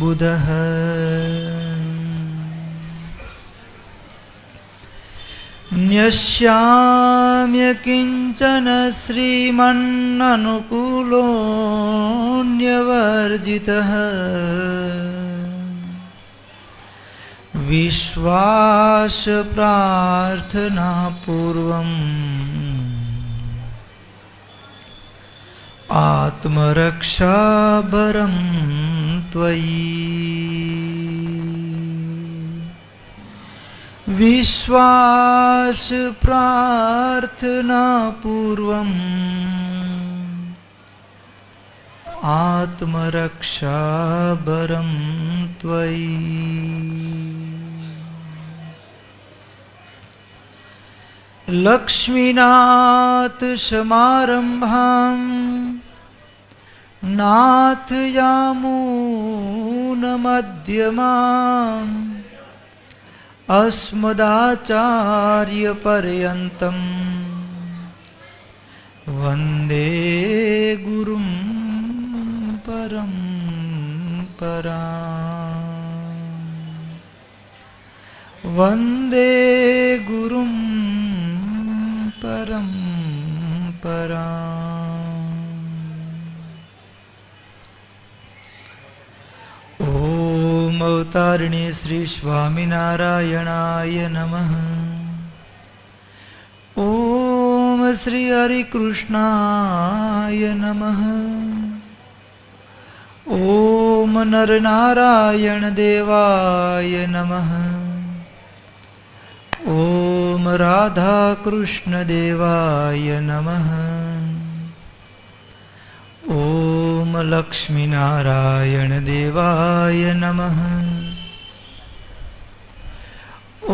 बुधः न्यस्याम्य किंचन श्रीमन्ननुकूलोऽन्यवर्जितः विश्वास प्रार्थना पूर्वम् आत्मरक्षाबरं त्वयि विश्वास प्रार्थना पूर्वम् आत्मरक्षाबरं त्वयि लक्ष्मीनाथ समारंभां नाथ यामून मध्यमाम् अस्मदाचार्य पर्यन्तं वन्दे गुरुं परम्पराम् वन्दे गुरुं परम्पराम्। ओम अवतारिणे श्री स्वामिनारायणाय नमः। ओम श्री हरिकृष्णाय नमः। ओम नरनारायण देवाय नमः। ओम राधा कृष्ण देवाय नमः। ओम लक्ष्मीनारायण देवाय नमः।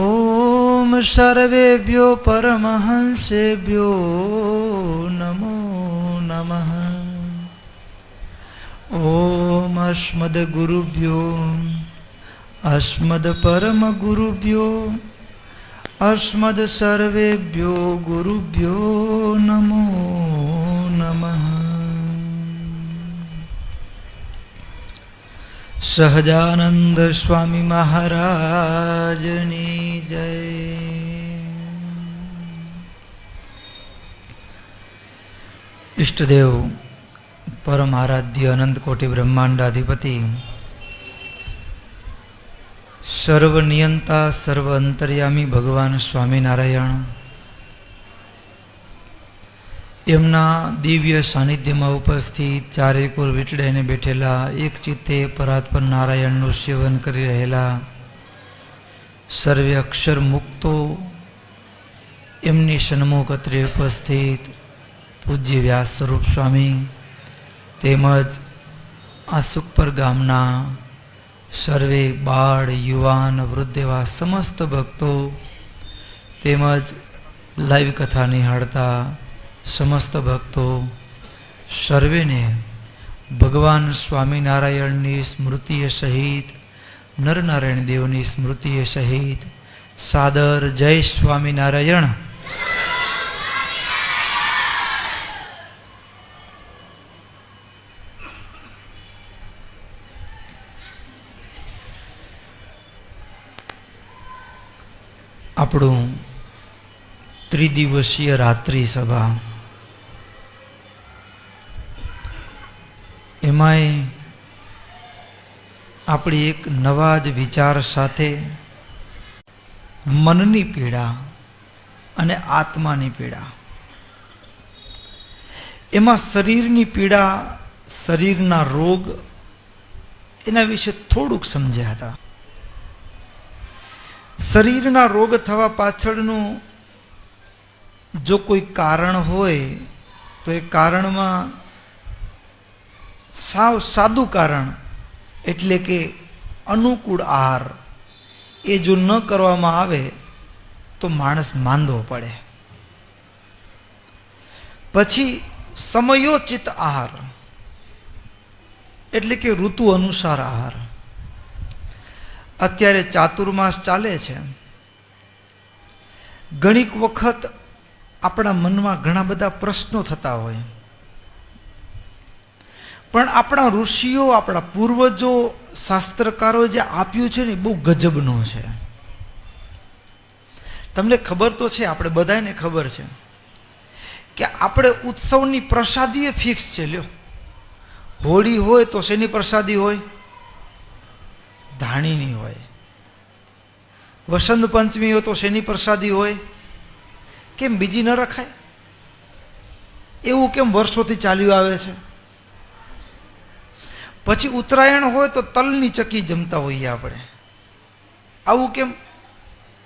ओम सर्वेभ्यो परमहंसेभ्यो नमो नमः। ओम अस्मद्गुरुभ्यो अस्मद्परमगुरुभ्यो अस्मद् सर्वेभ्यो गुरुभ्यो नमो नमः। सहजानंद स्वामी महाराजनी जय। इष्टदेव परम आराध्य अनंत कोटि ब्रह्मांडाधिपति सर्वनियंता सर्व अंतर्यामी भगवान स्वामीनारायण एमना दिव्य सानिध्यમાં ઉપસ્થિત ચારેકોર વીટડાઈને બેઠેલા એક ચિત્તે પરાત્પર નારાયણનું સેવન કરી રહેલા સર્વે અક્ષર મુક્તો એમની સન્મુખ અત્રે ઉપસ્થિત પૂજ્ય વ્યાસ સ્વરૂપ સ્વામી તેમજ આ સુખપર ગામના સર્વે બાળ યુવાન વૃદ્ધ એવા સમસ્ત ભક્તો તેમજ લાઈવ કથા નિહાળતા समस्त भक्तों सर्वे ने भगवान स्वामीनारायण स्मृति सहित नर नारायण देव स्मृति सहित सादर जय स्वामीनारायण। આપણું त्रिदिवसीय रात्रि सभा एमाय आपणी एक नवा ज विचार साथे मननी पीड़ा अने आत्मानी पीड़ा एमां शरीरनी पीड़ा शरीरना रोग एना विषे थोड़ुंक समज्या हता। शरीरना रोग थवा पाछळनुं जो कोई कारण होय तो ए कारण में साव सादू कारण एटले के अनुकूल आहार ए जो न करवामां आवे तो माणस मांदो पड़े। पछी समयोचित आहार एटले के ऋतु अनुसार आहार। अत्यारे चातुर्मास चाले छे। घणीक वखत આપણા મનમાં ઘણા બધા પ્રશ્નો થતા હોય, પણ આપણા ઋષિઓ, આપણા પૂર્વજો, શાસ્ત્રકારો જે આપ્યું છે ને બહુ ગજબનું છે. તમને ખબર તો છે, આપણે બધાને ખબર છે કે આપણે ઉત્સવની પ્રસાદી એ ફિક્સ છે. લ્યો, હોળી હોય તો શેની પ્રસાદી હોય? ધાણીની હોય. વસંત પંચમી હોય તો શેની પ્રસાદી હોય? કેમ બીજી ન રખાય? એવું કેમ વર્ષોથી ચાલ્યું આવે છે? પછી ઉત્તરાયણ હોય તો તલની ચક્કી જમતા હોઈએ આપણે. આવું કેમ?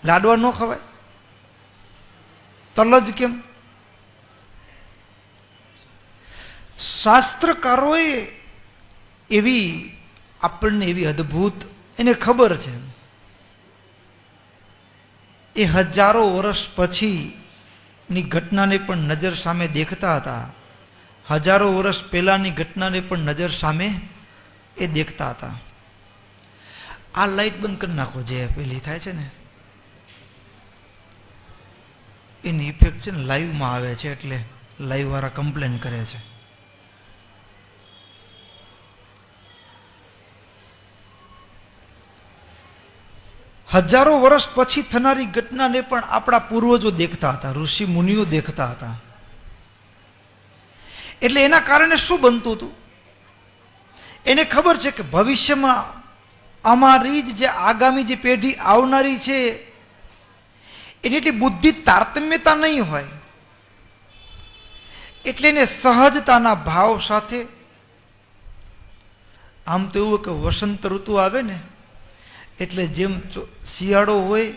લાડવા ન ખવાય? તલ જ કેમ? શાસ્ત્રકારોએ એવી આપણને એવી અદ્ભુત, એને ખબર છે એ હજારો વર્ષ પછીની ઘટનાને પણ નજર સામે દેખતા હતા. હજારો વર્ષ પહેલાની ઘટનાને પણ નજર સામે એ દેખતા હતા. આ લાઈટ બંધ કરી નાખો, જે પેલી થાય છે ને એની ઇફેક્ટ છે ને લાઈવમાં આવે છે, એટલે લાઈવ વાળા કમ્પ્લેન કરે છે. હજારો વર્ષ પછી થનારી ઘટનાને પણ આપણા પૂર્વજો દેખતા હતા, ઋષિ મુનિઓ દેખતા હતા. એટલે એના કારણે શું બનતું હતું? એને ખબર છે કે ભવિષ્યમાં અમારી જ જે આગામી જે પેઢી આવનારી છે એની એટલી બુદ્ધિ તારતમ્યતા નહીં હોય, એટલે એને સહજતાના ભાવ સાથે, આમ તો એવું કે વસંત ઋતુ આવે ને એટલે જેમ શિયાળો હોય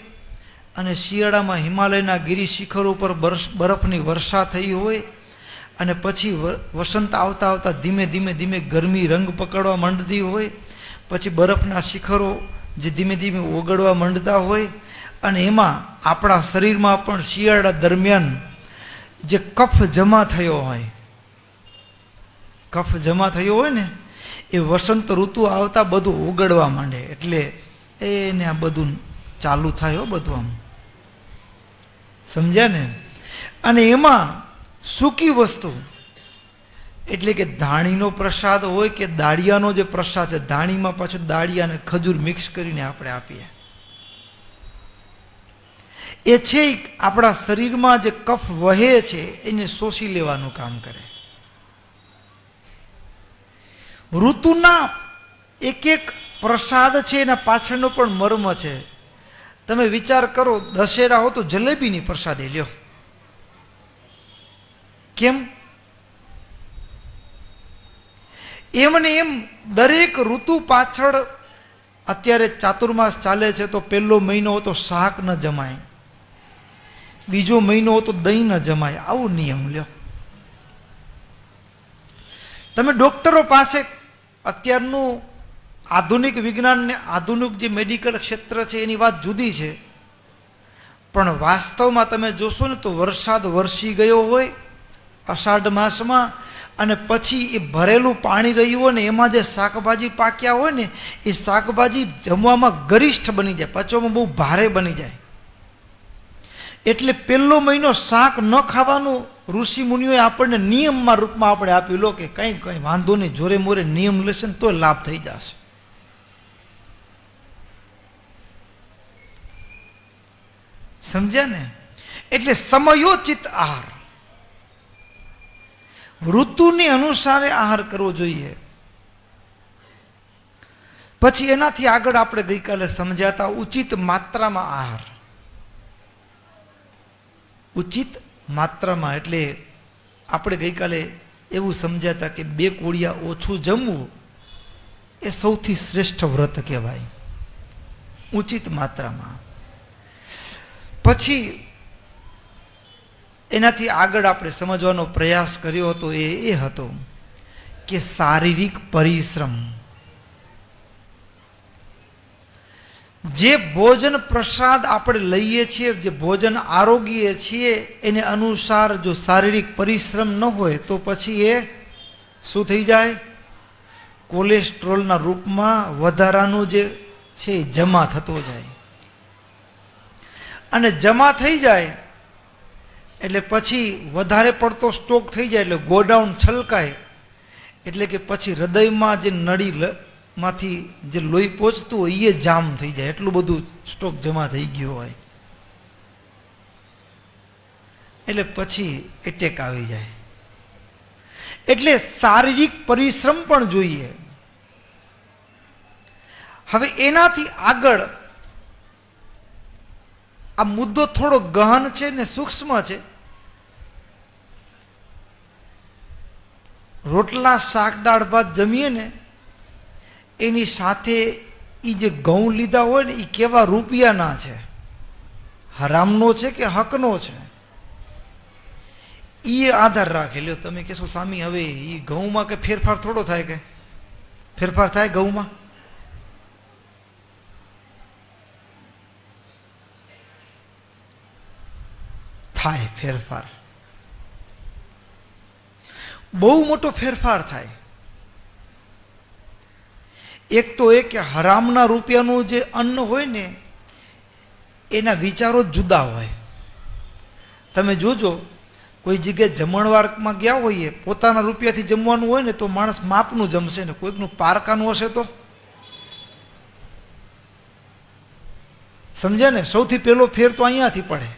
અને શિયાળામાં હિમાલયના ગિરી શિખરો ઉપર બરફની વર્ષા થઈ હોય અને પછી વસંત આવતા આવતા ધીમે ધીમે ધીમે ગરમી રંગ પકડવા માંડતી હોય, પછી બરફના શિખરો જે ધીમે ધીમે ઓગળવા માંડતા હોય, અને એમાં આપણા શરીરમાં પણ શિયાળા દરમિયાન જે કફ જમા થયો હોય, કફ જમા થયો હોય ને એ વસંત ઋતુ આવતા બધું ઓગળવા માંડે. એટલે એને આ બધું ચાલુ થાય બધું, આમ સમજ્યા ને? અને એમાં સૂકી વસ્તુ એટલે કે ધાણીનો પ્રસાદ હોય કે દાળિયાનો જે પ્રસાદ છે, ધાણીમાં પાછું દાળિયા અને ખજૂર મિક્સ કરીને આપણે આપીએ, એ છે આપણા શરીરમાં જે કફ વહે છે એને શોષી લેવાનું કામ કરે. ઋતુના એક એક પ્રસાદ છે એના પાછળનો પણ મર્મ છે. તમે વિચાર કરો, દશેરા હો તો જલેબીની પ્રસાદી લ્યો. કેમ? એમ ને એમ દરેક ઋતુ પાછળ, અત્યારે ચાતુર્માસ ચાલે છે તો પહેલો મહિનો હતો શાક ન જમાય, બીજો મહિનો હતો દહીં ન જમાય, આવો નિયમ લ્યો. તમે ડોક્ટરો પાસે, અત્યારનું આધુનિક વિજ્ઞાન ને આધુનિક જે મેડિકલ ક્ષેત્ર છે એની વાત જુદી છે, પણ વાસ્તવમાં તમે જોશો ને તો વરસાદ વરસી ગયો હોય અષાઢ માસમાં, અને પછી એ ભરેલું પાણી રહ્યું હોય ને એમાં જે શાકભાજી પાક્યા હોય ને એ શાકભાજી જમવામાં ગરિષ્ઠ બની જાય, પચવામાં બહુ ભારે બની જાય. એટલે પહેલો મહિનો શાક ન ખાવાનું ઋષિ મુનિઓએ આપણને નિયમમાં રૂપમાં આપણે આપ્યું. લો કે કંઈ કંઈ વાંધો નહીં, જોરે મોરે નિયમ લેશે ને તો લાભ થઈ જશે. સમજ્યા ને? એટલે સમયોચિત આહાર, ઋતુની અનુસારે આહાર કરવો જોઈએ. પછી એનાથી આગળ આપણે ગઈકાલે સમજ્યા ઉચિત માત્રામાં આહાર. ઉચિત માત્રામાં એટલે આપણે ગઈકાલે એવું સમજ્યા હતા કે 2 કોળિયા ઓછું જમવું એ સૌથી શ્રેષ્ઠ વ્રત કહેવાય, ઉચિત માત્રામાં. પછી એનાથી આગળ આપણે સમજવાનો પ્રયાસ કર્યો હતો એ હતો કે શારીરિક પરિશ્રમ, જે ભોજન પ્રસાદ આપણે લઈએ છીએ, જે ભોજન આરોગીએ છીએ એને અનુસાર જો શારીરિક પરિશ્રમ ન હોય તો પછી એ શું થઈ જાય? કોલેસ્ટ્રોલના રૂપમાં વધારાનું જે છે જમા થતો જાય, અને જમા થઈ જાય એટલે પછી વધારે પડતો સ્ટોક થઈ જાય એટલે ગોડાઉન છલકાય એટલે કે પછી હૃદયમાં જે નળી માંથી જે લોહી પહોંચતું હોય એ જામ થઈ જાય, એટલું બધું સ્ટોક જમા થઈ ગયો હોય, એટલે પછી એટેક આવી જાય. એટલે શારીરિક પરિશ્રમ પણ જોઈએ. હવે એનાથી આગળ આ મુદ્દો થોડો ગહન છે ને સૂક્ષ્મ છે. રોટલા શાક દાળ ભાત જમીએ ને એની સાથે એ જે ઘઉં લીધા હોય ને એ કેવા રૂપિયાના છે, હરામનો છે કે હકનો છે, એ આધાર રાખે. લ્યો તમે કહેશો સ્વામી હવે એ ઘઉંમાં કે ફેરફાર થોડો થાય, કે ફેરફાર થાય ઘઉંમાં? થાય ફેરફાર, બહુ મોટો ફેરફાર થાય. એક તો એ કે હરામના રૂપિયાનું જે અન્ન હોય ને એના વિચારો જુદા હોય. તમે જોજો કોઈ જગ્યાએ જમણવારમાં ગયા હોઈએ, પોતાના રૂપિયાથી જમવાનું હોય ને તો માણસ માપનું જમશે ને કોઈકનું પારકાનું હશે તો સમજે ને. સૌથી પહેલો ફેર તો અહીંયાથી પડે.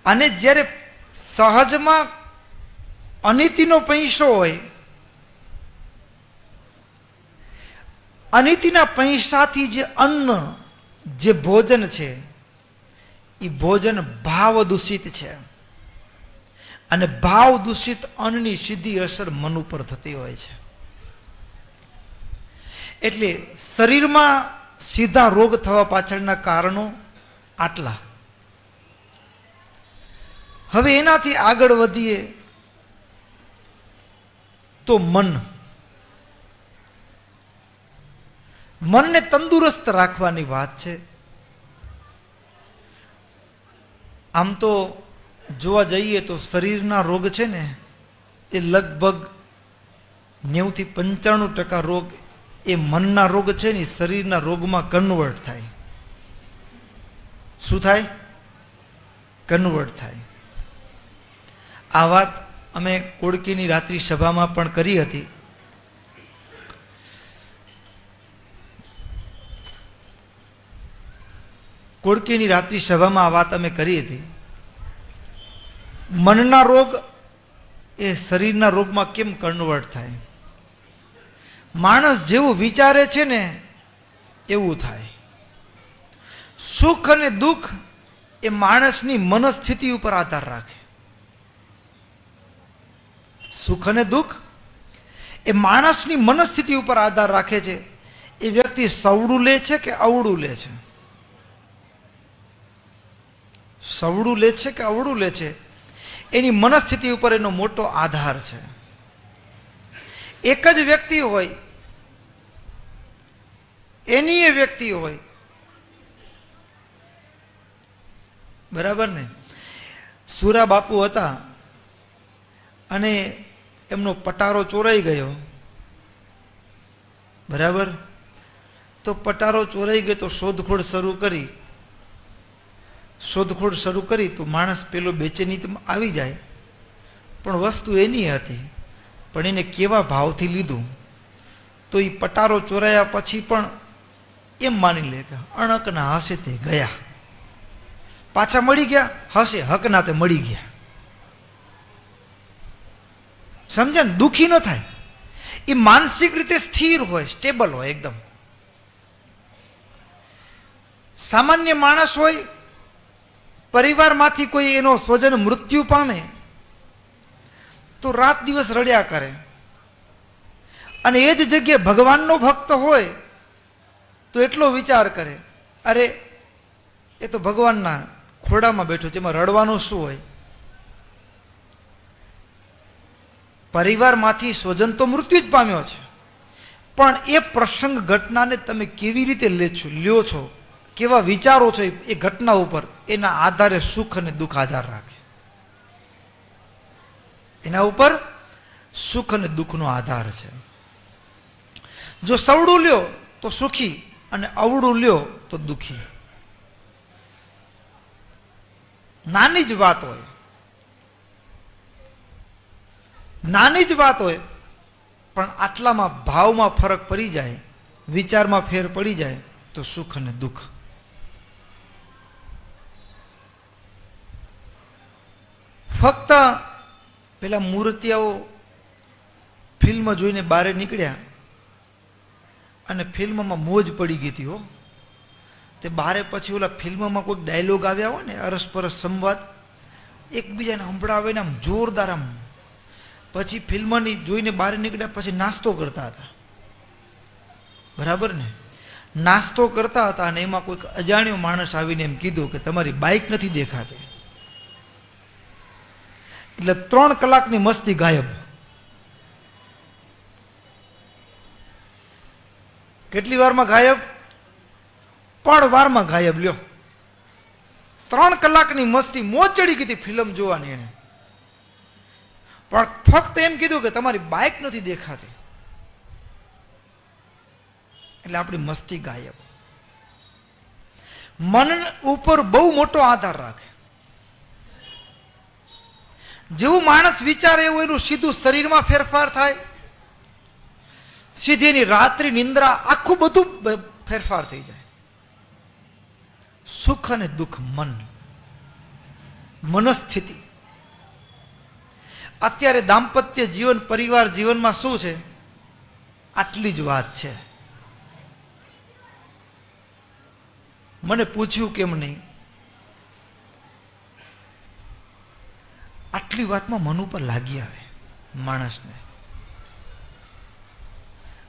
અને જ્યારે સહજમાં અનિતિનો પૈસો હોય, અનિતિના પૈસાથી જે અન્ન જે ભોજન છે એ ભોજન ભાવ દૂષિત છે, અને ભાવ દૂષિત અન્નની સીધી અસર મન ઉપર થતી હોય છે. એટલે શરીરમાં સીધા રોગ થવા પાછળના કારણો આટલા. હવે એનાથી આગળ વધીએ તો મનને તંદુરસ્ત રાખવાની વાત છે. આમ તો જોવા જઈએ તો શરીરના રોગ છે ને એ લગભગ 90 થી 95% રોગ એ મનના રોગ છે ને શરીરના રોગમાં કન્વર્ટ થાય. શું થાય? કન્વર્ટ થાય. આ વાત અમે કોડકીની રાત્રિ સભામાં પણ કરી હતી. કોડકીની રાત્રિ સભામાં આ વાત અમે કરી હતી. મનના રોગ એ શરીરના રોગમાં કેમ કન્વર્ટ થાય? માણસ જેવું વિચારે છે ને એવું થાય. સુખ અને દુઃખ એ માણસની મનસ્થિતિ ઉપર આધાર રાખે. સુખ અને દુઃખ એ માણસની મનસ્થિતિ ઉપર આધાર રાખે છે. એ વ્યક્તિ સવડું લે છે કે અવળું લે છે, સવડું લે છે કે અવળું લે છે, એની મનસ્થિતિ ઉપર એનો મોટો આધાર છે. એક જ વ્યક્તિ હોય, એની એ વ્યક્તિ હોય, બરાબર ને? સુરા બાપુ હતા અને એમનો પટારો ચોરાઈ ગયો, બરાબર? તો પટારો ચોરાઈ ગયો તો શોધખોળ શરૂ કરી તો માણસ પેલો બેચેની આવી જાય. પણ વસ્તુ એની હતી, પણ એને કેવા ભાવથી લીધું તો એ પટારો ચોરાયા પછી પણ એમ માની લે કે અણકના હશે તે ગયા, પાછા મળી ગયા, હશે હકના તે મળી ગયા. સમજે ને? દુઃખી ન થાય. એ માનસિક રીતે સ્થિર હોય, સ્ટેબલ હોય એકદમ. સામાન્ય માણસ હોય, પરિવારમાંથી કોઈ એનો સ્વજન મૃત્યુ પામે તો રાત દિવસ રડ્યા કરે. અને એ જ જગ્યાએ ભગવાનનો ભક્ત હોય તો એટલો વિચાર કરે, અરે એ તો ભગવાનના ખોડામાં બેઠો છે, એમાં રડવાનું શું હોય? પરિવારમાંથી સ્વજન તો મૃત્યુ જ પામ્યો છે, પણ એ પ્રસંગ ઘટનાને તમે કેવી રીતે લ્યો છો, કેવા વિચારો છો એ ઘટના ઉપર, એના આધારે સુખ અને દુઃખ આધાર રાખે. એના ઉપર સુખ અને દુઃખનો આધાર છે. જો સવડું લ્યો તો સુખી અને અવળું લ્યો તો દુઃખી. નાની જ વાત હોય, નાની જ વાત હોય પણ આટલામાં ભાવમાં ફરક પડી જાય, વિચારમાં ફેર પડી જાય તો સુખ અને દુઃખ. ફક્ત પેલા મૂર્તિયાઓ ફિલ્મ જોઈને બહાર નીકળ્યા અને ફિલ્મમાં મોજ પડી ગઈ હતી હો. તે બારે પછી ઓલા ફિલ્મમાં કોઈક ડાયલોગ આવ્યા હોય ને, અરસપરસ સંવાદ એકબીજાને સંભળાવે ને આમ જોરદાર આમ. પછી ફિલ્મની જોઈને બહાર નીકળ્યા પછી નાસ્તો કરતા હતા, બરાબર ને? નાસ્તો કરતા હતા અને એમાં કોઈક અજાણ્યો માણસ આવીને એમ કીધું કે તમારી બાઇક નથી દેખાતી. એટલે 3 કલાકની મસ્તી ગાયબ. કેટલી વારમાં ગાયબ? પણ વારમાં ગાયબ. લ્યો, 3 કલાકની મસ્તી, મોજ ચડી ગઈ હતી ફિલ્મ જોવાની એને, પણ ફક્ત એમ કીધું કે તમારી બાઇક નથી દેખાતી એટલે આપણી મસ્તી ગાયબ. મન ઉપર બહુ મોટો આધાર રાખે. જેવું માણસ વિચારે એવું એનું સીધું શરીરમાં ફેરફાર થાય, સીધી એની રાત્રિ નિંદ્રા, આખું બધું ફેરફાર થઈ જાય. સુખ અને દુઃખ મન, મનસ્થિતિ. અત્યારે દાંપત્ય જીવન, પરિવાર જીવનમાં શું છે? આટલી જ વાત છે. મને પૂછ્યું કેમ નહીં, આટલી વાતમાં મન ઉપર લાગી આવે માણસને.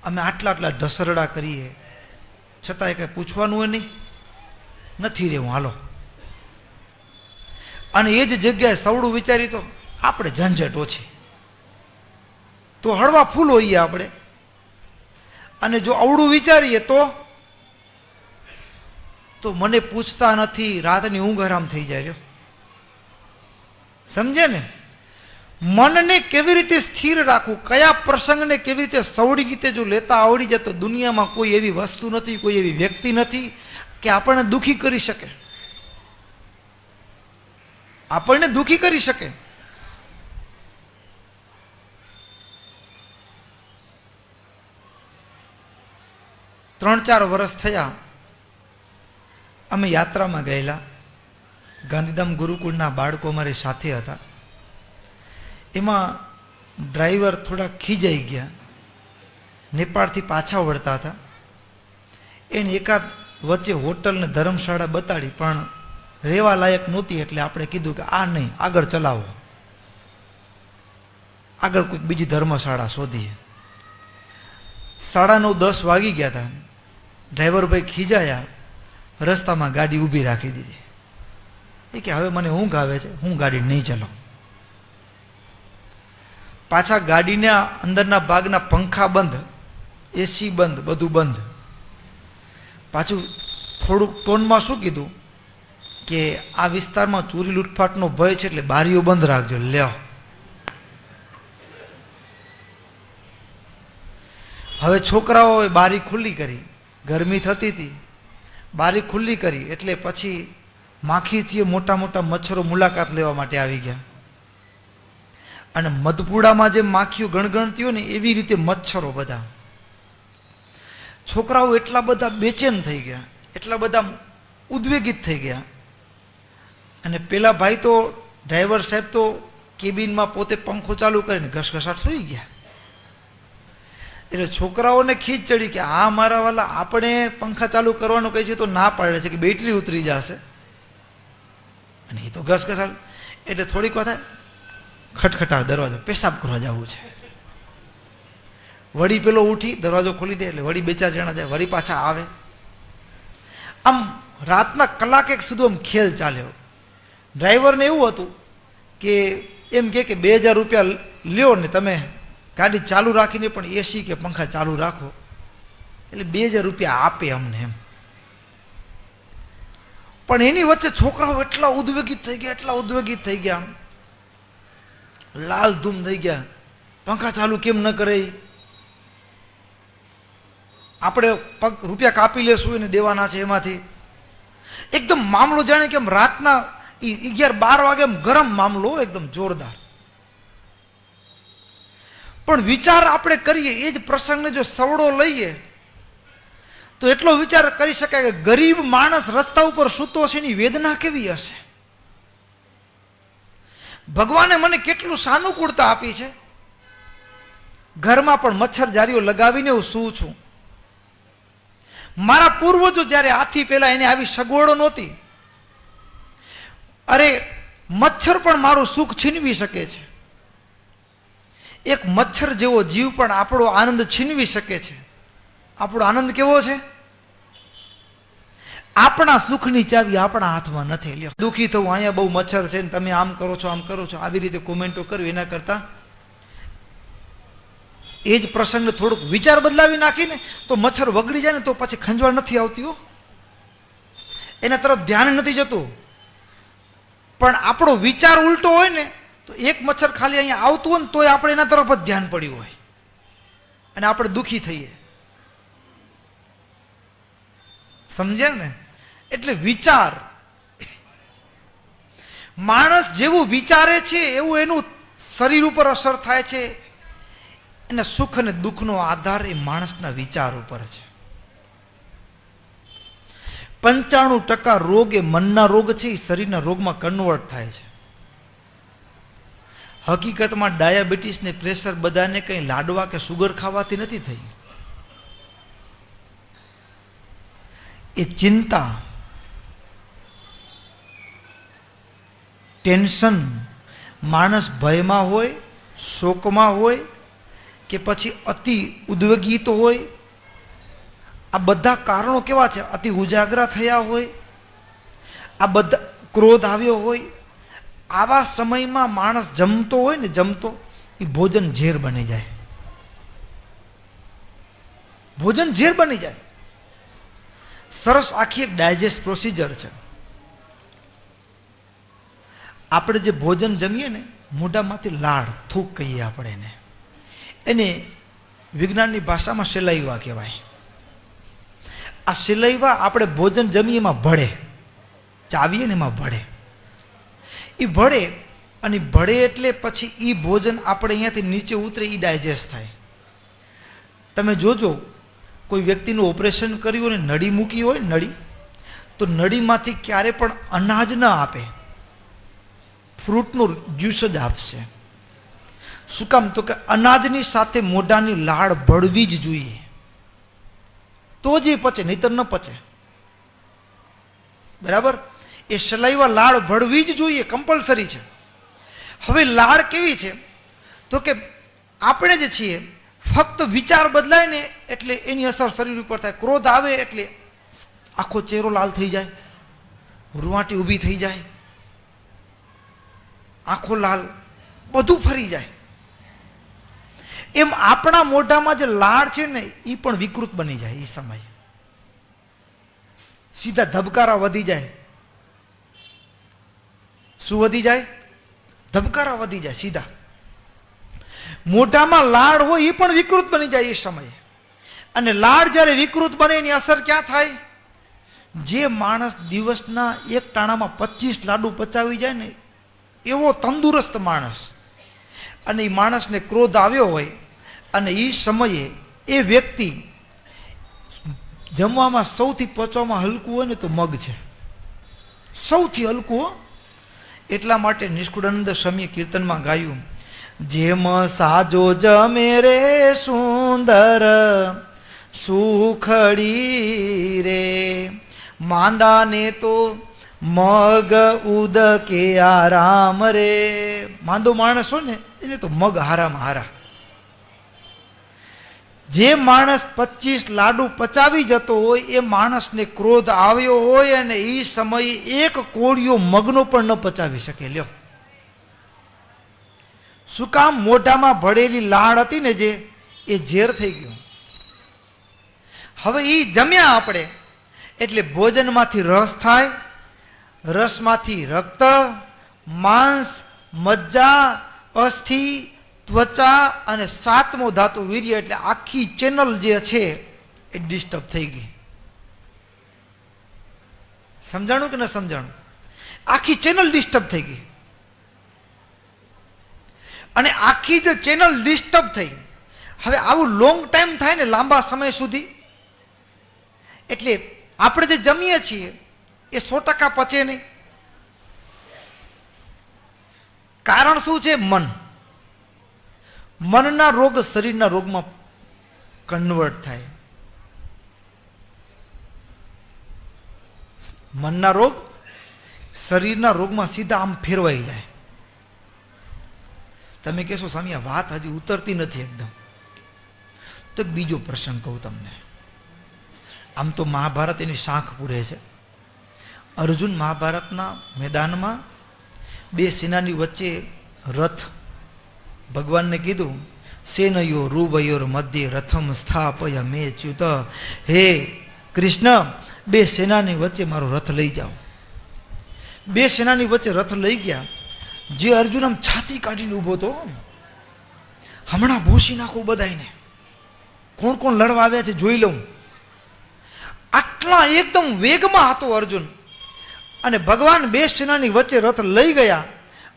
અમે આટલા ઢસરડા કરીએ છતાંય કઈ પૂછવાનું હોય નહીં, નથી રહેવું હાલો. અને એ જ જગ્યાએ સવડું વિચારી તો આપણે ઝંઝટ ઓછી, તો હળવા ફૂલ હોઈએ આપણે. અને જો અવળું વિચારીએ તો મને પૂછતા નથી, રાતની ઊંઘ હરામ થઈ જાય. સમજે ને? મનને કેવી રીતે સ્થિર રાખવું, કયા પ્રસંગને કેવી રીતે સવડી રીતે જો લેતા આવડી જાય તો દુનિયામાં કોઈ એવી વસ્તુ નથી, કોઈ એવી વ્યક્તિ નથી કે આપણને દુઃખી કરી શકે. આપણને દુઃખી કરી શકે. ત્રણ ચાર વર્ષ થયા અમે યાત્રામાં ગયેલા. ગાંધીધામ ગુરુકુળના બાળકો અમારી સાથે હતા. એમાં ડ્રાઈવર થોડા ખીજાઈ ગયા, નેપાળથી પાછા વળતા હતા. એને એકાદ વચ્ચે હોટલ ને ધર્મશાળા બતાડી પણ રહેવા લાયક નહોતી, એટલે આપણે કીધું કે આ નહીં, આગળ ચલાવો, આગળ કોઈક બીજી ધર્મશાળા શોધીએ. 9:30-10 વાગી ગયા હતા. ડ્રાઈવર ભાઈ ખીજાયા, રસ્તામાં ગાડી ઊભી રાખી દીધી. એ કે હવે મને ઊંઘ આવે છે, હું ગાડી નહીં ચલાવું. પાછા ગાડીના અંદરના ભાગના પંખા બંધ, એસી બંધ, બધું બંધ. પાછું થોડુંક ટોનમાં શું કીધું કે આ વિસ્તારમાં ચોરી લૂંટફાટનો ભય છે એટલે બારીઓ બંધ રાખજો. લ્યો, હવે છોકરાઓએ બારી ખુલ્લી કરી, ગરમી થતી હતી, બારી ખુલ્લી કરી એટલે પછી માખીથી મોટા મોટા મચ્છરો મુલાકાત લેવા માટે આવી ગયા. અને મધપુડામાં જે માખીઓ ગણગણતી હોય ને એવી રીતે મચ્છરો બધા. છોકરાઓ એટલા બધા બેચેન થઈ ગયા, એટલા બધા ઉદ્વેગિત થઈ ગયા. અને પેલા ભાઈ તો ડ્રાઈવર સાહેબ તો કેબિનમાં પોતે પંખો ચાલુ કરીને ઘસઘસાટ સૂઈ ગયા. એટલે છોકરાઓને ખીજ ચડી કે આ મારા વાલા આપણે પંખા ચાલુ કરવાનું કહે છે તો ના પાડે છે કે બેટરી ઉતરી જશે, અને એ તો ઘસઘસાટ. એટલે થોડીક વાત ખટખટાવ દરવાજો, પેશાબ કરવા જવું છે. વળી પેલો ઉઠી દરવાજો ખોલી દે એટલે વળી 2-4 જણા જાય, વળી પાછા આવે. આમ રાતના કલાક સુધી આમ ખેલ ચાલ્યો. ડ્રાઈવરને એવું હતું કે એમ કે 2000 રૂપિયા લ્યો ને તમે ગાડી ચાલુ રાખીને પણ એસી કે પંખા ચાલુ રાખો, એટલે 2000 રૂપિયા આપે અમને એમ. પણ એની વચ્ચે છોકરાઓ એટલા ઉદ્વેગિત થઈ ગયા, એટલા ઉદ્વેગિત થઈ ગયા, લાલ ધૂમ થઈ ગયા. પંખા ચાલુ કેમ ન કરે, આપણે રૂપિયા કાપી લેશું એને દેવાના છે એમાંથી. એકદમ મામલો જાણે કે રાતના 11-12 વાગે એમ ગરમ મામલો, એકદમ જોરદાર. પણ વિચાર આપણે કરીએ એ જ પ્રસંગને જો સવડો લઈએ તો એટલો વિચાર કરી શકાય કે ગરીબ માણસ રસ્તા ઉપર સૂતો છે એની વેદના કેવી હશે. ભગવાને મને કેટલું સાનુકૂળતા આપી છે. ઘરમાં પણ મચ્છરજારીઓ લગાવીને હું સૂવું છું. મારા પૂર્વજો જ્યારે આથી પહેલા એને આવી સગવડો નહોતી. અરે મચ્છર પણ મારું સુખ છીનવી શકે છે. એક મચ્છર જેવો જીવ પણ આપણો આનંદ છીનવી શકે છે. આપણો આનંદ કેવો છે? આપણા સુખની ચાવી આપણા હાથમાં નથી. લ્યો, દુઃખી થવું, અહીંયા બહુ મચ્છર છે ને તમે આમ કરો છો આમ કરો છો, આવી રીતે કોમેન્ટો કરવી એના કરતા એ જ પ્રસંગને થોડુંક વિચાર બદલાવી નાખીને તો મચ્છર વગડી જાય ને તો પછી ખંજવાળ નથી આવતી હો, એના તરફ ધ્યાન નથી જતું. પણ આપણો વિચાર ઉલટો હોય ને તો એક મચ્છર ખાલી અહીંયા આવતું હોય ને તોય આપણે એના તરફ જ ધ્યાન પડ્યું હોય અને આપણે દુઃખી થઈએ. સમજ્યા ને? એટલે વિચાર, માણસ જેવું વિચારે છે એવું એનું શરીર ઉપર અસર થાય છે. એના સુખ અને દુઃખનો આધાર એ માણસના વિચાર ઉપર છે. 95% રોગ એ મનના રોગ છે, એ શરીરના રોગમાં કન્વર્ટ થાય છે. હકીકતમાં ડાયાબિટીસ ને પ્રેશર બધાને કંઈ લાડવા કે સુગર ખાવાથી નથી થઈ. એ ચિંતા, ટેન્શન, માણસ ભયમાં હોય, શોકમાં હોય કે પછી અતિ ઉદ્વેગિત હોય, આ બધા કારણો કેવા છે? અતિ ઉજાગરા થયા હોય, આ બધા ક્રોધ આવ્યો હોય, આવા સમયમાં માણસ જમતો હોય ને, જમતો એ ભોજન ઝેર બની જાય. ભોજન ઝેર બની જાય. સરસ આખી એક ડાયજેસ્ટ પ્રોસિજર છે. આપણે જે ભોજન જમીએ ને, મોઢામાંથી લાળ, થૂક કહીએ આપણે એને વિજ્ઞાનની ભાષામાં સેલાઈવા કહેવાય. આ સેલાઈવા આપણે ભોજન જમીએ એમાં ભળે, ચાવીએ ને એમાં ભળે. એ ભળે અને ભળે એટલે પછી એ ભોજન આપણે અહીંયાથી નીચે ઉતરે, એ ડાયજેસ્ટ થાય. તમે જોજો, કોઈ વ્યક્તિનું ઓપરેશન કર્યું અને નળી મૂકી હોય, નળી, તો નળીમાંથી ક્યારે પણ અનાજ ન આપે, ફ્રૂટનું જ્યુસ જ આપશે. શું કામ? તો કે અનાજની સાથે મોઢાની લાળ ભળવી જ જોઈએ, તો જ એ પચે, નહીતર ન પચે. બરાબર? એ સલાઈવા લાળ ભળવી જ જોઈએ, કમ્પલસરી છે. હવે લાળ કેવી છે? તો કે આપણે જે છીએ ફક્ત વિચાર બદલાય ને એટલે એની અસર શરીર ઉપર થાય. ક્રોધ આવે એટલે આખો ચહેરો લાલ થઈ જાય, રૂવાટી ઊભી થઈ જાય, આંખો લાલ, બધું ફરી જાય. એમ આપણા મોઢામાં જે લાળ છે ને એ પણ વિકૃત બની જાય. એ સમયે સીધા ધબકારા વધી જાય. શું વધી જાય? ધબકારા વધી જાય સીધા. મોઢામાં લાળ હોય એ પણ વિકૃત બની જાય એ સમયે. અને લાળ જ્યારે વિકૃત બને એની અસર ક્યાં થાય? જે માણસ દિવસના એક ટાણામાં 25 લાડુ પચાવી જાય ને એવો તંદુરસ્ત માણસ, અને એ માણસને ક્રોધ આવ્યો હોય અને એ સમયે એ વ્યક્તિ જમવામાં સૌથી પચવામાં હલકું હોય ને તો મગ છે, સૌથી હલકું. એટલા માટે નિષ્કુળાનંદ સ્વામીએ કીર્તનમાં ગાયું, જેમ સાજો જમે રે સુંદર સુખડી રે, માંદાને તો મગ ઉદકે આરામ રે. માંદો માણસ હોય ને એને તો મગ હારામાં હારા. જે માણસ 25 લાડુ પચાવી જતો હોય એ માણસને ક્રોધ આવ્યો હોય અને એ સમયે એક કોળિયો મગનો પણ ન પચાવી શકે. લ્યો, શું કામ? મોઢામાં ભળેલી લાળ હતી ને જે, એ ઝેર થઈ ગયું. હવે એ જમ્યા આપણે એટલે ભોજનમાંથી રસ થાય, રસમાંથી રક્ત, માંસ, મજ્જા, અસ્થિ, ત્વચા અને 7મો ધાતુ વીર્ય, એટલે આખી ચેનલ જે છે એ ડિસ્ટર્બ થઈ ગઈ. સમજાણું કે ન સમજાણું? આખી ચેનલ ડિસ્ટર્બ થઈ ગઈ. અને આખી જે ચેનલ ડિસ્ટર્બ થઈ. હવે આવું લોંગ ટાઈમ થાય ને, લાંબા સમય સુધી, એટલે આપણે જે જમીએ છીએ એ 100% પચે નહીં. કારણ શું છે? મન. મનના રોગ શરીરના રોગમાં કન્વર્ટ થાય. મનના રોગ શરીરના રોગમાં સીધા આમ ફેરવાઈ જાય. તમે કહેશો સ્વામી આ વાત હજી ઉતરતી નથી એકદમ. તો બીજો પ્રસંગ કહું તમને. આમ તો મહાભારત એની શાખ પૂરે છે. અર્જુન મહાભારતના મેદાનમાં બે સેનાની વચ્ચે રથ, ભગવાનને કીધું સેનયો રૂભયોર મધ્ય રથમ સ્થાપય મે ચ્યુત. હે કૃષ્ણ, બે સેનાની વચ્ચે મારો રથ લઈ જાઓ. બે સેનાની વચ્ચે રથ લઈ ગયા. જે અર્જુન આમ છાતી કાઢીને ઊભો હતો, હમણાં ભૂસી નાખું બધાને, કોણ કોણ લડવા આવ્યા છે જોઈ લઉં. આટલા એકદમ વેગમાં હતો અર્જુન. અને ભગવાન બે સેનાની વચ્ચે રથ લઈ ગયા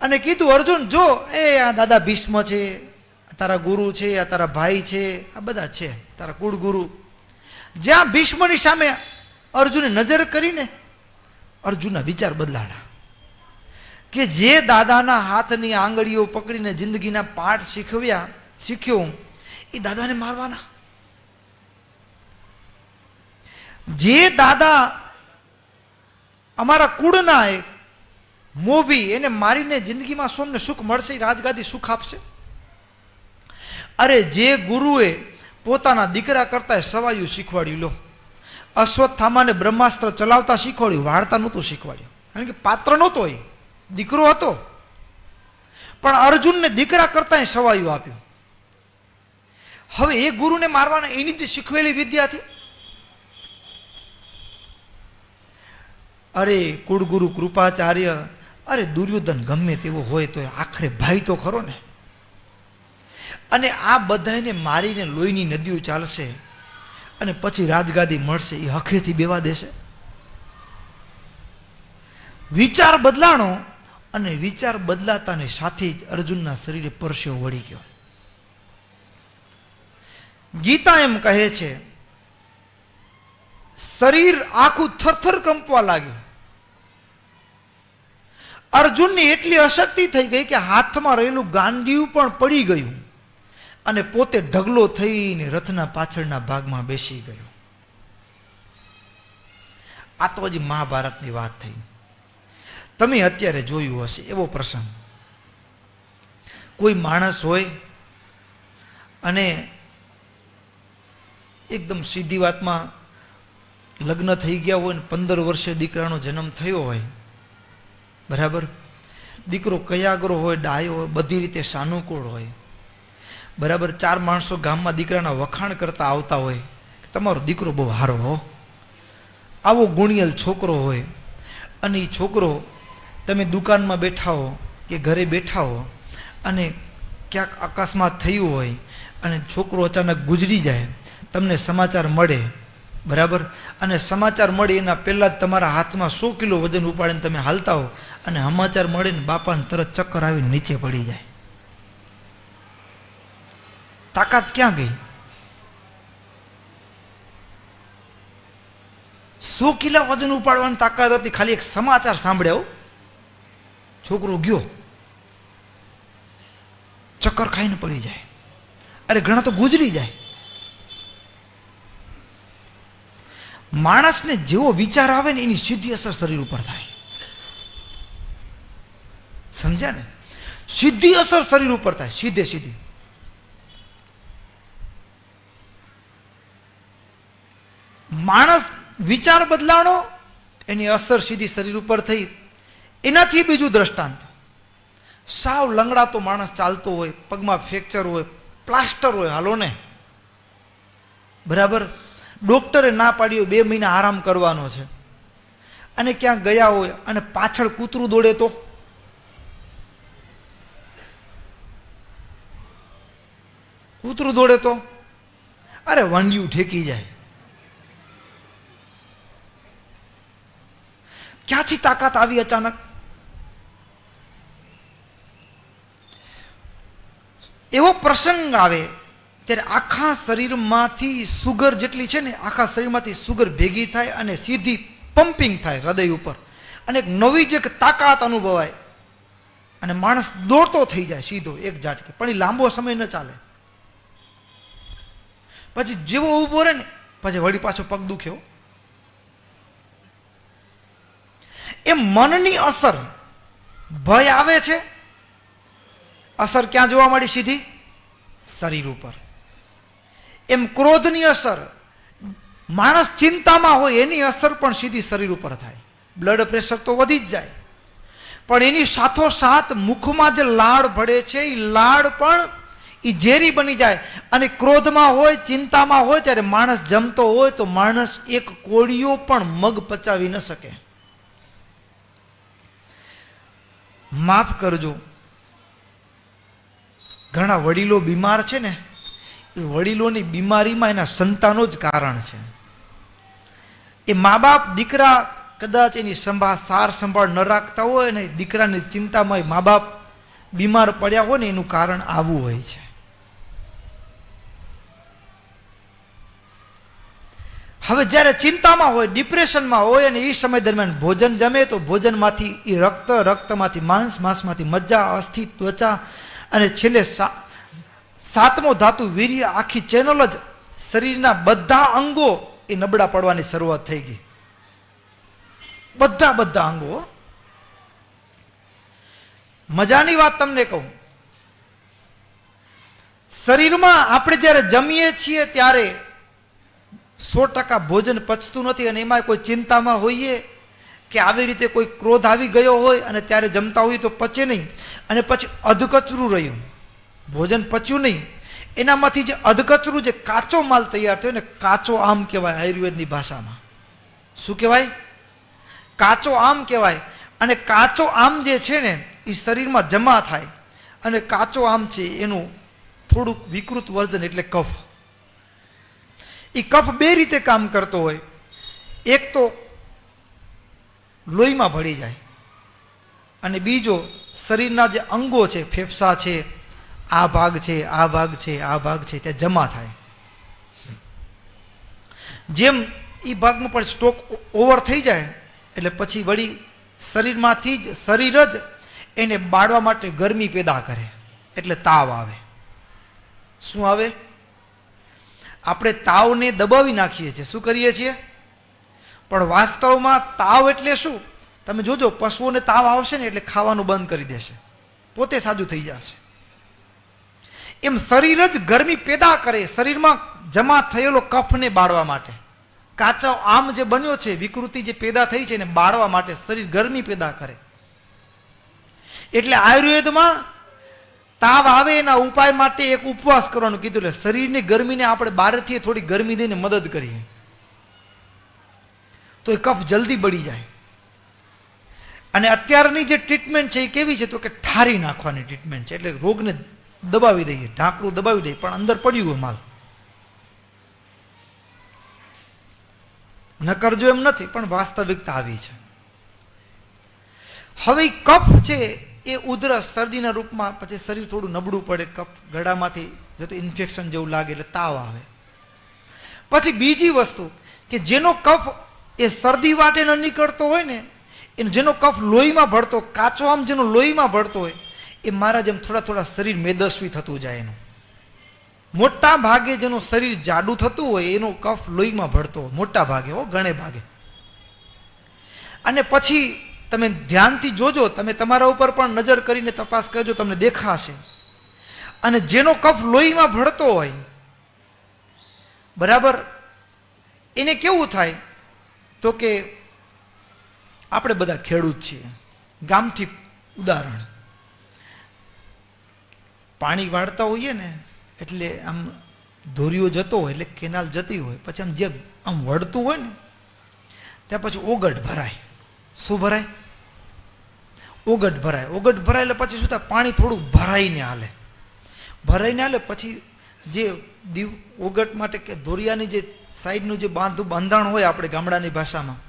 અને કીધું, અર્જુન જો, એ આ દાદા ભીષ્મ છે, આ તારા ગુરુ છે, આ તારા ભાઈ છે, આ બધા છે તારા કુળ ગુરુ. જ્યાં ભીષ્મની સામે અર્જુને નજર કરીને અર્જુનના વિચાર બદલાડા કે જે દાદાના હાથની આંગળીઓ પકડીને જિંદગીના પાઠ શીખ્યો એ દાદાને મારવાના. જે દાદા અમારા કુળના એક મોભી, એને મારીને જિંદગીમાં સોમને સુખ મળશે, રાજગાદી સુખ આપશે. અરે જે ગુરુએ પોતાના દીકરા કરતા સવાયું શીખવાડ્યું, લો, અશ્વત્થામાને બ્રહ્માસ્ત્ર ચલાવતા શીખવાડ્યું, વાળતા નહોતું શીખવાડ્યું. કારણ કે પાત્ર નહોતો, એ દીકરો હતો, પણ અર્જુનને દીકરા કરતા સવાયું આપ્યું. હવે એ ગુરુને મારવાના, એની જે શીખવેલી વિદ્યાથી. અરે કુળગુરુ કૃપાચાર્ય, અરે દુર્યોધન ગમે તેવો હોય તો આખરે ભાઈ તો ખરો ને. અને આ બધાને મારીને લોહીની નદીઓ ચાલશે અને પછી રાજગાદી મળશે, એ હખેથી બેવા દેશે? વિચાર બદલાણો, અને વિચાર બદલાતાની સાથે જ અર્જુનના શરીરે પરસેવો વળી ગયો. ગીતા એમ કહે છે, શરીર આખું થરથર કંપવા લાગ્યું. અર્જુનની એટલી અશક્તિ થઈ ગઈ કે હાથમાં રહેલું ગાંડિયું પણ પડી ગયું અને પોતે ઢગલો થઈને રથના પાછળના ભાગમાં બેસી ગયો. આ તો હજી મહાભારતની વાત થઈ. તમે અત્યારે જોયું હશે એવો પ્રસંગ, કોઈ માણસ હોય અને એકદમ સીધી વાતમાં લગ્ન થઈ ગયા હોય ને 15 વર્ષે દીકરાનો જન્મ થયો હોય, બરાબર, દીકરો કયાગરો હોય, ડાયો હોય, બધી રીતે સાનુકૂળ હોય, બરાબર. 4 માણસો ગામમાં દીકરાના વખાણ કરતા આવતા હોય, તમારો દીકરો બહુ સારો હો, આવો ગુણિયલ છોકરો હોય. અને એ છોકરો, તમે દુકાનમાં બેઠા હો કે ઘરે બેઠા હો અને ક્યાંક અકસ્માત થયું હોય અને છોકરો અચાનક ગુજરી જાય, તમને સમાચાર મળે, બરાબર. અને સમાચાર મળે એના પહેલાં જ તમારા હાથમાં 100 કિલો વજન ઉપાડીને તમે હાલતા હો અને સમાચાર મળે ને બાપાને તરત ચક્કર આવીને નીચે પડી જાય. તાકાત ક્યાં ગઈ? 100 કિલો વજન ઉપાડવાની તાકાત હતી, ખાલી એક સમાચાર સાંભળ્યા, છોકરો ગયો, ચક્કર ખાઈને પડી જાય. અરે ઘણા તો ગુજરી જાય. માણસને જેવો વિચાર આવે ને એની સીધી અસર શરીર ઉપર થાય. સમજ્યા ને? સીધી અસર શરીર ઉપર થાય, સીધે સીધી. માણસ વિચાર બદલાણો, એની અસર સીધી શરીર ઉપર થઈ. એનાથી બીજું દ્રષ્ટાંત, સાવ લંગડાતો માણસ ચાલતો હોય, પગમાં ફ્રેક્ચર હોય, પ્લાસ્ટર હોય, હાલો ને, બરાબર. ડોક્ટરે ના પાડ્યું 2 મહિના આરામ કરવાનો છે, અને ક્યાંક ગયા હોય અને પાછળ કૂતરું દોડે તો? કૂતરું દોડે તો અરે વાંડિયું ઠેકી જાય. ક્યાંથી તાકાત આવી અચાનક? એવો પ્રસંગ આવે ત્યારે આખા શરીરમાંથી સુગર જેટલી છે ને, આખા શરીરમાંથી સુગર ભેગી થાય અને સીધી પમ્પિંગ થાય હૃદય ઉપર, અને એક નવી જ એક તાકાત અનુભવાય અને માણસ દોડતો થઈ જાય સીધો એક ઝાટકે. પણ એ લાંબો સમય ન ચાલે. પછી જેવો ઊભો રહે ને પછી વળી પાછો પગ દુખ્યો. એ મનની અસર, ભય આવે છે, અસર ક્યાં જોવા મળી? સીધી શરીર ઉપર. એમ ક્રોધની અસર, માણસ ચિંતામાં હોય એની અસર પણ સીધી શરીર ઉપર થાય. બ્લડ પ્રેશર તો વધી જ જાય, પણ એની સાથોસાથ મુખમાં જે લાળ ભળે છે એ લાળ પણ એ ઝેરી બની જાય. અને ક્રોધમાં હોય, ચિંતામાં હોય ત્યારે માણસ જમતો હોય તો માણસ એક કોળિયો પણ મગ પચાવી ન શકે. માફ કરજો, ઘણા વડીલો બીમાર છે ને, એ વડીલોની બીમારીમાં એના સંતાનો જ કારણ છે. એ મા બાપ દીકરા કદાચ એની સાર સંભાળ ન રાખતા હોય ને દીકરાની ચિંતામાં મા બાપ બીમાર પડ્યા હોય ને એનું કારણ આવું હોય છે. હવે જ્યારે ચિંતામાં હોય, ડિપ્રેશનમાં હોય અને એ સમય દરમિયાન ભોજન જમે તો ભોજનમાંથી એ રક્તમાંથી માંસ, માંસમાંથી મજ્જા, અસ્થિ, ત્વચા અને છેલ્લે સાતમો ધાતુ વીર્ય, આખી ચેનલ જ શરીરના બધા અંગો એ નબળા પડવાની શરૂઆત થઈ ગઈ. બધા અંગો. મજાની વાત તમને કહું, શરીરમાં આપણે જ્યારે જમીએ છીએ ત્યારે 100% ભોજન પચતું નથી. અને એમાં કોઈ ચિંતામાં હોઈએ કે આવી રીતે કોઈ ક્રોધ આવી ગયો હોય અને ત્યારે જમતા હોઈએ તો પચે નહીં, અને પછી અધકચરું રહ્યું, ભોજન પચ્યું નહીં. એનામાંથી જે અધકચરું, જે કાચો માલ તૈયાર થયો ને, કાચો આમ કહેવાય આયુર્વેદની ભાષામાં. શું કહેવાય? કાચો આમ કહેવાય. અને કાચો આમ જે છે ને એ શરીરમાં જમા થાય, અને કાચો આમ છે એનું થોડુંક વિકૃત વર્ઝન એટલે કફ. એ કફ બે રીતે કામ કરતો હોય. એક તો લોહીમાં ભળી જાય, અને બીજો શરીરના જે અંગો છે, ફેફસા છે, આ ભાગ છે, આ ભાગ છે, આ ભાગ છે, ત્યાં જમા થાય. જેમ એ ભાગમાં પણ સ્ટોક ઓવર થઈ જાય એટલે પછી વળી શરીરમાંથી જ શરીર જ એને બાળવા માટે ગરમી પેદા કરે, એટલે તાવ આવે. શું આવે? આપણે તાવને દબાવી નાખીએ છીએ. શું કરીએ છીએ? પણ વાસ્તવમાં તાવ એટલે શું? તમે જોજો, પશુઓને તાવ આવશે ને એટલે ખાવાનું બંધ કરી દેશે, પોતે સાજું થઈ જશે. એમ શરીર જ ગરમી પેદા કરે શરીરમાં જમા થયેલો કફને બાળવા માટે. કાચો આમ જે બન્યો છે, વિકૃતિ જે પેદા થઈ છે એને બાળવા માટે શરીર ગરમી પેદા કરે. એટલે આયુર્વેદમાં તાવ આવે એના ઉપાય માટે એક ઉપવાસ કરવાનું કીધું. એટલે શરીરની ગરમીને આપણે બહારથી થોડી ગરમી દઈને મદદ કરીએ તો એ કફ જલ્દી બળી જાય. અને અત્યારની જે ટ્રીટમેન્ટ છે એ કેવી છે? તો કે ઠારી નાખવાની ટ્રીટમેન્ટ છે. એટલે રોગને દબાવી દઈએ, ઢાંકણું દબાવી દઈએ, પણ અંદર પડ્યું હોય માલ. ન કરજો એમ નથી, પણ વાસ્તવિકતા આવી છે. હવે કફ છે એ ઉધરસ, શરદીના રૂપમાં, પછી શરીર થોડું નબળું પડે, કફ ગળામાંથી જતો ઇન્ફેક્શન જેવું લાગે એટલે તાવ આવે. પછી બીજી વસ્તુ કે જેનો કફ એ શરદી વાટે ન નીકળતો હોય ને, જેનો કફ લોહીમાં ભળતો, કાચો આમ જેનો લોહીમાં ભળતો હોય, એ મારા જેમ થોડા શરીર મેદસ્વી થતું જાય. એનું મોટા ભાગે જેનું શરીર જાડું થતું હોય એનો કફ લોહીમાં ભળતો હોય, મોટા ભાગે, ઘણે ભાગે. અને પછી તમે ધ્યાનથી જોજો, તમે તમારા ઉપર પણ નજર કરીને તપાસ કરજો, તમને દેખાશે. અને જેનો કફ લોહીમાં ભળતો હોય, બરાબર, એને કેવું થાય? તો કે આપણે બધા ખેડૂત છીએ, ગામથી ઉદાહરણ, પાણી વાળતા હોઈએ ને એટલે આમ ધોરીઓ જતો હોય એટલે કેનાલ જતી હોય, પછી આમ જે આમ વળતું હોય ને ત્યાં પછી ઓગટ ભરાય. શું ભરાય? ઓગટ ભરાય. ઓગટ ભરાય એટલે પછી શું થાય? પાણી થોડું ભરાઈને હાલે. પછી જે ઓગટ માટે કે ધોરિયાની જે સાઈડનું જે બાંધાણ હોય આપણે ગામડાની ભાષામાં,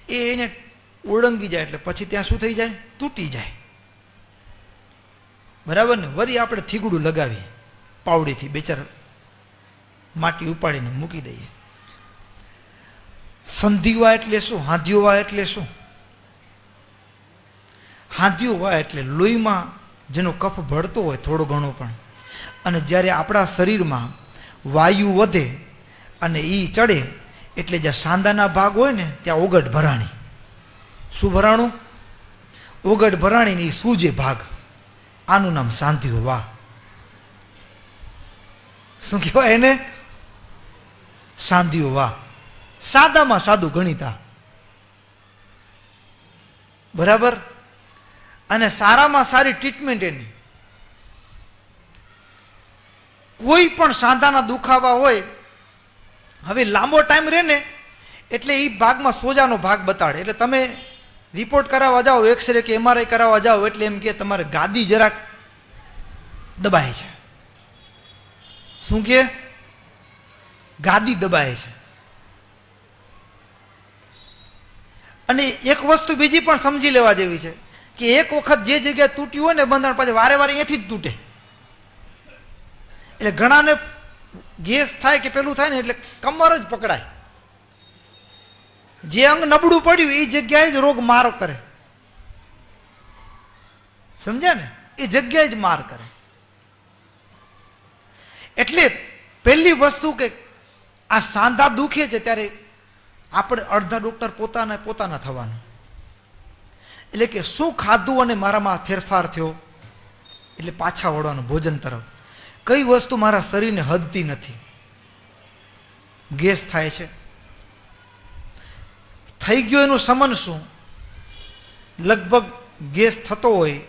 એને ઓળંગી જાય એટલે પછી ત્યાં શું થઈ જાય? તૂટી જાય. બરાબર ને? વળી આપણે થીગડું લગાવીએ. પાવડીથી બે ચાર માટી ઉપાડીને મૂકી દઈએ. સંધિવા એટલે શું? હાંધિયોવા એટલે શું? હાંધિયોવા એટલે લોહીમાં જેનો કફ ભળતો હોય થોડો ઘણો પણ, અને જ્યારે આપણા શરીરમાં વાયુ વધે અને એ ચડે એટલે જ્યાં સાંધાના ભાગ હોય ને ત્યાં ઓગટ ભરાણી. શું ભરાણું? ઓગટ ભરાણીની સૂજે ભાગ, આનું નામ સાંધિયોવા. શું કહેવાય એને? સાંધિયોવા. સાદામાં સાદું ગણિતા, બરાબર. અને સારામાં સારી ટ્રીટમેન્ટ એની. કોઈ પણ સાંધાના દુખાવા હોય, હવે લાંબો ટાઈમ રહે ને એટલે એ ભાગમાં સોજાનો ભાગ બતાડે. એટલે તમે રિપોર્ટ કરાવવા જાઓ, એક્સરે કે MRI કરાવવા જાઓ એટલે એમ કે તમારે ગાદી જરાક દબાય છે. શું કે? ગાદી દબાય છે. અને એક વસ્તુ બીજી પણ સમજી લેવા જેવી છે કે એક વખત જે જગ્યાએ તૂટ્યું હોય ને બંધારણ, પછી વારે વારે અહીંયાથી જ તૂટે. એટલે ઘણાને ગેસ થાય કે પેલું થાય ને એટલે કમર જ પકડાય. જે અંગ નબળું પડ્યું એ જગ્યાએ જ રોગ માર કરે. સમજ્યા ને? એ જગ્યાએ જ માર કરે. એટલે પહેલી વસ્તુ કે આ સાંધા દુખે છે ત્યારે આપણે અડધા ડોક્ટર પોતાના થવાનું. એટલે કે શું ખાધું અને મારામાં ફેરફાર થયો, એટલે પાછા વળવાનું ભોજન તરફ. કઈ વસ્તુ મારા શરીરને હદતી નથી. ગેસ થાય છે, થઈ ગયો એનું સમન શું? લગભગ ગેસ થતો હોય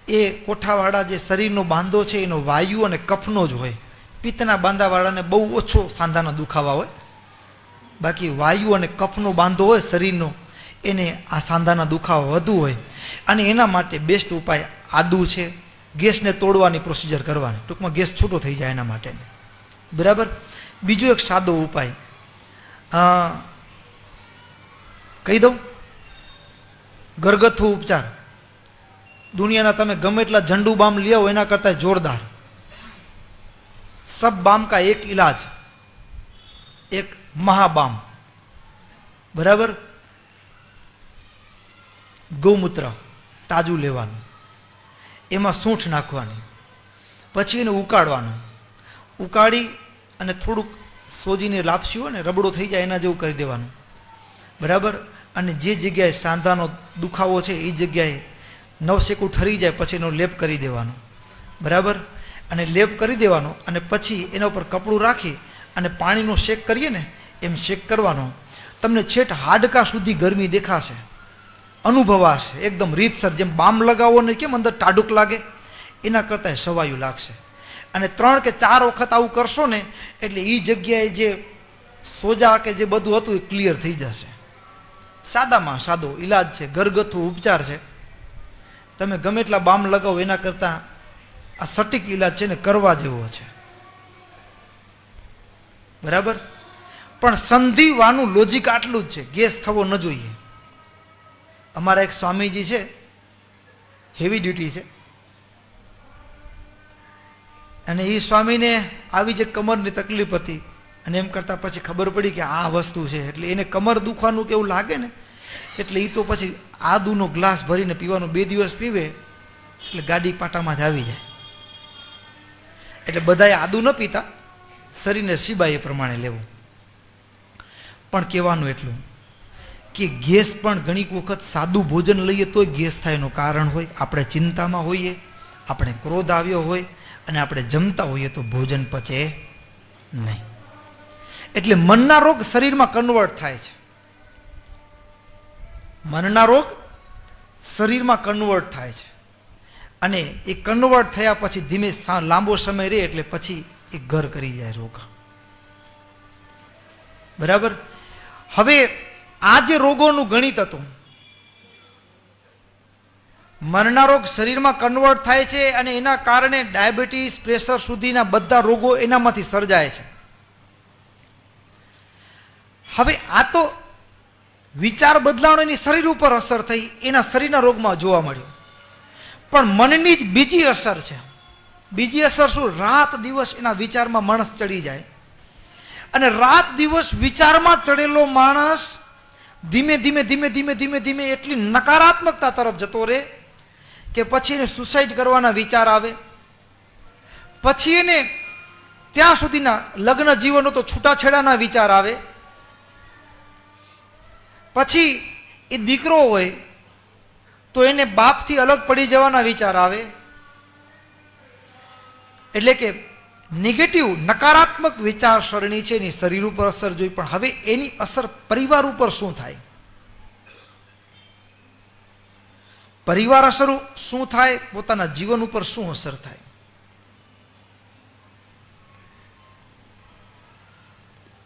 એ કોઠાવાળા જે શરીરનો બાંધો છે એનો વાયુ અને કફનો જ હોય. પિત્તના બાંધાવાળાને બહુ ઓછો સાંધાના દુખાવા હોય, બાકી વાયુ અને કફનો બાંધો હોય શરીરનો એને આ સાંધાના દુખાવા વધુ હોય. અને એના માટે બેસ્ટ ઉપાય આદુ છે. ગેસને તોડવાની પ્રોસિજર કરવાની, ટૂંકમાં ગેસ છૂટો થઈ જાય એના માટે, બરાબર. બીજો એક સાદો ઉપાય કહી દઉં. ઘરગથ્થુ ઉપચાર. દુનિયાના તમે ગમે એટલા ઝંડુ બામ લઈ આવો એના કરતાં જોરદાર. સબ બામ કા એક ઇલાજ, એક મહાબામ, બરાબર. ગૌમૂત્ર તાજું લેવાનું, એમાં સૂંઠ નાખવાની, પછી એને ઉકાળવાનું. ઉકાળી અને થોડુંક સોજીને લાપસી હોય ને રબડો થઈ જાય એના જેવું કરી દેવાનું, બરાબર. અને જે જગ્યાએ સાંધાનો દુખાવો છે એ જગ્યાએ નવશેકું ઠરી જાય પછી એનો લેપ કરી દેવાનો, બરાબર. અને લેપ કરી દેવાનો અને પછી એના ઉપર કપડું રાખી અને પાણીનો શેક કરીએ ને એમ શેક કરવાનો. તમને છેટ હાડકા સુધી ગરમી દેખાશે, અનુભવાશે એકદમ રીતસર. જેમ બામ લગાવો ને કેમ અંદર ટાઢુક લાગે એના કરતાં સવાયું લાગશે. અને 3 કે 4 વખત આવું કરશો ને એટલે એ જગ્યાએ જે સોજા કે જે બધું હતું એ ક્લિયર થઈ જશે. સાદામાં સાદો ઈલાજ છે, ઘરગથ્થુ ઉપચાર છે. તમે ગમે એટલા બામ લગાવો એના કરતાં આ સટીક ઈલાજ છે ને કરવા જેવો છે, બરાબર. પણ સંધિવાનું લોજિક આટલું જ છે, ગેસ થવો ન જોઈએ. અમારા એક સ્વામીજી છે, હેવી ડ્યુટી છે, અને એ સ્વામીને આવી જે કમરની તકલીફ હતી અને એમ કરતાં પછી ખબર પડી કે આ વસ્તુ છે. એટલે એને કમર દુખવાનું કે એવું લાગે ને એટલે એ તો પછી આદુનો ગ્લાસ ભરીને પીવાનું. 2 દિવસ પીવે એટલે ગાડી પાટામાં જ આવી જાય. એટલે બધાએ આદુ ન પીતા, શરીરને સીબાય એ પ્રમાણે લેવું. પણ કહેવાનું એટલું કે ગેસ પણ ઘણી વખત સાદું ભોજન લઈએ તોય ગેસ થાય એનું કારણ હોય. આપણે ચિંતામાં હોઈએ, આપણે ક્રોધ આવ્યો હોય અને આપણે જમતા હોઈએ તો ભોજન પચે નહીં. એટલે મનના રોગ શરીરમાં કન્વર્ટ થાય છે. મનના રોગ શરીરમાં કન્વર્ટ થાય છે અને એ કન્વર્ટ થયા પછી ધીમે લાંબો સમય રહે એટલે પછી એ ઘર કરી જાય રોગ, બરાબર. હવે આ જે રોગોનું ગણિત હતું, મનના રોગ શરીરમાં કન્વર્ટ થાય છે અને એના કારણે ડાયાબિટીસ, પ્રેશર સુધીના બધા રોગો એનામાંથી સર્જાય છે. હવે આ તો વિચાર બદલાણો એની શરીર ઉપર અસર થઈ, એના શરીરના રોગમાં જોવા મળ્યું. પણ મનની જ બીજી અસર છે. બીજી અસર શું? રાત દિવસ એના વિચારમાં માણસ ચડી જાય, અને રાત દિવસ વિચારમાં ચડેલો માણસ ધીમે ધીમે ધીમે ધીમે ધીમે ધીમે એટલી નકારાત્મકતા તરફ જતો રહે કે પછી એને સુસાઇડ કરવાના વિચાર આવે, પછી એને ત્યાં સુધીના લગ્ન જીવનનો તો છૂટાછેડાના વિચાર આવે, પછી એ દીકરો હોય તો એને બાપથી અલગ પડી જવાના વિચાર આવે. એટલે કે નેગેટિવ નકારાત્મક વિચારસરણી છે એની શરીર ઉપર અસર જોઈ, પણ હવે એની અસર પરિવાર ઉપર શું થાય? પરિવાર અસર શું થાય? પોતાના જીવન ઉપર શું અસર થાય?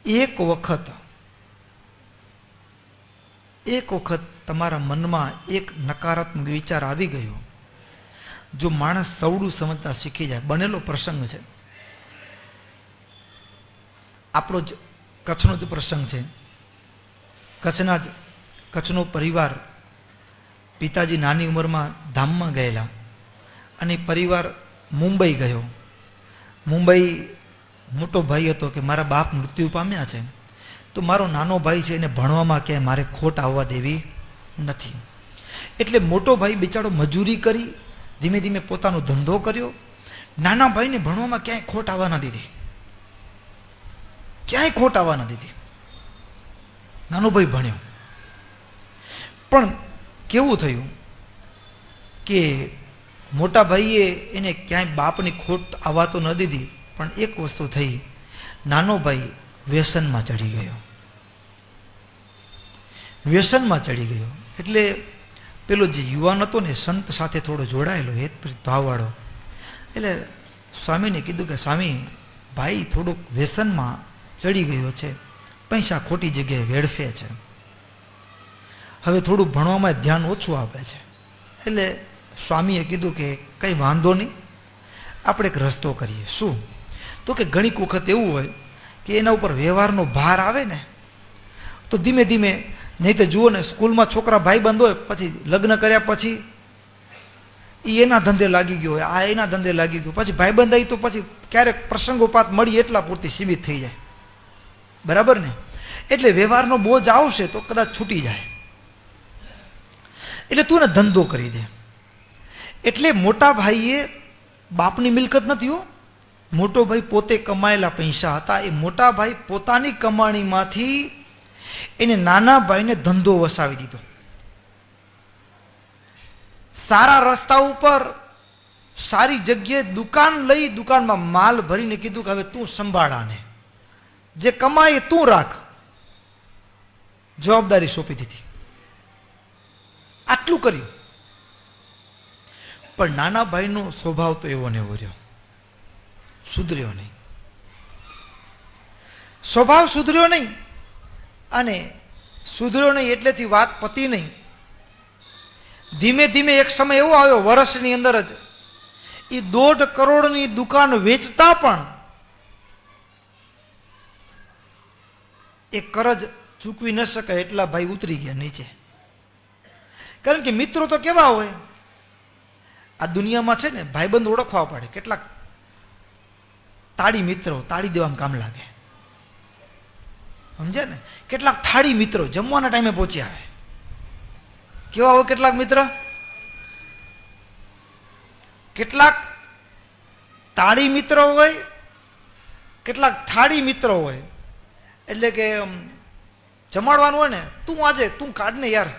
એક વખત તમારા મનમાં એક નકારાત્મક વિચાર આવી ગયો, જો માણસ સવડું સમજતા શીખી જાય. બનેલો પ્રસંગ છે, આપણો જ કચ્છનો જ પ્રસંગ છે. કચ્છનો પરિવાર, પિતાજી નાની ઉંમરમાં ધામમાં ગયેલા અને પરિવાર મુંબઈ ગયો. મુંબઈ મોટો ભાઈ હતો કે મારા બાપ મૃત્યુ પામ્યા છે, તો મારો નાનો ભાઈ છે એને ભણવામાં ક્યાંય મારે ખોટ આવવા દેવી નથી. એટલે મોટો ભાઈ બિચારો મજૂરી કરી ધીમે ધીમે પોતાનો ધંધો કર્યો, નાના ભાઈને ભણવામાં ક્યાંય ખોટ આવવા ના દીધી, ક્યાંય ખોટ આવવા ના દીધી. નાનો ભાઈ ભણ્યો, પણ કેવું થયું કે મોટા ભાઈએ એને ક્યાંય બાપની ખોટ આવવા તો ન દીધી, પણ એક વસ્તુ થઈ, નાનો ભાઈ વ્યસનમાં ચડી ગયો. વ્યસનમાં ચડી ગયો એટલે પેલો જે યુવાન હતો ને સંત સાથે થોડો જોડાયેલો, હેતપ્રીત ભાવવાળો, એટલે સ્વામીને કીધું કે સ્વામી, ભાઈ થોડુંક વ્યસનમાં ચડી ગયો છે, પૈસા ખોટી જગ્યાએ વેડફે છે, હવે થોડું ભણવામાં ધ્યાન ઓછું આપે છે. એટલે સ્વામીએ કીધું કે કંઈ વાંધો નહીં, આપણે એક રસ્તો કરીએ. શું? તો કે ઘણીક વખત એવું હોય કે એના ઉપર વ્યવહારનો ભાર આવે ને, તો ધીમે ધીમે, નહીં તો જુઓ ને સ્કૂલમાં છોકરા ભાઈબંધ હોય, પછી લગ્ન કર્યા પછી એ એના ધંધે લાગી ગયો હોય, આ એના ધંધે લાગી ગયો, પછી ભાઈબંધ આવી તો પછી ક્યારેક પ્રસંગોપાત મળી એટલા પૂરતી સીમિત થઈ જાય. બરાબર ને? એટલે વ્યવહારનો બોજ આવશે તો કદાચ છૂટી જાય. એટલે તું એને ધંધો કરી દે. એટલે મોટા ભાઈએ બાપની મિલકત નથી હો, મોટો ભાઈ પોતે કમાયેલા પૈસા હતા, એ મોટા ભાઈ પોતાની કમાણીમાંથી એને નાના ભાઈને ધંધો વસાવી દીધો. સારા રસ્તા ઉપર સારી જગ્યાએ દુકાન લઈ, દુકાનમાં માલ ભરીને કીધું કે હવે તું સંભાળાને, જે કમાય તું રાખ, જવાબદારી સોંપી દીધી. આટલું કર્યું, પણ નાના ભાઈનો સ્વભાવ તો એવો ને એવો રહ્યો, સુધર્યો નહીં. સ્વભાવ સુધર્યો નહીં, અને સુધર્યો નહીં એટલેથી વાત પતી નહીં. ધીમે ધીમે એક સમય એવો આવ્યો, વર્ષની અંદર જ એ 1.5 કરોડની દુકાન વેચતા પણ એ કરજ ચૂકવી ન શકાય એટલા ભાઈ ઉતરી ગયા નીચે. કારણ કે મિત્રો તો કેવા હોય આ દુનિયામાં છે ને, ભાઈબંધ ઓળખવા પડે. કેટલાક તાળી મિત્રો તાળી દેવામાં કામ લાગે, સમજે ને? કેટલાક થાળી મિત્રો જમવાના ટાઈમે પહોંચી આવે. કેવા હોય કેટલાક મિત્ર? કેટલાક તાળી મિત્રો હોય, કેટલાક થાળી મિત્રો હોય. એટલે કે જમાડવાનું હોય ને, તું કાઢ ને યાર.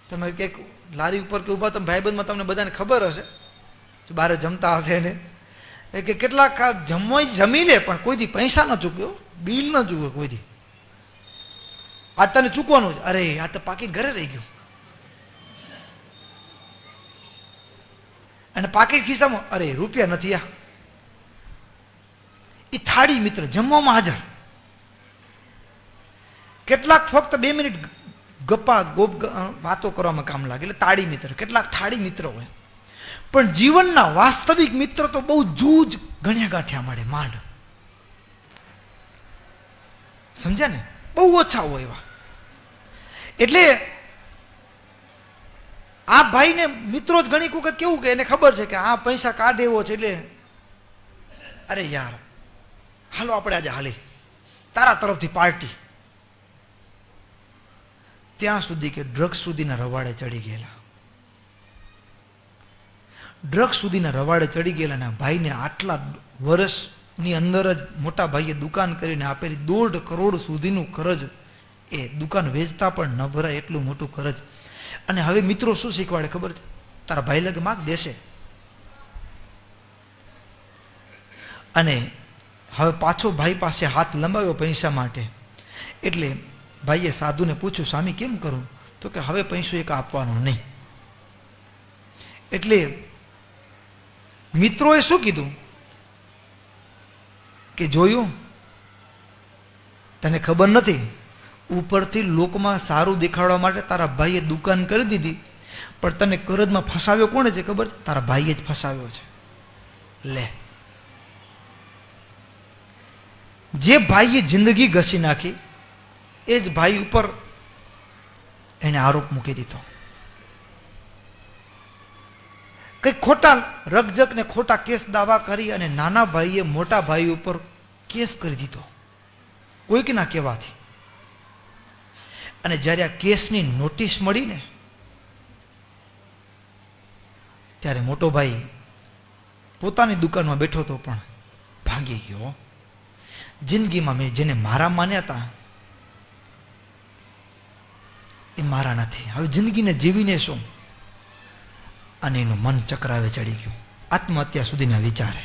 તમે કંઈક લારી ઉપર કે ઊભા, તમે ભાઈબંધમાં તમને બધાને ખબર હશે, બહાર જમતા હશે ને, કે કેટલાક જમી લે પણ કોઈ દી પૈસા ન ચૂક્યો, બિલ ન ચૂક્યો કોઈ દી. આજ તને ચૂકવાનું છે, અરે આ તો પાકીટ ઘરે રહી ગયું, અને પાકીટ ખિસ્સામાં, અરે રૂપિયા નથી. આ એ થાળી મિત્ર જમવામાં હાજર. કેટલાક ફક્ત 2 મિનિટ ગપ્પા વાતો કરવામાં કામ લાગે, એટલે તાળી મિત્ર. કેટલાક થાળી મિત્રો હોય, પણ જીવનના વાસ્તવિક મિત્ર તો બહુ જૂજ ગણ્યા ગાંઠ્યા મળે, માંડ. સમજ્યા ને? બહુ ઓછા હોય એવા. એટલે આ ભાઈને મિત્રો જ ઘણી વખત કેવું કે એને ખબર છે કે આ પૈસા કાઢે એવો છે, એટલે અરે યાર હાલો આપણે આજે હાલી તારા તરફથી પાર્ટી, ત્યાં સુધી કે ડ્રગ્સ સુધીના રવાડે ચડી ગયેલા, ડ્રગ્સ સુધીના રવાડે ચડી ગયેલા. અને ભાઈને આટલા વર્ષની અંદર જ મોટા ભાઈએ દુકાન કરીને આપેલી 1.5 કરોડ સુધીનું કરજ, એ દુકાન વેચતા પણ ન ભરાય એટલું મોટું કરજ. અને હવે મિત્રો શું શીખવાડે ખબર છે? તારા ભાઈ લગે માગ દેશે. અને હવે પાછો ભાઈ પાસે હાથ લંબાવ્યો પૈસા માટે. એટલે ભાઈએ સાધુને પૂછ્યું, સ્વામી કેમ કરું? તો કે હવે પૈસો એક આપવાનો નહીં. એટલે મિત્રોએ શું કીધું કે જોયું, તને ખબર નથી, ઉપરથી લોકમાં સારું દેખાડવા માટે તારા ભાઈએ દુકાન કરી દીધી, પણ તને કરજમાં ફસાવ્યો કોણે છે ખબર? તારા ભાઈએ જ ફસાવ્યો છે. લે, જે ભાઈએ જિંદગી ઘસી નાખી એ જ ભાઈ ઉપર એને આરોપ મૂકી દીધો. કઈ ખોટા રકજક ને ખોટા કેસ દાવા કરી અને નાના ભાઈએ મોટા ભાઈ ઉપર કેસ કરી દીધો કોઈકના કહેવાથી. અને જ્યારે આ કેસની નોટિસ મળી ને ત્યારે મોટો ભાઈ પોતાની દુકાનમાં બેઠો હતો પણ ભાંગી ગયો. જિંદગીમાં મેં જેને મારા માન્યા હતા એ મારા નથી, હવે જિંદગીને જીવીને શું? અને એનું મન ચક્રાવે ચડી ગયું, આત્મહત્યા સુધીના વિચારે.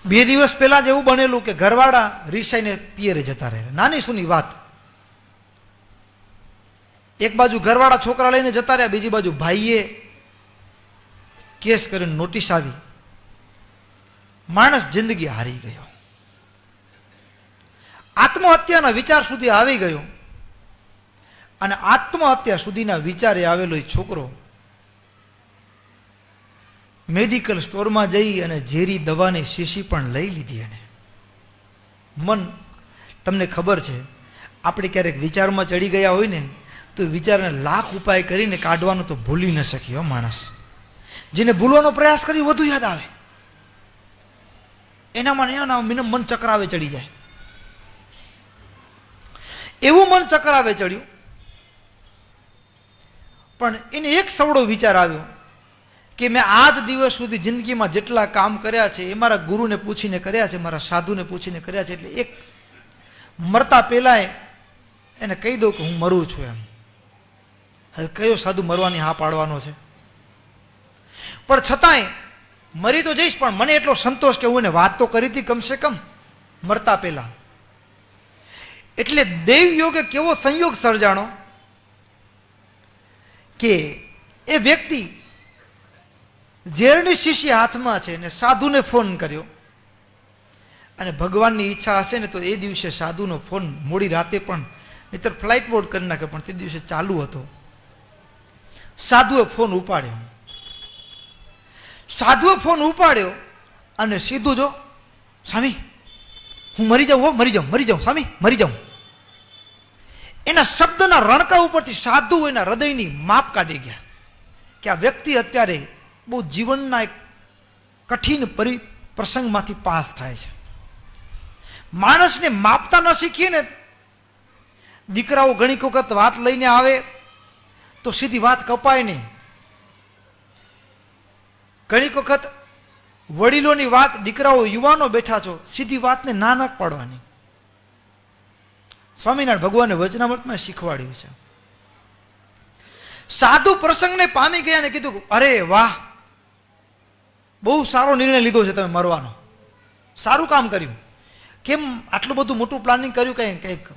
2 દિવસ પહેલા જ એવું બનેલું કે ઘરવાળા રીસાઈને પિયરે જતા રહે. નાની સુની વાત, એક બાજુ ઘરવાળા છોકરા લઈને જતા રહ્યા, બીજી બાજુ ભાઈએ કેસ કરીને નોટિસ આવી. માણસ જિંદગી હારી ગયો, આત્મહત્યાના વિચાર સુધી આવી ગયો. અને આત્મહત્યા સુધીના વિચારે આવેલો એ છોકરો મેડિકલ સ્ટોરમાં જઈ અને ઝેરી દવાની શીશી પણ લઈ લીધી. એને મન, તમને ખબર છે, આપણે ક્યારેક વિચારમાં ચડી ગયા હોય ને તો વિચારને લાખ ઉપાય કરીને કાઢવાનું તો ભૂલી ન શક્યો માણસ. જેને ભૂલવાનો પ્રયાસ કરી વધુ યાદ આવે, એના મન ચક્રાવે ચડી જાય. એવું મન ચક્રાવે ચડ્યું. પણ એને એક સવડો વિચાર આવ્યો કે મેં આજ દિવસ સુધી જિંદગીમાં જેટલા કામ કર્યા છે એ મારા ગુરુને પૂછીને કર્યા છે, મારા સાધુને પૂછીને કર્યા છે, એટલે એક મરતા પહેલા એને કહી દઉં કે હું મરું છું એમ. હવે કયો સાધુ મરવાની હા પાડવાનો છે? પણ છતાંય મરી તો જઈશ, પણ મને એટલો સંતોષ કે હું એને વાત તો કરી હતી કમસે કમ મરતા પહેલા. એટલે દેવ યોગે કેવો સંયોગ સર્જાણો કે એ વ્યક્તિ ઝેરની શીશી હાથમાં છે ને સાધુને ફોન કર્યો. અને ભગવાનની ઈચ્છા હશે ને તો એ દિવસે સાધુનો ફોન મોડી રાતે પણ, નહીતર ફ્લાઇટ મોડ કરી નાખે, પણ તે દિવસે ચાલુ હતો. સાધુએ ફોન ઉપાડ્યો. સાધુએ ફોન ઉપાડ્યો અને સીધું, જો સ્વામી હું મરી જાઉં, મરી જાઉં સ્વામી, મરી જાઉં. એના શબ્દના રણકા ઉપરથી સાધુ એના હૃદયની માપ કાઢી ગયા કે આ વ્યક્તિ અત્યારે બહુ જીવનના એક કઠિન પ્રસંગમાંથી પાસ થાય છે. માણસને માપતા ન શીખીએ ને, દીકરાઓ ઘણી વખત વાત લઈને આવે તો સીધી વાત કપાય નહીં. ઘણી વખત વડીલોની વાત, દીકરાઓ યુવાનો બેઠા છો, સીધી વાતને ના ન પાડવાની. સ્વામિનારાયણ ભગવાને વચનામૃતમાં શીખવાડ્યું છે. સાધુ પ્રસંગને પામી ગયા અને કીધું, અરે વાહ, બહુ સારો નિર્ણય લીધો છે તમે મરવાનો, સારું કામ કર્યું. કેમ આટલું બધું મોટું પ્લાનિંગ કર્યું? કંઈક.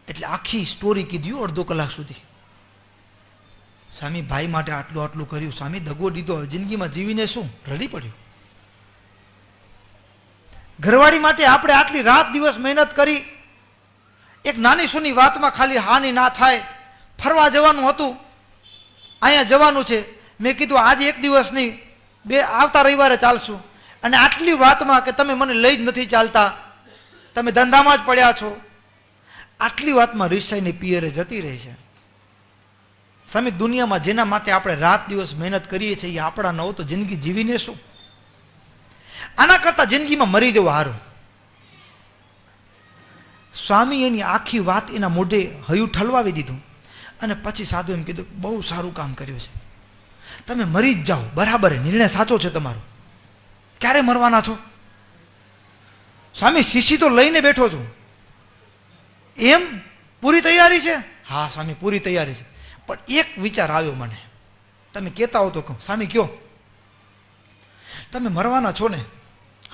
એટલે આખી સ્ટોરી કીધી 1.5 કલાક સુધી. સ્વામી ભાઈ માટે આટલું કર્યું, સ્વામી દગો દીધો, જિંદગીમાં જીવીને શું? રડી પડ્યું. ઘરવાળી માટે આપણે આટલી રાત દિવસ મહેનત કરી, એક નાની સુની વાતમાં ખાલી હાનિ ના થાય. ફરવા જવાનું હતું, અહીંયા જવાનું છે, મેં કીધું આજે એક દિવસ નહીં, આવતા રવિવારે ચાલશું. અને આટલી વાતમાં કે તમે મને લઈ જ નથી ચાલતા, તમે ધંધામાં જ પડ્યા છો, આટલી વાતમાં રિસાઈને પિયરે જતી રહી છે. સ્વામી, દુનિયામાં જેના માટે આપણે રાત દિવસ મહેનત કરીએ છીએ એ આપણા ન હોય તો જિંદગી જીવીને શું? આના કરતા જિંદગીમાં મરી જવું સારું. સ્વામી એની આખી વાત એના મોઢે હયું ઠલવાવી દીધું અને પછી સાધુ એમ કીધું, બહુ સારું કામ કર્યું છે, તમે મરી જ જાઓ, બરાબર, નિર્ણય સાચો છે તમારો. ક્યારે મરવાના છો? સ્વામી, શીશી તો લઈને બેઠો છું. એમ? પૂરી તૈયારી છે? હા સ્વામી, પૂરી તૈયારી છે, પણ એક વિચાર આવ્યો મને, તમે કહેતા હો તો કહું. સ્વામી કયો? તમે મરવાના છો ને?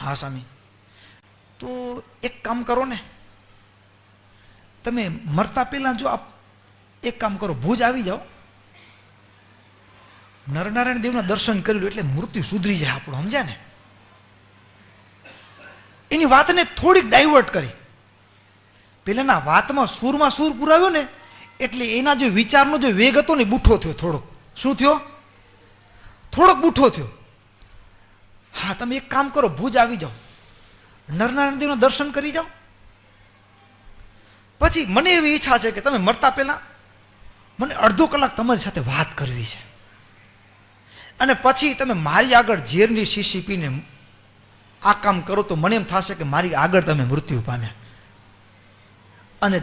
હા સ્વામી. તો એક કામ કરો ને, તમે મરતા પહેલા જો આપ એક કામ કરો, ભુજ આવી જાઓ, નરનારાયણ દેવના દર્શન કરી લો એટલે મૃત્યુ સુધરી જાય આપણું, સમજ્યા ને? એની વાતને થોડીક ડાયવર્ટ કરી. પેલાના વાતમાં સૂરમાં સૂર પુરાવ્યો ને એટલે એના જે વિચારનો જે વેગ હતો ને બુઠ્ઠો થયો થોડોક. શું થયો? થોડોક બુઠ્ઠો થયો. હા, તમે એક કામ કરો, ભુજ આવી જાઓ, નરનારાયણ દેવના દર્શન કરી જાઓ. પછી મને એવી ઈચ્છા છે કે તમે મરતા પહેલા મને અડધો કલાક તમારી સાથે વાત કરવી છે, અને પછી તમે મારી આગળ ઝેરની શીશી પીને આ કામ કરો તો મને એમ થશે કે મારી આગળ તમે મૃત્યુ પામ્યા. અને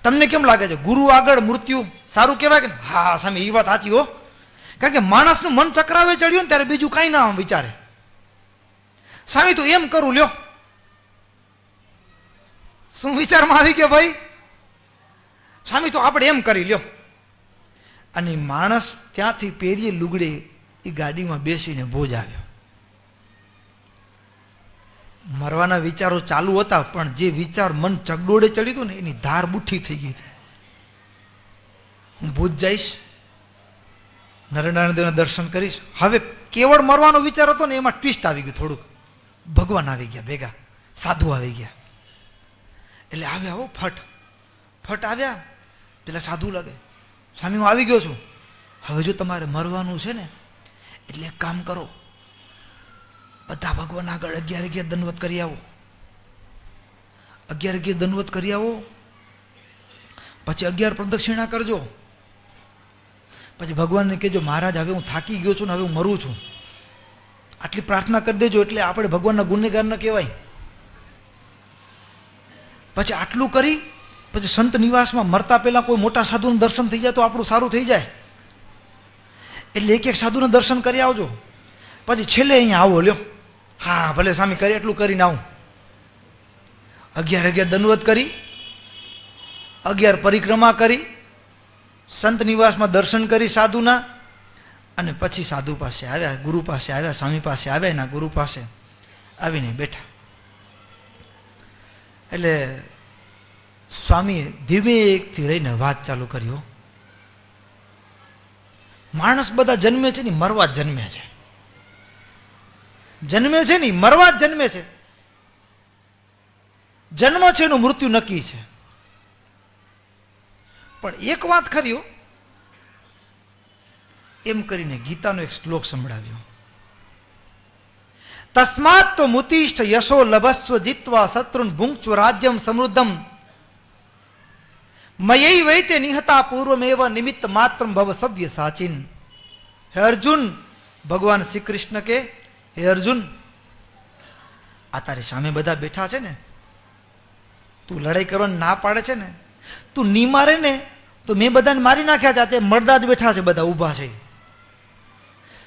તમને કેમ લાગે છે, ગુરુ આગળ મૃત્યુ સારું કહેવાય કે? હા સ્વામી, એ વાત સાચી હો. કારણ કે માણસનું મન ચક્રાવે ચડ્યું ને ત્યારે બીજું કાંઈ ના વિચારે. સ્વામી તો એમ કરું લ્યો. શું વિચારમાં આવી ગયા ભાઈ? સ્વામી તો આપણે એમ કરી લ્યો. અને માણસ ત્યાંથી પહેરીએ લુગડે એ ગાડીમાં બેસીને ભોજ આવ્યો. મરવાના વિચારો ચાલુ હતા, પણ જે વિચાર મન ચગડોળે ચડી હતું ને એની ધાર બુઠ્ઠી થઈ ગઈ હતી. હું ભૂજ જઈશ, નરનારાયણ દેવના દર્શન કરીશ. હવે કેવળ મરવાનો વિચાર હતો ને એમાં ટ્વિસ્ટ આવી ગયું થોડુંક. ભગવાન આવી ગયા ભેગા, સાધુ આવી ગયા. એટલે આવ્યા હો, ફટ આવ્યા. પેલા સાધુ લાગે, સ્વામી હું આવી ગયો છું. હવે જો તમારે મરવાનું છે ને એટલે એક કામ કરો, બધા ભગવાન આગળ 11 દંડવત કરી આવો. 11 દંડવત કરી આવો, પછી 11 પ્રદક્ષિણા કરજો. પછી ભગવાનને કહેજો, મહારાજ હવે હું થાકી ગયો છું ને હવે હું મરું છું, આટલી પ્રાર્થના કરી દેજો એટલે આપણે ભગવાનના ગુનેગાર ન કહેવાય. પછી આટલું કરી પછી સંત નિવાસમાં મરતા પહેલા કોઈ મોટા સાધુનું દર્શન થઈ જાય તો આપણું સારું થઈ જાય. એટલે એક સાધુના દર્શન કરી આવજો. પછી છેલ્લે અહીંયા આવો લ્યો. હા ભલે સ્વામી, કરી એટલું કરીને આવું. 11 દંડવત કરી, 11 પરિક્રમા કરી, સંત નિવાસમાં દર્શન કરી સાધુના, અને પછી સાધુ પાસે આવ્યા, ગુરુ પાસે આવ્યા, સ્વામી પાસે આવ્યા, એના ગુરુ પાસે આવીને બેઠા. એટલે સ્વામીએ ધીમેથી રહીને વાત ચાલુ કર્યો. માણસ બધા જન્મે છે ને મરવા જ જન્મે છે. જન્મે છે ને મરવા જ જન્મે છે. જન્મ છે એનું મૃત્યુ નક્કી છે. પણ એક વાત ખરી, એમ કરીને ગીતાનો એક શ્લોક સંભળાવ્યો. તસ્માત તો મુતિષ્ઠ યશો લભસ્વ જીત્વા શત્રુન ભુંક્ષ્વ રાજ્યમ સમૃદ્ધમ મયૈ વૈતે નિહતા પૂર્વમેવ નિમિત્ત માત્રમ ભવ સવ્ય સાચિન. હે અર્જુન, ભગવાન શ્રી કૃષ્ણ કે, હે અર્જુન, આ તારી સામે બધા બેઠા છે ને, તું લડાઈ કરવાની ના પાડે છે ને, તું ની મારે ને તો મેં બધાને મારી નાખ્યા છે. તે મરદા જ બેઠા છે, બધા ઊભા છે.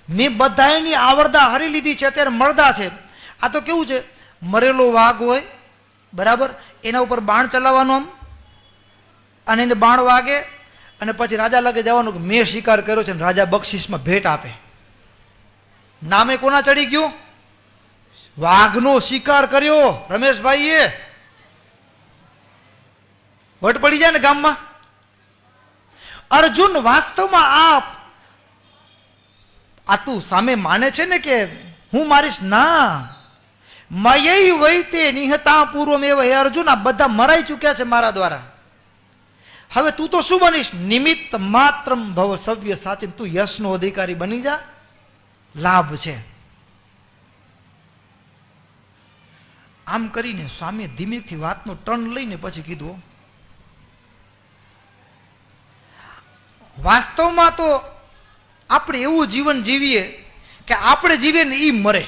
મેં બધાની આવરદા હરી લીધી છે, અત્યારે મરદા છે. આ તો કેવું છે, મરેલો વાઘ હોય બરાબર, એના ઉપર બાણ ચલાવવાનું આમ, અને એને બાણ વાગે અને પછી રાજા લાગે જવાનું કે મેં શિકાર કર્યો છે, ને રાજા બક્ષિસમાં ભેટ આપે. નામે કોના ચડી ગયું? વાઘનો શિકાર કર્યો રમેશભાઈએ. વટ પડી જાય ને ગામમાં. અર્જુન, વાસ્તવમાં આ તું સામે માને છે ને કે હું મારીશ? ના, મયૈ વૈતે નિહતા પૂર્વમેવ. હે અર્જુન, આ બધા મરાઈ ચૂક્યા છે મારા દ્વારા. હવે તું તો શું બનીશ? નિમિત્ત માત્રમ ભવ સવ્ય સાચિન. તું યશનો અધિકારી બની જા, લાભ છે. આમ કરીને સ્વામીએ ધીમેથી વાતનો ટર્ન લઈને પછી કીધું, વાસ્તવમાં તો આપણે એવું જીવન જીવીએ કે આપણે જીવીએ ને એ મરે.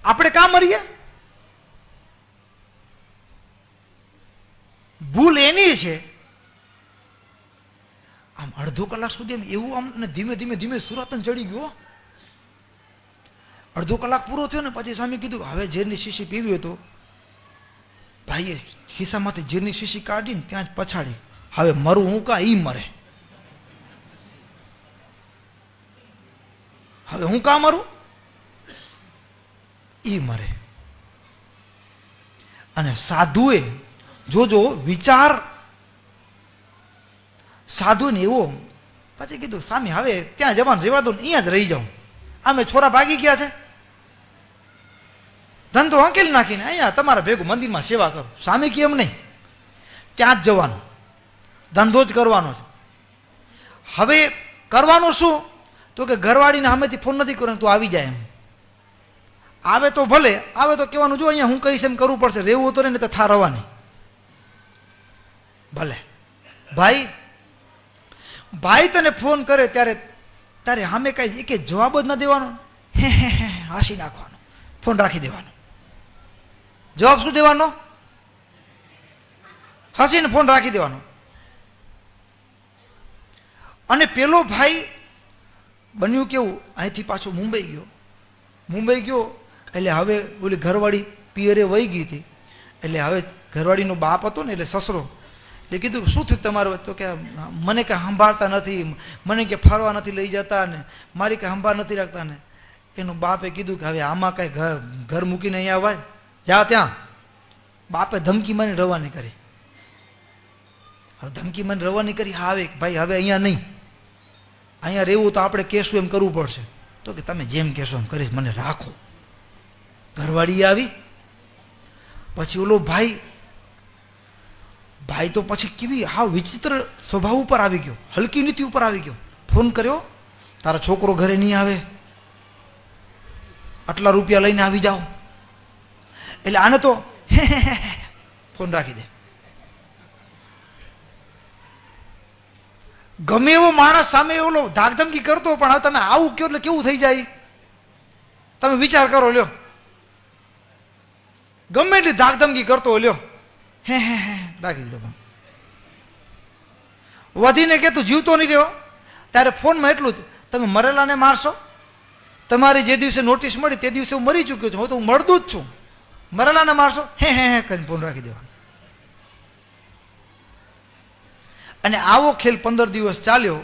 આપણે કાં મરીએ? ભૂલ એની છે. આમ અડધો કલાક સુધી એમ એવું આમ ધીમે ધીમે ધીમે સુરતન ચડી ગયો. અડધો કલાક પૂરો થયો ને પછી સ્વામી કીધું કે હવે ઝેરની શીશી પીવી હોય તો ભાઈએ ખિસ્સામાંથી ઝેરની શીશી કાઢીને ત્યાં જ પછાડી, હવે મરું હું કાં, ઈ મરે. હવે હું કાં મરું, ઈ મરે. અને સાધુએ જોજો વિચાર સાધુ ને એવો. પછી કીધું સ્વામી હવે ત્યાં જવાનું રહેવા દો ને, અહીંયા જ રહી જાઉં. આમે છોરા ભાગી ગયા છે, ધંધો હંકેલ નાખીને અહીંયા તમારા ભેગું મંદિરમાં સેવા કરો. સ્વામી કે એમ નહીં, ત્યાં જ જવાનું, ધંધો જ કરવાનો છે. હવે કરવાનું શું? તો કે ઘરવાળીને સામેથી ફોન નથી કરવાનો, તું આવી જાય. એમ આવે તો ભલે, આવે તો કહેવાનું જો અહીંયા હું કહીશ એમ કરવું પડશે, રહેવું તો ને તો થા રવાની. ભલે ભાઈ, ભાઈ તને ફોન કરે ત્યારે તારે સામે કાંઈ એક જવાબ જ ના દેવાનો, હે હે હે હાસી નાખવાનો, ફોન રાખી દેવાનો. જવાબ શું દેવાનો? હસીને ફોન રાખી દેવાનો. અને પેલો ભાઈ બન્યું કેવું, અહીંથી પાછો મુંબઈ ગયો. મુંબઈ ગયો એટલે હવે ઓલી ઘરવાળી પિયરે વહી ગઈ હતી. એટલે હવે ઘરવાળીનો બાપ હતો ને, એટલે સસરો, એટલે કીધું શું થયું તમારું? તો કે મને કંઈ સંભાળતા નથી, મને કે ફરવા નથી લઈ જતા ને, મારી કંઈ સંભાળ નથી રાખતા ને. એનું બાપે કીધું કે હવે આમાં કાંઈ ઘર મૂકીને અહીંયા અવાય, જા ત્યાં. બાપે ધમકી મને રવાની કરી. હવે ધમકી મને રવાની કરી, હા આવે ભાઈ હવે અહીંયા નહીં, અહીંયા રહેવું તો આપણે કહેશું એમ કરવું પડશે. તો કે તમે જેમ કહેશો એમ કરીશ, મને રાખો. ઘરવાળી આવી. પછી ઓલો ભાઈ તો પછી કેવી હાવ વિચિત્ર સ્વભાવ ઉપર આવી ગયો, હલકી નીતિ ઉપર આવી ગયો. ફોન કર્યો, તારા છોકરો ઘરે નહીં આવે, આટલા રૂપિયા લઈને આવી જાઓ. એટલે આને તો ફોન રાખી દે. ગમે એવો માણસ સામે ઓલો ધાકધમકી કરતો, પણ હવે તમે આવું કહો એટલે કેવું થઈ જાય? તમે વિચાર કરો લ્યો. ગમે એટલી ધાકધમકી કરતો લ્યો, હે હે હે રાખી દીધો. વધીને કે તું જીવતો નહીં રહ્યો, ત્યારે ફોનમાં એટલું જ, તમે મરેલાને મારશો? તમારી જે દિવસે નોટિસ મળી તે દિવસે હું મરી ચૂક્યો છું, હું તો મળતું જ છું, મરેલાને મારશો? હે હે હે કરીને ફોન રાખી દેવાનો. અને આવો ખેલ 15 દિવસ ચાલ્યો.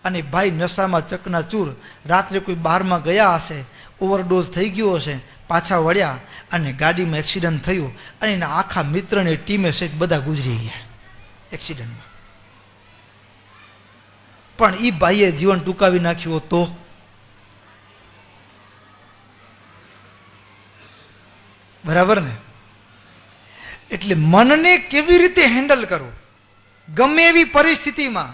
અને ભાઈ નશામાં ચકનાચૂર, રાત્રે કોઈ બહારમાં ગયા હશે, ઓવરડોઝ થઈ ગયો હશે, પાછા વળ્યા અને ગાડીમાં એક્સિડન્ટ થયું અને એના આખા મિત્રની ટીમે સહિત બધા ગુજરી ગયા એક્સિડન્ટમાં. પણ એ ભાઈએ જીવન ટૂંકાવી નાખ્યું તો બરાબર ને? એટલે મનને કેવી રીતે હેન્ડલ કરવું ગમે એવી પરિસ્થિતિમાં?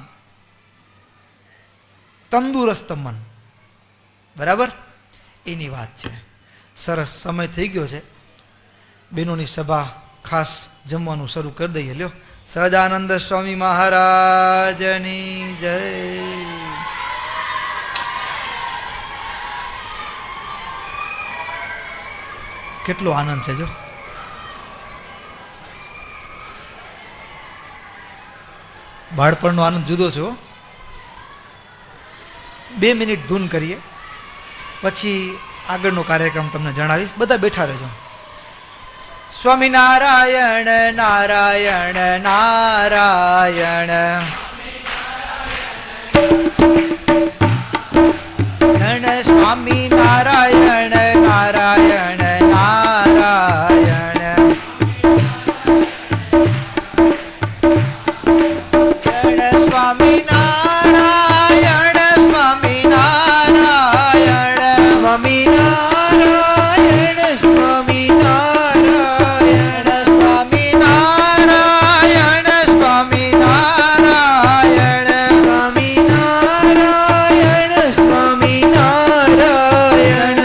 તંદુરસ્ત મન, બરાબર, એની વાત છે. સરસ સમય થઈ ગયો છે. બહેનોની સભા ખાસ જમવાનું શરૂ કરી દઈએ. લ્યો, સહજાનંદ સ્વામી મહારાજની જય. કેટલો આનંદ છે જો. બાળપણનો આનંદ જુદો છો. 2 મિનિટ ધૂન કરીએ, પછી આગળનો કાર્યક્રમ તમને જણાવીશ. બધા બેઠા રહેજો. સ્વામિનારાયણ નારાયણ નારાયણ, સ્વામિનારાયણ નારાયણ નારાયણ, સ્વામિનારાયણ સ્વામિનારાયણ, સ્વામિનારાયણ સ્વામિનારાયણ, સ્વામિનારાયણ સ્વામિનારાયણ, સ્વામિનારાયણ સ્વામિનારાયણ,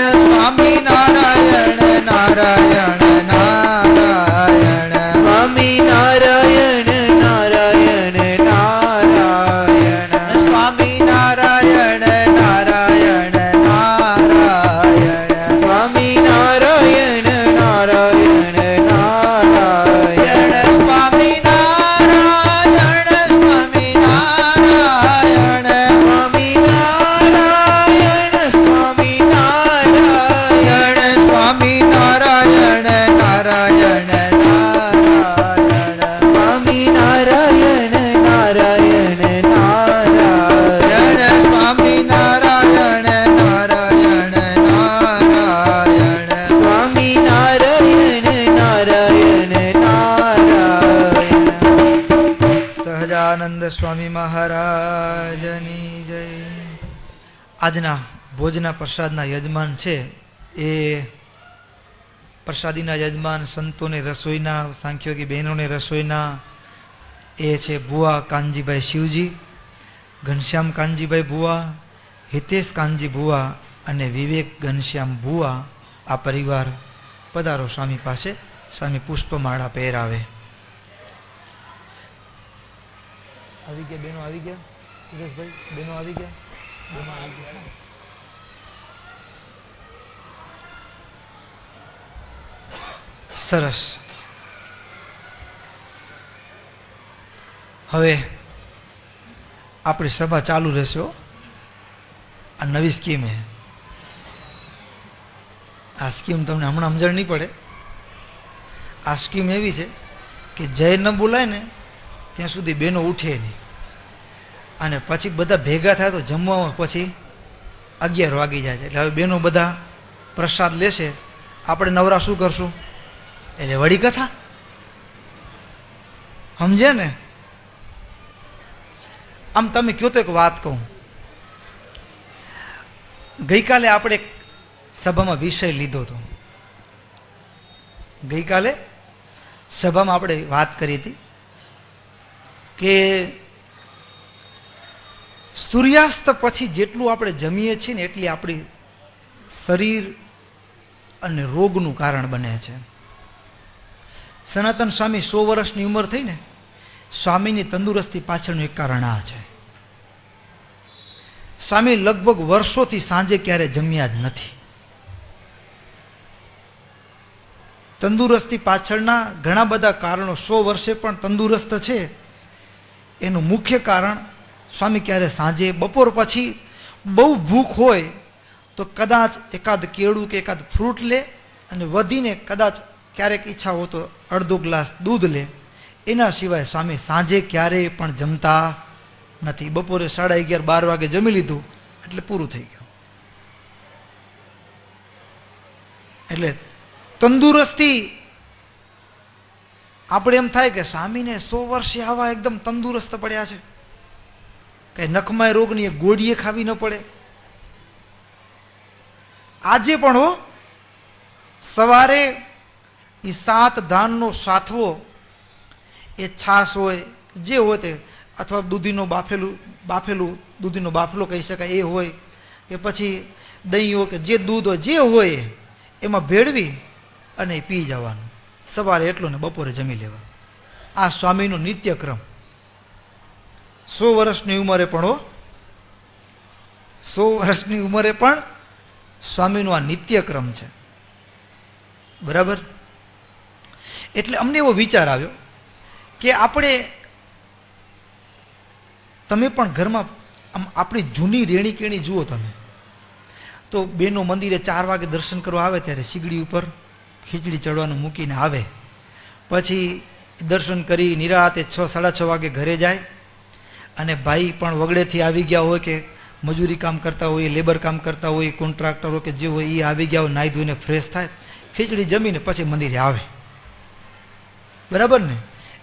આજના ભોજના પ્રસાદના યજમાન છે એ પ્રસાદીના યજમાન, સંતોને રસોઈના, સાંખ્યોગી બહેનોને રસોઈના એ છે ભુવા કાનજીભાઈ શિવજી, ઘનશ્યામ કાનજીભાઈ ભુવા, હિતેશ કાનજી ભુવા અને વિવેક ઘનશ્યામ ભુવા. આ પરિવાર પધારો સ્વામી પાસે, સ્વામી પુષ્પમાળા પહેરાવે. આવી ગયા બેનો, આવી ગયા સુરેશભાઈ, બેનો આવી ગયા, બેનો આવી ગયા. સરસ. હવે આપણી સભા ચાલુ રહેશે. આ નવી સ્કીમ હે. આ સ્કીમ તમને હમણાં સમજણ નહીં પડે. આ સ્કીમ એવી છે કે જય ન બોલાય ને ત્યાં સુધી બેનો ઉઠે નહીં, અને પછી બધા ભેગા થાય તો જમવામાં પછી 11 વાગી જાય છે. એટલે હવે બેનો બધા પ્રસાદ લેશે, આપણે નવરા શું કરશું? એટલે વળી કથા, સમજે ને? આમ તમે કહો તો એક વાત કહું. ગઈકાલે આપણે એક સભામાં વિષય લીધો હતો. ગઈકાલે સભામાં આપણે વાત કરી હતી કે સૂર્યાસ્ત પછી જેટલું આપણે જમીએ છીએ ને એટલી આપણી શરીર અને રોગનું કારણ બને છે. સનાતન સ્વામી 100 વર્ષની ઉંમર થઈ ને, સ્વામીની તંદુરસ્તી પાછળનું એક કારણ આ છે. સ્વામી લગભગ વર્ષોથી સાંજે ક્યારે જમ્યા જ નથી. તંદુરસ્તી પાછળના ઘણા બધા કારણો, 100 વર્ષે પણ તંદુરસ્ત છે. એનું મુખ્ય કારણ સ્વામી ક્યારે સાંજે બપોર પછી બહુ ભૂખ હોય તો કદાચ એકાદ કેળું કે એકાદ ફ્રૂટ લે, અને વધીને કદાચ ક્યારેક ઈચ્છા હોય તો અડધો ગ્લાસ દૂધ લે. એના સિવાય સ્વામી સાંજે ક્યારેય પણ જમતા નથી. બપોરે 11:30 12 વાગે જમી લીધું એટલે પૂરું થઈ ગયું. એટલે તંદુરસ્તી, આપણે એમ થાય કે સ્વામીને 100 વર્ષે આવા એકદમ તંદુરસ્ત પડ્યા છે, કઈ નખમાં રોગની એક ગોળીએ ખાવી ન પડે. આજે પણ હો, સવારે એ 7 ધાનનો સાથવો, એ છાશ હોય જે હોય તે, અથવા દૂધીનો બાફેલું દૂધીનો બાફલો કહી શકાય એ હોય, કે પછી દહીં હોય, કે જે દૂધ હોય જે હોય એમાં ભેળવી અને પી જવાનું. સવારે એટલું ને બપોરે જમી લેવાનું. આ સ્વામીનો નિત્યક્રમ. 100 વર્ષની ઉંમરે પણ હો, 100 વર્ષની ઉંમરે પણ સ્વામીનો આ નિત્યક્રમ છે. બરાબર? એટલે અમને એવો વિચાર આવ્યો કે આપણે, તમે પણ ઘરમાં આમ આપણી જૂની રેણી કેણી જુઓ તમે તો, બેનો મંદિરે 4 વાગે દર્શન કરવા આવે ત્યારે સીગડી ઉપર ખીચડી ચડવાનું મૂકીને આવે, પછી દર્શન કરી નિરાતે 6 સાડા 6 વાગે ઘરે જાય. અને ભાઈ પણ વગડેથી આવી ગયા હોય, કે મજૂરી કામ કરતા હોય, લેબર કામ કરતા હોય, કોન્ટ્રાક્ટર હોય કે જે હોય એ આવી ગયા હોય, નાહી ધોઈને ફ્રેશ થાય, ખીચડી જમીને પછી મંદિરે આવે. બરાબર ને?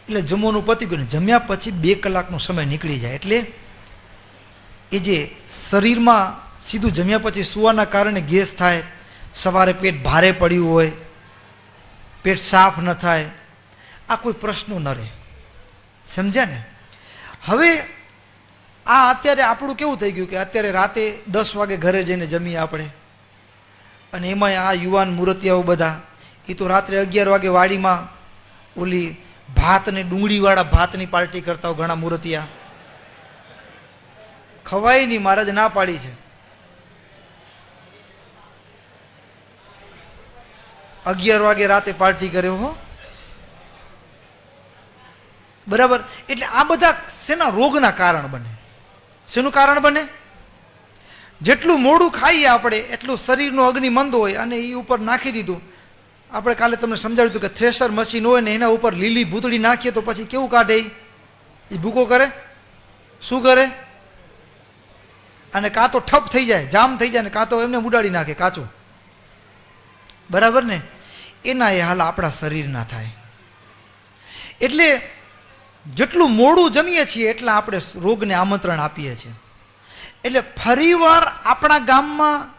એટલે જમવાનું પતી ગયું ને જમ્યા પછી 2 કલાકનો સમય નીકળી જાય. એટલે એ જે શરીરમાં સીધું જમ્યા પછી સુવાના કારણે ગેસ થાય, સવારે પેટ ભારે પડ્યું હોય, પેટ સાફ ન થાય, આ કોઈ પ્રશ્નો ન રહે. સમજ્યા ને? હવે આ અત્યારે આપણું કેવું થઈ ગયું કે અત્યારે રાતે 10 વાગે ઘરે જઈને જમીએ આપણે, અને એમાંય આ યુવાન મૂર્તિયાઓ બધા એ તો રાત્રે 11 વાગે વાડીમાં ઓલી ભાત ને ડુંગળીવાળા ભાતની પાર્ટી કરતા હોય. ઘણા મૂર્તિયા ખવાય નહીં, મહારાજ ના પાડી છે. 11 વાગે રાતે પાર્ટી કરે હો. બરાબર? એટલે આ બધા શેના રોગના કારણ બને? શેનું કારણ બને? જેટલું મોડું ખાઈએ આપણે એટલું શરીરનો અગ્નિ મંદ હોય, અને એ ઉપર નાખી દીધું. આપણે કાલે તમને સમજાવ્યું હતું કે થ્રેશર મશીન હોય ને એના ઉપર લીલી ભૂતળી નાખીએ તો પછી કેવું કાઢે? એ ભૂકો કરે. શું કરે? અને કાં તો ઠપ થઈ જાય, જામ થઈ જાય, ને કાં તો એમને ઉડાડી નાખે કાચું. બરાબર ને? એના એ હાલ આપણા શરીરના થાય. એટલે જેટલું મોડું જમીએ છીએ એટલા આપણે રોગને આમંત્રણ આપીએ છીએ. એટલે ફરીવાર આપણા ગામમાં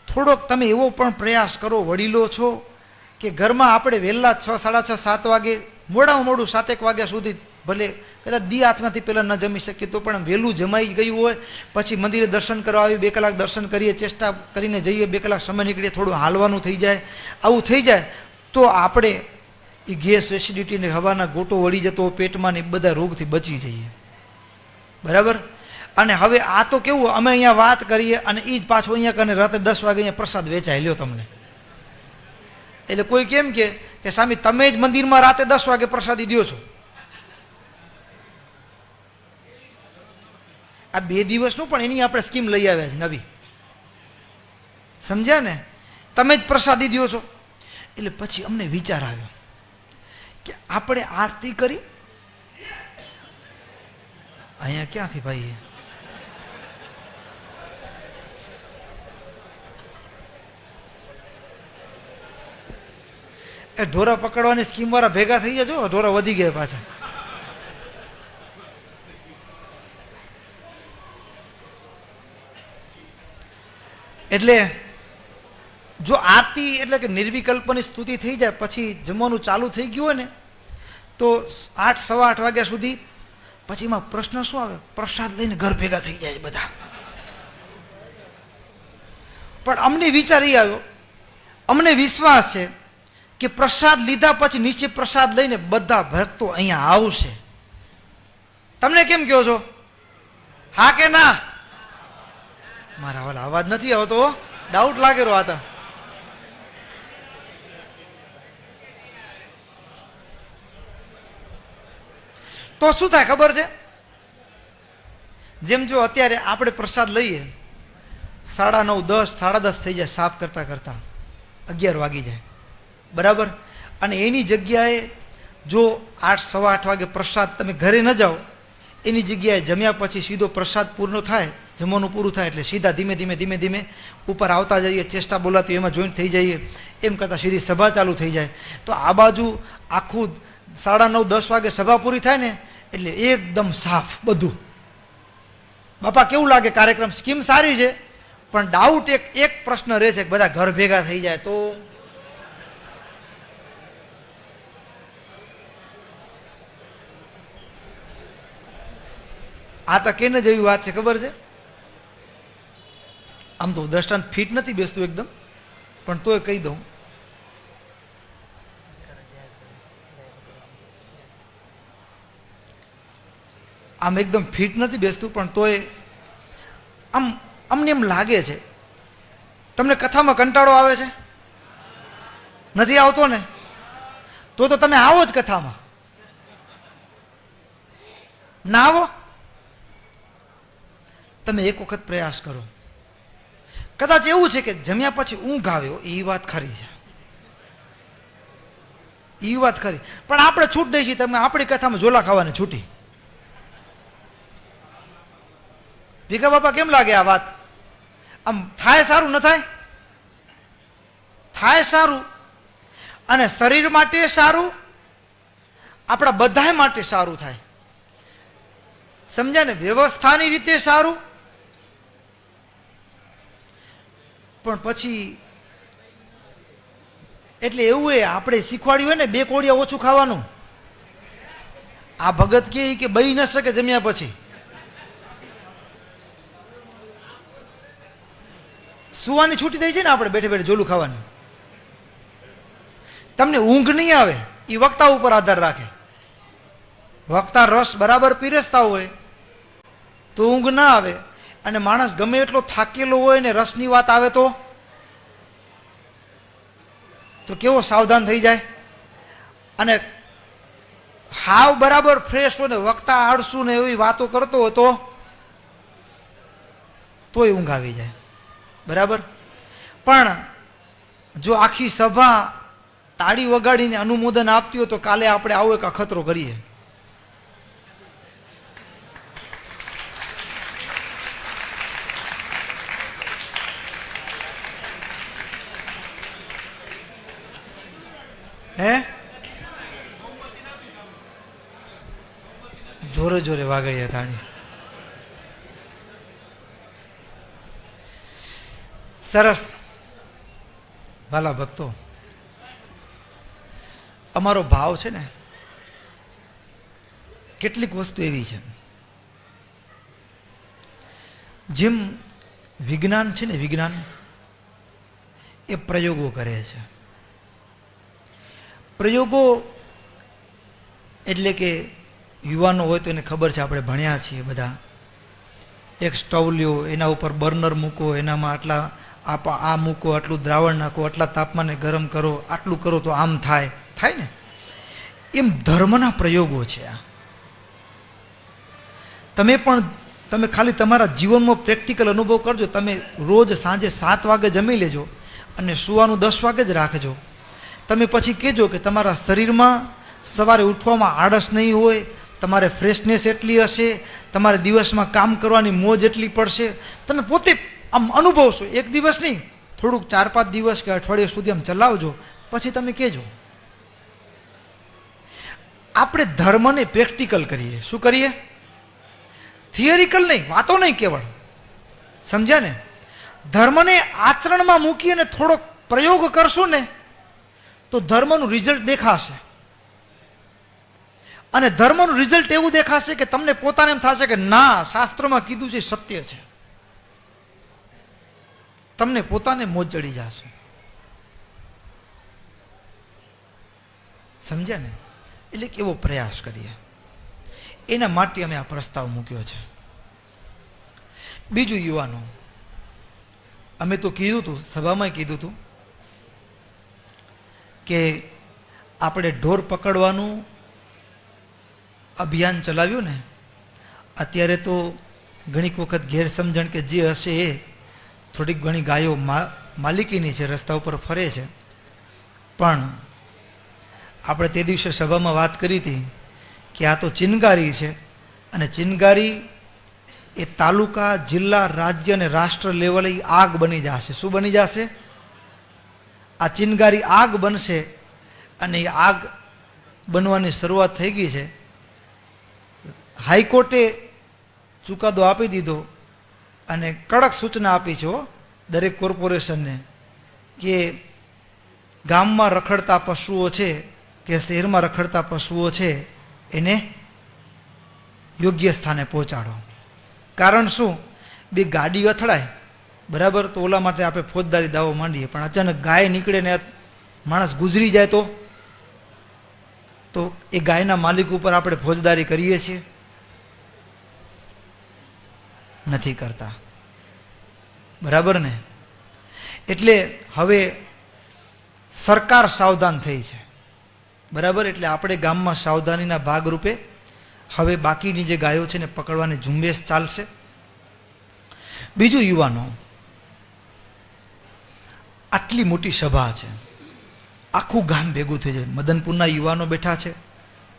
થોડોક તમે એવો પણ પ્રયાસ કરો, વડીલો છો કે ઘરમાં આપણે વહેલા 6, 6:30, 7 વાગે, મોડામાં મોડું 7-1 વાગ્યા સુધી, ભલે કદાચ દી હાથમાંથી પહેલાં ન જમી શકીએ તો પણ વહેલું જમાઈ ગયું હોય, પછી મંદિરે દર્શન કરવા આવી 2 કલાક દર્શન કરીએ, ચેષ્ટા કરીને જઈએ, 2 કલાક સમય નીકળીએ, થોડું હાલવાનું થઈ જાય, આવું થઈ જાય તો આપણે એ ગેસ, એસિડિટીને, હવાના ગોટો વળી જતો પેટમાં ને બધા રોગથી બચી જઈએ. બરાબર. અને હવે આ તો કેવું, અમે અહીંયા વાત કરીએ અને એ જ પાછું અહીંયા કરીને રાતે 10 વાગે અહીંયા પ્રસાદ વેચાય લ્યો તમને. એટલે કોઈ કેમ કે સ્વામી તમે જ મંદિરમાં રાતે 10 વાગે પ્રસાદી દો છો. આ 2 દિવસનું પણ એની આપણે સ્કીમ લઈ આવ્યા છે નવી, સમજ્યા ને? તમે જ પ્રસાદી દો છો. એટલે પછી અમને વિચાર આવ્યો કે આપણે આરતી કરી, અહીંયા ક્યાંથી ભાઈ, એ ઢોરા પકડવાની સ્કીમ વાળા ભેગા થઈ જજો, ઢોરા વધી ગયા પાછા. એટલે જો આરતી એટલે કે નિર્વિકલ્પની સ્તુતિ થઈ જાય પછી જમવાનું ચાલુ થઈ ગયું હોય ને તો 8, 8:15 વાગ્યા સુધી, પછી એમાં પ્રશ્ન શું આવે, પ્રસાદ લઈને ઘર ભેગા થઈ જાય બધા. પણ અમને વિચાર એ આવ્યો, અમને વિશ્વાસ છે કે પ્રસાદ લીધા પછી નીચે પ્રસાદ લઈને બધા ભક્તો અહીંયા આવશે. તમને કેમ કહો છો, હા કે ના? મારા વાલા અવાજ નથી આવતો, ડાઉટ લાગેલો આ તો શું થાય ખબર છે? જેમ જો અત્યારે આપણે પ્રસાદ લઈએ 9:30, 10, 10:30 થઈ જાય સાફ કરતા કરતા, 11 વાગી જાય. બરાબર. અને એની જગ્યાએ જો 8, 8:15 વાગે પ્રસાદ તમે ઘરે ન જાઓ, એની જગ્યાએ જમ્યા પછી સીધો પ્રસાદ પૂર્ણ થાય, જમવાનું પૂરું થાય એટલે સીધા ધીમે ધીમે ઉપર આવતા જઈએ, ચેષ્ટા બોલાતી એમાં જોઈન્ટ થઈ જઈએ, એમ કરતાં સીધી સભા ચાલુ થઈ જાય. તો આ બાજુ આખું 9:30, 10 વાગે સભા પૂરી થાય ને એટલે એકદમ સાફ બધું. બાપા કેવું લાગે કાર્યક્રમ? સ્કીમ સારી છે, પણ ડાઉટ એક પ્રશ્ન રહે છે કે બધા ઘર ભેગા થઈ જાય તો? આ તો કેને જેવી વાત છે ખબર છે? આમ તો દ્રષ્ટાંત ફિટ નથી બેસતું એકદમ, પણ તોય કહી દઉં. આમ એકદમ ફિટ નથી બેસતું, પણ તોય આમ અમને એમ લાગે છે. તમને કથામાં કંટાળો આવે છે? નથી આવતો ને? તો તમે આવો જ કથામાં, ના આવો? તમે એક વખત પ્રયાસ કરો. કદાચ એવું છે કે જમ્યા પછી ઊંઘ આવ્યો, એ વાત ખરી છે, એ વાત ખરી, પણ આપણે છૂટ દઈ છીએ. તમે આપણી કથામાં ઝોલા ખાવાની છૂટી. ભીખા બાપા કેમ લાગે આ વાત? આમ થાય સારું ન થાય? થાય સારું, અને શરીર માટે સારું, આપણા બધા માટે સારું થાય. સમજ્યા ને? વ્યવસ્થાની રીતે સારું, પણ પછી એટલે એવું એ આપણે શીખવાડ્યું હોય ને 2 કોડિયા ઓછું ખાવાનું. આ ભગત કે બઈ ન શકે જમ્યા પછી. સુવાની છૂટી થઈ છે ને આપણે બેઠે બેઠે ઝોલું ખાવાનું. તમને ઊંઘ નહીં આવે, એ વક્તા ઉપર આધાર રાખે. વક્તા રસ બરાબર પીરસતા હોય તો ઊંઘ ના આવે, અને માણસ ગમે એટલો થાકેલો હોય ને રસની વાત આવે તો કેવો સાવધાન થઈ જાય. અને હાવ બરાબર ફ્રેશ હોય ને વક્તા આળસું ને એવી વાતો કરતો હોય તોય ઊંઘ આવી જાય. બરાબર. પણ જો આખી સભા તાળી વગાડીને અનુમોદન આપતી હોય તો કાલે આપણે આવો એક અખતરો કરીએ. હે? જોરે જોરે વાગડીએ તાળી. સરસ. વાલા ભક્તો, અમારો ભાવ છે ને, કેટલીક વસ્તુ એવી છે, જેમ વિજ્ઞાન છે ને, વિજ્ઞાન એ પ્રયોગો કરે છે. પ્રયોગો એટલે કે યુવાનો હોય તો એને ખબર છે, આપણે ભણ્યા છીએ બધા, એક સ્ટવ લ્યો, એના ઉપર બર્નર મૂકો, એનામાં આટલા આ મૂકો, આટલું દ્રાવણ નાખો, આટલા તાપમાને ગરમ કરો, આટલું કરો તો આમ થાય ને. એમ ધર્મના પ્રયોગો છે આ. તમે ખાલી તમારા જીવનમાં પ્રેક્ટિકલ અનુભવ કરજો. તમે રોજ સાંજે 7 વાગે જમી લેજો અને સુવાનું 10 વાગે જ રાખજો. તમે પછી કહેજો કે તમારા શરીરમાં સવારે ઉઠવામાં આળસ નહીં હોય, તમારે ફ્રેશનેસ એટલી હશે, તમારે દિવસમાં કામ કરવાની મોજ એટલી પડશે. તમે પોતે આમ અનુભવશો. એક દિવસ નહીં, થોડુંક 4-5 દિવસ કે અઠવાડિયા સુધી આમ ચલાવજો, પછી તમે કહેજો. આપણે ધર્મને પ્રેક્ટિકલ કરીએ. શું કરીએ? થિયરિકલ નહીં, વાતો નહીં કેવળ, સમજ્યા ને? ધર્મને આચરણમાં મૂકી અને થોડોક પ્રયોગ કરશું ને તો ધર્મનું રિઝલ્ટ દેખાશે. અને ધર્મનું રિઝલ્ટ એવું દેખાશે કે તમને પોતાને એમ થશે કે ના, શાસ્ત્રોમાં કીધું છે સત્ય છે. તમને પોતાને મોજ ચડી જશે. સમજ્યા ને? એટલે એવો પ્રયાસ કરીએ. એના માટે અમે આ પ્રસ્તાવ મૂક્યો છે. બીજું, યુવાનો, અમે તો કીધું હતું, સભામાં કીધું હતું કે આપણે ઢોર પકડવાનું અભિયાન ચલાવ્યું ને, અત્યારે તો ઘણીક વખત ગેરસમજણ કે જે હશે એ થોડીક ઘણી ગાયો માલિકીની છે, રસ્તા ઉપર ફરે છે. પણ આપણે તે દિવસે સભામાં વાત કરી હતી કે આ તો ચિનગારી છે, અને ચિનગારી એ તાલુકા, જિલ્લા, રાજ્ય અને રાષ્ટ્ર લેવલે આગ બની જશે. શું બની જશે? આ ચિનગારી આગ બનશે, અને એ આગ બનવાની શરૂઆત થઈ ગઈ છે. હાઈકોર્ટે ચુકાદો આપી દીધો અને કડક સૂચના આપી છે દરેક કોર્પોરેશનને કે ગામમાં રખડતા પશુઓ છે કે શહેરમાં રખડતા પશુઓ છે એને યોગ્ય સ્થાને પહોંચાડો. કારણ શું? બે ગાડી અથડાય બરાબર, તો ઓલા માટે આપણે ફોજદારી દાવો માંડીએ, પણ અચાનક ગાય નીકળે ને માણસ ગુજરી જાય તો એ ગાયના માલિક ઉપર આપણે ફોજદારી કરીએ છીએ? નથી કરતા. બરાબર ને? એટલે હવે સરકાર સાવધાન થઈ છે. બરાબર? એટલે આપણે ગામમાં સાવધાનીના ભાગરૂપે હવે બાકીની જે ગાયો છે ને પકડવાની ઝુંબેશ ચાલશે. બીજું, યુવાનો, આટલી મોટી સભા છે, આખું ગામ ભેગું થઈ જાય. મદનપુરના યુવાનો બેઠા છે,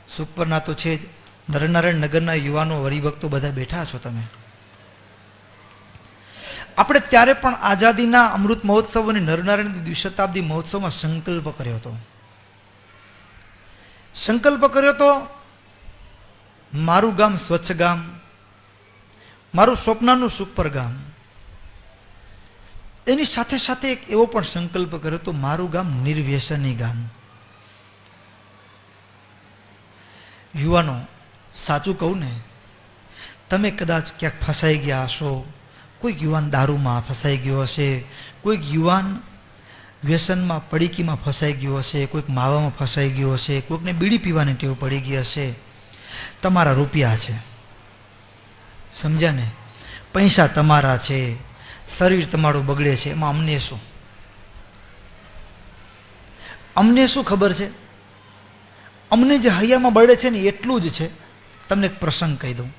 સુખપરના તો છે જ, નરનારાયણ નગરના યુવાનો, હરિભક્તો બધા બેઠા છો તમે. આપણે ત્યારે પણ આઝાદીના અમૃત મહોત્સવ અને નરનારાયણ દ્વિશતાબ્દી મહોત્સવમાં સંકલ્પ કર્યો હતો. મારું ગામ સ્વચ્છ ગામ, મારું સ્વપ્નનું સુપર ગામ. એની સાથે સાથે એક એવો પણ સંકલ્પ કર્યો હતો, મારું ગામ નિર્વ્યસની ગામ. યુવાનો, સાચું કહું ને, તમે કદાચ ક્યાંક ફસાઈ ગયા હશો, કોઈક યુવાન દારૂમાં ફસાઈ ગયો હશે, કોઈક યુવાન વ્યસનમાં, પડીકીમાં ફસાઈ ગયો હશે, કોઈક માવામાં ફસાઈ ગયો હશે, કોઈકને બીડી પીવાની ટેવ પડી ગઈ હશે. તમારા રૂપિયા છે, સમજ્યા ને? પૈસા તમારા છે, શરીર તમારું બગડે છે, એમાં અમને શું? અમને શું ખબર છે? અમને જે હૈયામાં બળે છે ને એટલું જ છે. તમને એક પ્રસંગ કહી દઉં.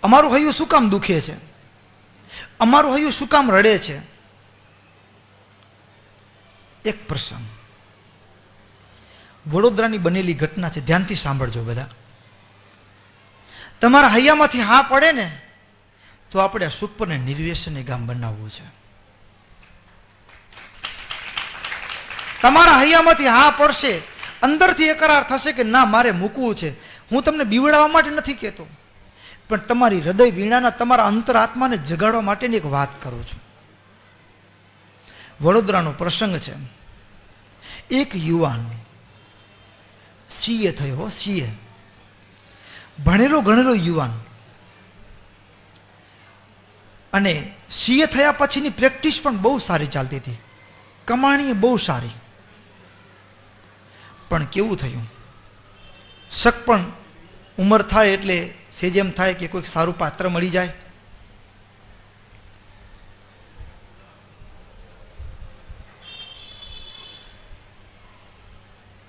અમારું હૈયું શું કામ દુખે છે? અમારું હૈયું શું કામ રડે છે? એક પ્રસંગ, વડોદરાની બનેલી ઘટના છે, ધ્યાનથી સાંભળજો બધા. તમારા હૈયામાંથી હા પડે ને તો આપણે આ સુપરને નિર્વ્યસની ગામ બનાવવું છે. તમારા હૈયામાંથી હા પડશે, અંદરથી એકરાર થશે કે ના, મારે મૂકવું છે. હું તમને બીવડાવવા માટે નથી કહેતો, પણ તમારી હૃદય વીણાના તમારા અંતરાત્માને જગાડવા માટેની એક વાત કરું છું. વડોદરાનો પ્રસંગ છે. એક યુવાન સીએ થયો, સીએ, ભણેલો ગણેલો યુવાન, અને સીએ થયા પછીની પ્રેક્ટિસ પણ બહુ સારી ચાલતી હતી, કમાણી બહુ સારી. પણ કેવું થયું, શક પણ ઉંમર થાય એટલે સેજ એમ થાય કે કોઈક સારું પાત્ર મળી જાય.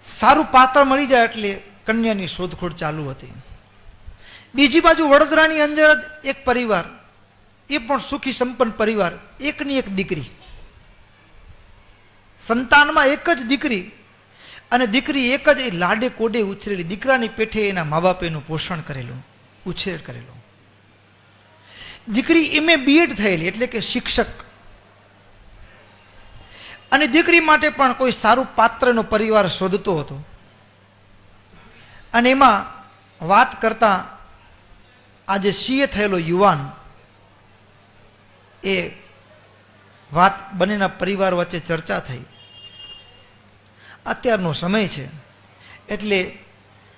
સારું પાત્ર મળી જાય એટલે કન્યાની શોધખોળ ચાલુ હતી. બીજી બાજુ વડોદરાની અંદર જ એક પરિવાર, એ પણ સુખી સંપન્ન પરિવાર, એકની એક દીકરી, સંતાનમાં એક જ દીકરી, અને દીકરી એક જ લાડે કોડે ઉછરેલી, દીકરાની પેઠે એના મા બાપે એનું પોષણ કરેલું, ઉછેર કરેલો. દીકરી એમએ બીએડ થયેલી, એટલે કે શિક્ષક, અને દીકરી માટે પણ કોઈ સારું પાત્રનો પરિવાર શોધતો હતો. અને એમાં વાત કરતા આજે સીએ થયેલો યુવાન, એ વાત બંનેના પરિવાર વચ્ચે ચર્ચા થઈ. અત્યારનો સમય છે એટલે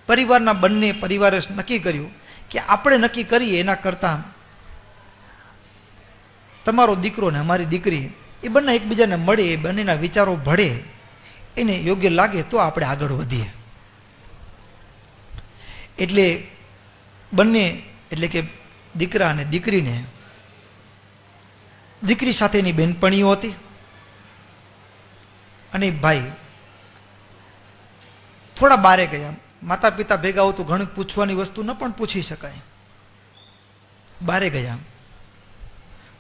પરિવારના બંને પરિવારે નક્કી કર્યું કે આપણે નક્કી કરીએ એના કરતાં તમારો દીકરો ને અમારી દીકરી એ બંને એકબીજાને મળે, એ બંનેના વિચારો ભળે, એને યોગ્ય લાગે તો આપણે આગળ વધીએ. એટલે બંને, એટલે કે દીકરા અને દીકરીને, દીકરી સાથેની બેનપણીઓ હતી, અને ભાઈ થોડા બારે ગયા. માતા પિતા ભેગા હોતું ઘણું પૂછવાની વસ્તુ ન પણ પૂછી શકાય. બારે ગયા.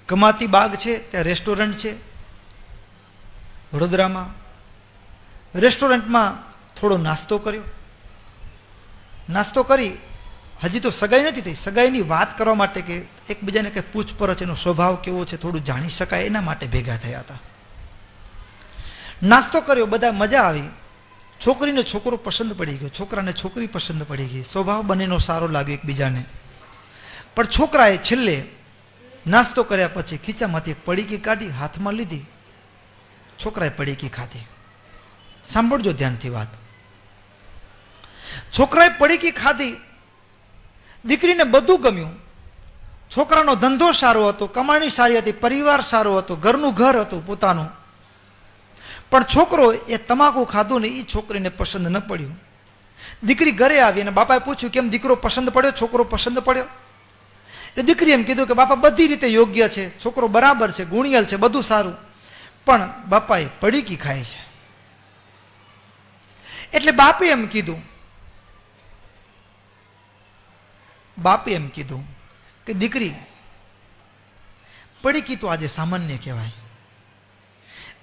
કમાતી બાગ છે, ત્યાં રેસ્ટોરન્ટ છે વડોદરામાં. રેસ્ટોરન્ટમાં થોડો નાસ્તો કર્યો. નાસ્તો કરી, હજી તો સગાઈ નથી થઈ, સગાઈની વાત કરવા માટે કે એકબીજાને કંઈ પૂછપરછ, એનો સ્વભાવ કેવો છે થોડું જાણી શકાય એના માટે ભેગા થયા હતા. નાસ્તો કર્યો, બધા મજા આવી. છોકરીને છોકરો પસંદ પડી ગયો, છોકરાને છોકરી પસંદ પડી ગઈ, સ્વભાવ બંનેનો સારો લાગ્યો એકબીજાને. પણ છોકરાએ છેલ્લે નાસ્તો કર્યા પછી ખીચામાંથી એક પડીકી કાઢી, હાથમાં લીધી, છોકરાએ પડીકી ખાધી. સાંભળજો ધ્યાનથી વાત. છોકરાએ પડીકી ખાધી, દીકરીને બધું ગમ્યું. છોકરાનો ધંધો સારો હતો, કમાણી સારી હતી, પરિવાર સારો હતો, ઘરનું ઘર હતું પોતાનું. પણ છોકરો એ તમાકુ ખાધું ને એ છોકરીને પસંદ ન પડ્યું. દીકરી ઘરે આવી અને બાપાએ પૂછ્યું કેમ દીકરો પસંદ પડ્યો, છોકરો પસંદ પડ્યો? એટલે દીકરી એમ કીધું કે બાપા બધી રીતે યોગ્ય છે, છોકરો બરાબર છે, ગુણિયલ છે, બધું સારું, પણ બાપાએ પડીકી ખાય છે. એટલે બાપે એમ કીધું કે દીકરી, પડીકી તો આજે સામાન્ય કહેવાય,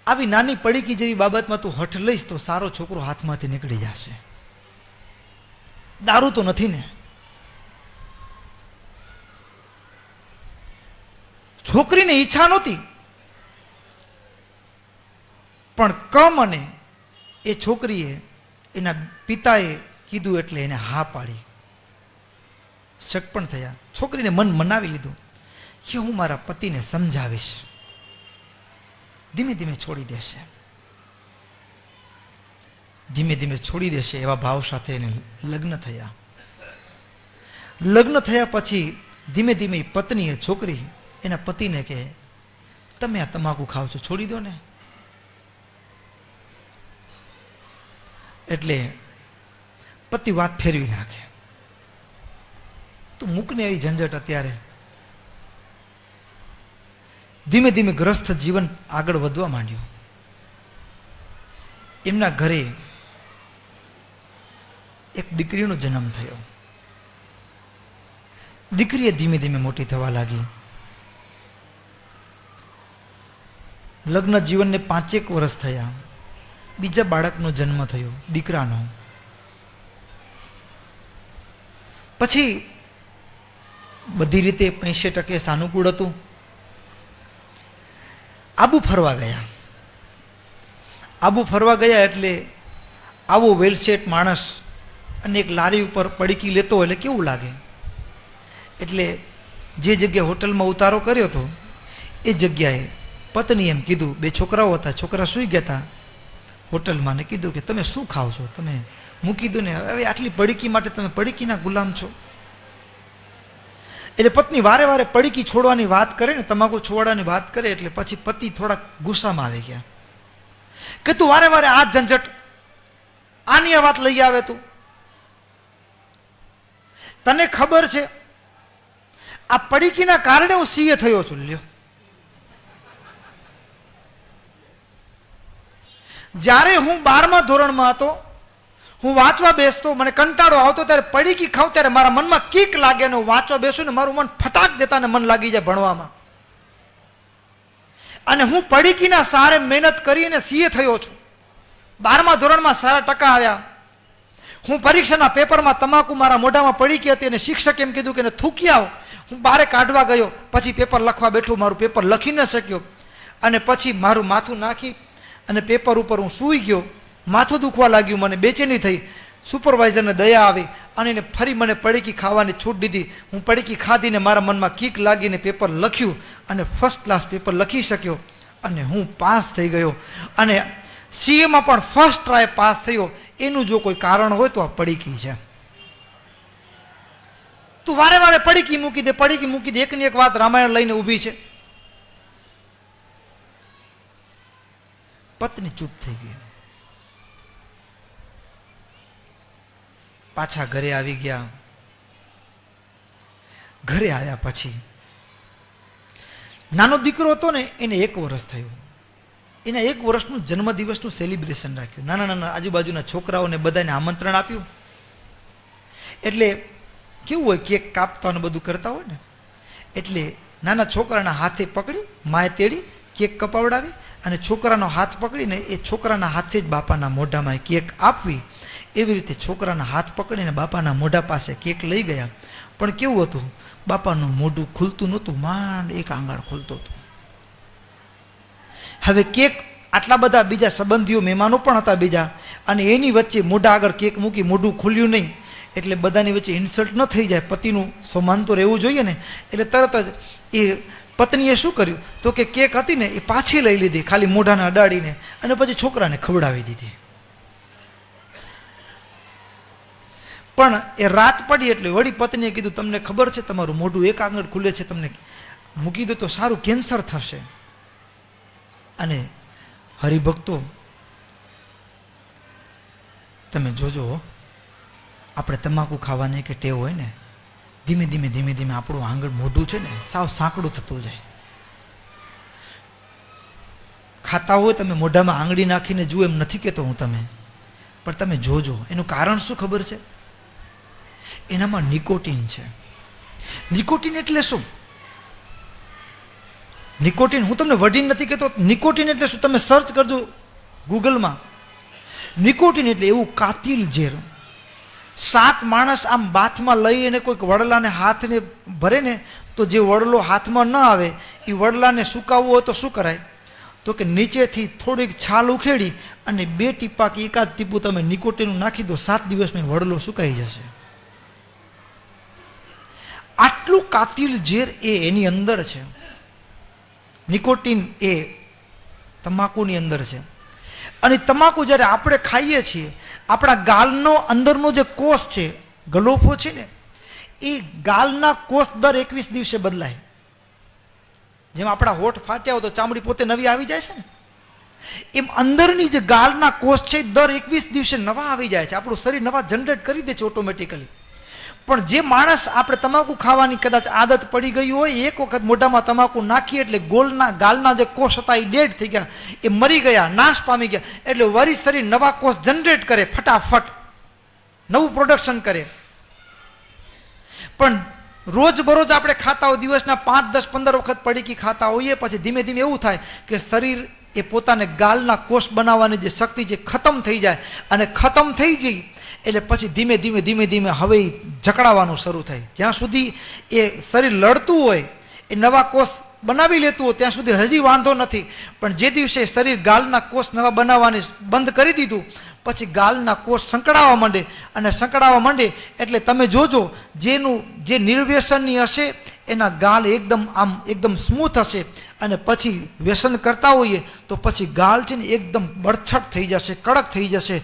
આવી નાની પડીકી જેવી બાબતમાં તું હઠ લઈશ તો સારો છોકરો હાથમાંથી નીકળી જશે. દારૂ તો નથી ને? છોકરીને ઈચ્છા નહોતી, પણ કમ અને એ છોકરીએ એના પિતાએ કીધું એટલે એને હા પાડી. શક પણ થયા. છોકરીને મન મનાવી લીધું કે હું મારા પતિને સમજાવીશ, ધીમે ધીમે છોડી દેશે, ધીમે ધીમે છોડી દેશે એવા ભાવ સાથે એને લગ્ન થયા. લગ્ન થયા પછી ધીમે ધીમે પત્નીએ, છોકરી એના પતિને કહે તમે આ તમાકુ ખાવ છો, છોડી દો ને. એટલે પતિ વાત ફેરવી નાખે, તું મૂકને એવી ઝંઝટ. અત્યારે ધીમે ધીમે ગ્રસ્ત જીવન આગળ વધવા માંડ્યું. એમના ઘરે એક દીકરીનો જન્મ થયો. દીકરીએ ધીમે ધીમે મોટી થવા લાગી. લગ્ન જીવનને 5 વર્ષ થયા. બીજા બાળકનો જન્મ થયો, દીકરાનો. પછી બધી રીતે 85% સાનુકૂળ હતું. આબુ ફરવા ગયા. આબુ ફરવા ગયા એટલે આવો વેલસેટ માણસ અને એક લારી ઉપર પડીકી લેતો એટલે કેવું લાગે. એટલે જે જગ્યાએ હોટલમાં ઉતારો કર્યો હતો એ જગ્યાએ પત્ની એમ કીધું, બે છોકરાઓ હતા, છોકરા સૂઈ ગયા હતા હોટલમાં, ને કીધું કે તમે શું ખાઓ છો, તમે મૂકી દો ને, હવે આટલી પડીકી માટે તમે પડીકીના ગુલામ છો. એટલે પત્ની વારે વારે પડીકી છોડવાની વાત કરે ને, તમાકુ છોડવાની વાત કરે, એટલે પછી પતિ થોડાક ગુસ્સામાં આવી ગયા કે તું વારે વારે આ ઝંઝટ, આની આ વાત લઈ આવે, તું તને ખબર છે આ પડીકીના કારણે હું સીએ થયો છું. લ્યો, જ્યારે હું 12મા ધોરણમાં હતો, હું વાંચવા બેસતો, મને કંટાળો આવતો, ત્યારે પડીકી ખાઉં ત્યારે મારા મનમાં કીક લાગે ને હું વાંચવા બેસું ને મારું મન ફટાક દેતા ને મન લાગી જાય ભણવામાં. અને હું પડીકીના સારે મહેનત કરીને સીએ થયો છું. 12મા ધોરણમાં સારા ટકા આવ્યા. હું પરીક્ષાના પેપરમાં તમાકુ મારા મોઢામાં પડીકી હતી અને શિક્ષકે એમ કીધું કે થૂકી આવો. હું બારે કાઢવા ગયો, પછી પેપર લખવા બેઠું, મારું પેપર લખી ન શક્યો, અને પછી મારું માથું નાખી અને પેપર ઉપર હું સૂઈ ગયો. માથું દુખવા લાગ્યું, મને બેચેની થઈ. સુપરવાઇઝરને દયા આવી અને એને ફરી મને પડીકી ખાવાની છૂટ દીધી. હું પડીકી ખાધીને મારા મનમાં કીક લાગીને પેપર લખ્યું અને ફર્સ્ટ ક્લાસ પેપર લખી શક્યો અને હું પાસ થઈ ગયો. અને સીએમાં પણ ફર્સ્ટ ટ્રાય પાસ થયો. એનું જો કોઈ કારણ હોય તો આ પડીકી છે. તું વારે વારે પડીકી મૂકી દે, પડીકી મૂકી દે. એકની એક વાત રામાયણ લઈને ઊભી છે. પત્ની ચૂપ થઈ ગઈ. પાછા ઘરે આવી ગયા. ઘરે આવ્યા પછી નાનો દીકરો હતો ને, એને 1 વર્ષ થયું. એના 1 વર્ષનું જન્મદિવસનું સેલિબ્રેશન રાખ્યું. નાના નાના આજુબાજુના છોકરાઓને બધાને આમંત્રણ આપ્યું. એટલે કેવું હોય, કેક કાપતા ને બધું કરતા હોય ને, એટલે નાના છોકરાના હાથે પકડી માએ તેડી કેક કપાવડાવી અને છોકરાનો હાથ પકડીને એ છોકરાના હાથે જ બાપાના મોઢામાં કેક આપવી. એવી રીતે છોકરાના હાથ પકડીને બાપાના મોઢા પાસે કેક લઈ ગયા. પણ કેવું હતું, બાપાનું મોઢું ખુલતું નહોતું, માંડ એક આંગળ ખુલતો હતો. હવે કેક, આટલા બધા બીજા સંબંધીઓ મહેમાનો પણ હતા બીજા, અને એની વચ્ચે મોઢા આગળ કેક મૂકી, મોઢું ખુલ્યું નહીં, એટલે બધાની વચ્ચે ઇન્સલ્ટ ન થઈ જાય, પતિનું સન્માન તો રહેવું જોઈએ ને. એટલે તરત જ એ પત્નીએ શું કર્યું તો કે કેક હતી ને એ પાછી લઈ લીધી, ખાલી મોઢાને અડાડીને, અને પછી છોકરાને ખવડાવી દીધી. પણ એ રાત પડી એટલે વળી પત્નીએ કીધું, તમને ખબર છે તમારું મોઢું એક આંગળ ખુલે છે, તમને મૂકી દો તો સારું, કેન્સર થશે. અને હરિભક્તો, તમે જોજો, આપણે તમાકુ ખાવાની કે ટેવ હોય ને, ધીમે ધીમે ધીમે ધીમે આપણું આંગળ મોઢું છે ને સાવ સાંકડું થતું જાય. ખાતા હોય તમે મોઢામાં આંગળી નાખીને જુઓ, એમ નથી કહેતો હું તમે, પણ તમે જોજો. એનું કારણ શું ખબર છે? એનામાં નિકોટીન છે. નિકોટીન એટલે શું? નિકોટીન હું તમને વઢીને નથી કહેતો. નિકોટીન એટલે શું? તમે સર્ચ કરજો ગૂગલમાં. નિકોટીન એટલે એવું કાતિલ ઝેર. 7 માણસ આમ બાથમાં લઈ અને કોઈક વડલાને હાથને ભરે ને, તો જે વડલો હાથમાં ન આવે એ વડલાને સુકાવવો હોય તો શું કરાય? તો કે નીચેથી થોડીક છાલ ઉખેડી અને 2 ટીપા કે 1 ટીપું તમે નિકોટીનનું નાખી દો, 7 દિવસમાં વડલો સુકાઈ જશે. આટલું કાતિલ ઝેર એ એની અંદર છે. નિકોટીન એ તમાકુની અંદર છે. અને તમાકુ જ્યારે આપણે ખાઈએ છીએ, આપણા ગાલનો અંદરનો જે કોષ છે, ગલોફો છે ને, એ ગાલના કોષ દર 21 દિવસે બદલાય. જેમ આપણા હોઠ ફાટ્યા હોય તો ચામડી પોતે નવી આવી જાય છે ને, એમ અંદરની જે ગાલના કોષ છે દર 21 દિવસે નવા આવી જાય છે. આપણું શરીર નવા જનરેટ કરી દે છે ઓટોમેટિકલી. પણ જે માણસ આપણે તમાકુ ખાવાની કદાચ આદત પડી ગઈ હોય, એક વખત મોઢામાં તમાકુ નાખીએ એટલે ગાલના જે કોષ હતા એ ડેડ થઈ ગયા, એ મરી ગયા, નાશ પામી ગયા. એટલે વરી શરીર નવા કોષ જનરેટ કરે, ફટાફટ નવું પ્રોડક્શન કરે. પણ રોજબરોજ આપણે ખાતા હોય, દિવસના 5, 10, 15 વખત પડીકી ખાતા હોઈએ, પછી ધીમે ધીમે એવું થાય કે શરીર એ પોતાને ગાલના કોષ બનાવવાની જે શક્તિ છે ખતમ થઈ જાય. અને ખતમ થઈ જાય એટલે પછી ધીમે ધીમે ધીમે ધીમે હવે જકડાવાનું શરૂ થાય. જ્યાં સુધી એ શરીર લડતું હોય, એ નવા કોષ બનાવી લેતું હોય, ત્યાં સુધી હજી વાંધો નથી. પણ જે દિવસે શરીર ગાલના કોષ નવા બનાવવાની બંધ કરી દીધું, પછી ગાલના કોષ સંકળાવા માંડે. અને સંકળાવા માંડે એટલે તમે જોજો, જે નિર્વ્યસનની હશે એના ગાલ એકદમ સ્મૂથ હશે, અને પછી વ્યસન કરતા હોઈએ તો પછી ગાલ છે ને એકદમ બળછટ થઈ જશે, કડક થઈ જશે.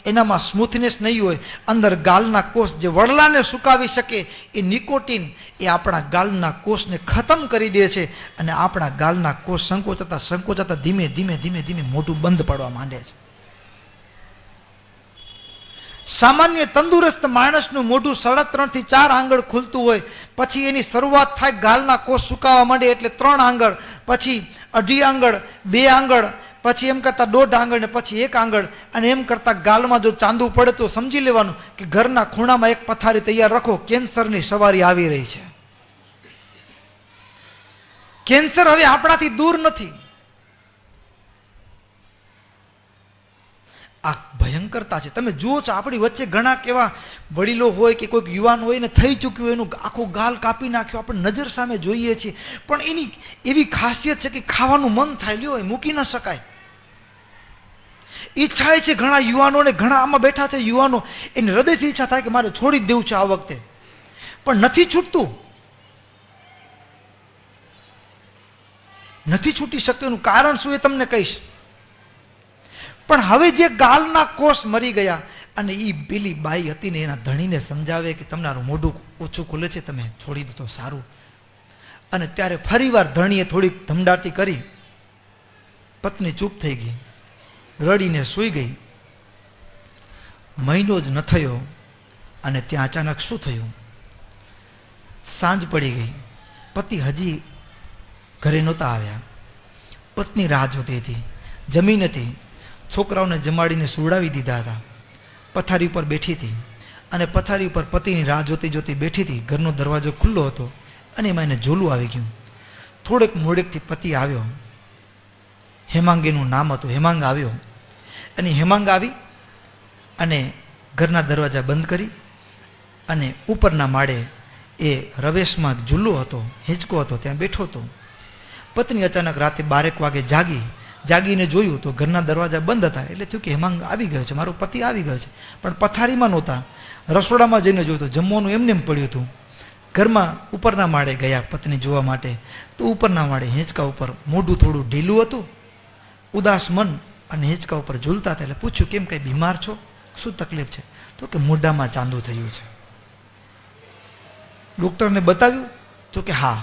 એનામાં સ્મૂથનેસ નહીં હોય. અંદર ગાલના કોષ જે વડલાને સુકાવી શકે એ નિકોટીન એ આપણા ગાલના કોષને ખતમ કરી દે છે, અને આપણા ગાલના કોષ સંકોચાતા ધીમે ધીમે મોઢું બંધ પડવા માંડે છે. સામાન્ય તંદુરસ્ત માણસનું મોઢું 3.5 થી 4 આંગળ ખુલતું હોય, પછી એની શરૂઆત થાય ગાલના કોષ સુકાવા માંડે એટલે 3 આંગળ, પછી 2.5 આંગળ, 2 આંગળ, પછી એમ કરતા 1.5 આંગળ ને પછી 1 આંગળ, અને એમ કરતા ગાલમાં જો ચાંદુ પડે તો સમજી લેવાનું કે ઘરના ખૂણામાં એક પથારી તૈયાર રાખો, કેન્સરની સવારી આવી રહી છે. કેન્સર હવે આપણાથી દૂર નથી. આ ભયંકરતા છે. તમે જુઓ છો આપણી વચ્ચે ઘણા કેવા વડીલો હોય કે કોઈક યુવાન હોય ને થઈ ચૂક્યું હોય, એનું આખો ગાલ કાપી નાખ્યો, આપણે નજર સામે જોઈએ છીએ, પણ એની એવી ખાસિયત છે કે ખાવાનું મન થાય, લ્યો એ મૂકી ન શકાય. ઈચ્છા છે ઘણા યુવાનોને, ઘણા આમાં બેઠા છે યુવાનો, એની હૃદયથી ઈચ્છા થાય કે મારે છોડી જ દેવું છે આ વખતે, પણ નથી છૂટતું, નથી છૂટી શકતું. એનું કારણ શું એ તમને કહીશ. પણ હવે જે ગાલના કોષ મરી ગયા, અને એ પેલી બાઈ હતી ને એના ધણીને સમજાવે કે તમારું મોઢું ઓછું ખુલે છે, તમે છોડી દો તો સારું. અને ત્યારે ફરીવાર ધણીએ થોડીક ધમડાટી કરી, પત્ની ચૂપ થઈ ગઈ, રડીને સૂઈ ગઈ. મહિનો જ ન થયો અને ત્યાં અચાનક શું થયું, સાંજ પડી ગઈ. પતિ હજી ઘરે નહોતા આવ્યા. પત્ની રાહ જોતી હતી, જમી નથી. છોકરાઓને જમાડીને સુવડાવી દીધા હતા. પથારી ઉપર બેઠી હતી, અને પથારી ઉપર પતિની રાહ જોતી જોતી બેઠી હતી. ઘરનો દરવાજો ખુલ્લો હતો, અને એમાં એને ઝોલું આવી ગયું. થોડેક મોડેકથી પતિ આવ્યો. હેમાંગીનું નામ હતું. હેમાંગ આવ્યો, અને હેમાંગ આવી અને ઘરના દરવાજા બંધ કરી, અને ઉપરના માળે એ રવેશમાં ઝૂલો હતો, હિંચકો હતો, ત્યાં બેઠો હતો. પત્ની અચાનક રાતે 12 વાગે જાગીને જોયું તો ઘરના દરવાજા બંધ હતા. એટલે થયું કે હેમાંગ આવી ગયો છે, મારો પતિ આવી ગયો છે. પણ પથારીમાં નહોતા. રસોડામાં જઈને જોયું તો જમવાનું એમને એમ પડ્યું હતું. ઘરમાં ઉપરના માળે ગયા પત્ની જોવા માટે, તો ઉપરના માળે હિંચકા ઉપર મોઢું થોડું ઢીલું હતું, ઉદાસ મન, અને હિંચકા ઉપર ઝૂલતા હતા. એટલે પૂછ્યું, કેમ કંઈ બીમાર છો, શું તકલીફ છે? તો કે મોઢામાં ચાંદુ થયું છે. ડૉક્ટરને બતાવ્યું? તો કે હા,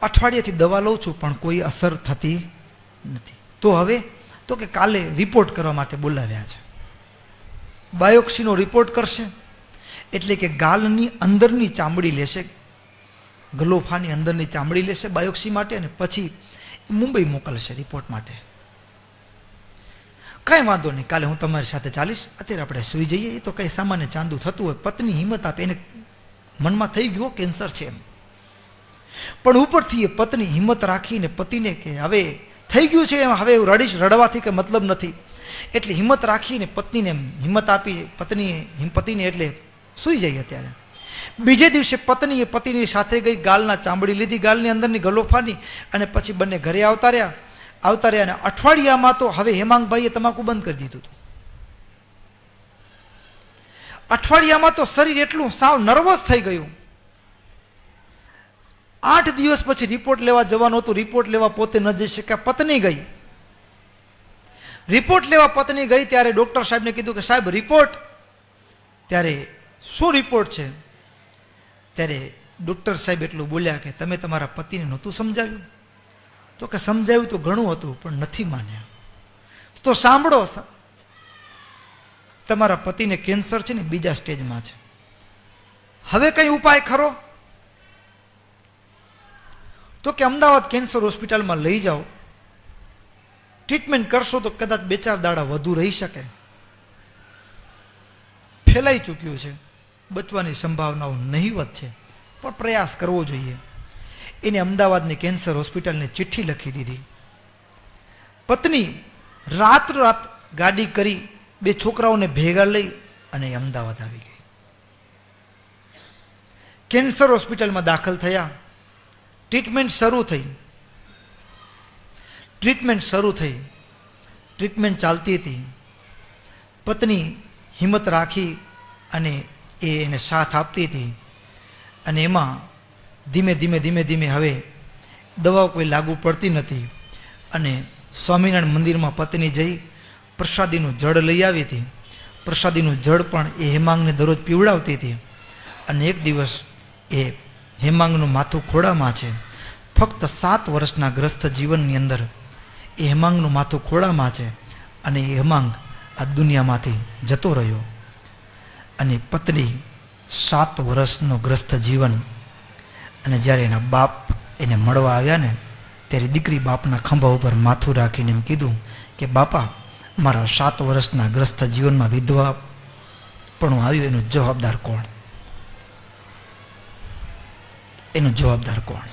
અઠવાડિયાથી દવા લઉં છું પણ કોઈ અસર થતી નથી. તો હવે? તો કે કાલે રિપોર્ટ કરવા માટે બોલાવ્યા છે. બાયોપ્સીનો રિપોર્ટ કરશે, એટલે કે ગાલની અંદરની ચામડી લેશે, ગલોફાની અંદરની ચામડી લેશે બાયોપ્સી માટે, અને પછી મુંબઈ મોકલશે રિપોર્ટ માટે. કાંઈ વાંધો નહીં, કાલે હું તમારી સાથે ચાલીશ, અત્યારે આપણે સૂઈ જઈએ. એ તો કંઈ સામાન્ય ચાંદુ થતું હોય. પત્ની હિંમત આપે, એને મનમાં થઈ ગયો કેન્સર છે એમ. પણ ઉપરથી એ પત્ની હિંમત રાખીને પતિને કે હવે થઈ ગયું છે એમ, હવે રડીશ, રડવાથી કે મતલબ નથી, એટલે હિંમત રાખીને પત્નીને હિંમત આપી પતિને એટલે સૂઈ જઈ. અત્યારે બીજે દિવસે પત્નીએ પતિની સાથે ગઈ, ગાલના ચામડી લીધી, ગાલની અંદરની ગલોફાની, અને પછી બંને ઘરે આવતા રહ્યા. અને અઠવાડિયામાં તો હવે હેમાંગભાઈએ તમાકુ બંધ કરી દીધું હતું. અઠવાડિયામાં તો શરીર એટલું સાવ નર્વસ થઈ ગયું. 8 દિવસ પછી રિપોર્ટ લેવા જવાનું હતું. રિપોર્ટ લેવા પોતે ન જઈ શક્યા, પત્ની ગઈ. રિપોર્ટ લેવા પત્ની ગઈ ત્યારે ડૉક્ટર સાહેબને કીધું કે સાહેબ રિપોર્ટ. ત્યારે શું રિપોર્ટ છે? ત્યારે ડૉક્ટર સાહેબ એટલું બોલ્યા કે તમે તમારા પતિને નહોતું સમજાવ્યું? તો કે સમજાવ્યું તો ઘણું હતું પણ નથી માન્યા. તો સાંભળો, તમારા પતિને કેન્સર છે ને, બીજા સ્ટેજમાં છે. હવે કઈ ઉપાય ખરો? તો કે અમદાવાદ કેન્સર હોસ્પિટલમાં લઈ જાઓ, ટ્રીટમેન્ટ કરશો તો કદાચ 2-4 દાડા વધુ રહી શકે. ફેલાઈ ચૂક્યું છે, બચવાની સંભાવનાઓ નહીવત છે, પણ પ્રયાસ કરવો જોઈએ. એને અમદાવાદની કેન્સર હોસ્પિટલને ચિઠ્ઠી લખી દીધી. પત્ની રાત ગાડી કરી 2 છોકરાઓને ભેગા લઈ અને અમદાવાદ આવી ગઈ. કેન્સર હોસ્પિટલમાં દાખલ થયા. ટ્રીટમેન્ટ શરૂ થઈ. ટ્રીટમેન્ટ ચાલતી હતી. પત્ની હિંમત રાખી અને એને સાથ આપતી હતી. અને એમાં ધીમે ધીમે ધીમે ધીમે હવે દવાઓ કોઈ લાગુ પડતી નથી. અને સ્વામિનારાયણ મંદિરમાં પત્ની જઈ પ્રસાદીનું જળ લઈ આવી હતી. પ્રસાદીનું જળ પણ એ હેમાંગને દરરોજ પીવડાવતી હતી. અને એક દિવસ એ હેમાંગનું માથું ખોળામાં છે. ફક્ત 7 વર્ષના ગ્રસ્ત જીવનની અંદર એ હેમાંગનું માથું ખોળામાં છે. અને એ હેમાંગ આ દુનિયામાંથી જતો રહ્યો. અને પત્ની 7 વર્ષનો ગ્રસ્ત જીવન. અને જ્યારે એના બાપ એને મળવા આવ્યા ને ત્યારે દીકરી બાપના ખંભા ઉપર માથું રાખીને એમ કીધું કે બાપા, મારા 7 વર્ષના ગ્રસ્ત જીવનમાં વિધવા પણ આવ્યું, એનો જવાબદાર કોણ? એનો જવાબદાર કોણ?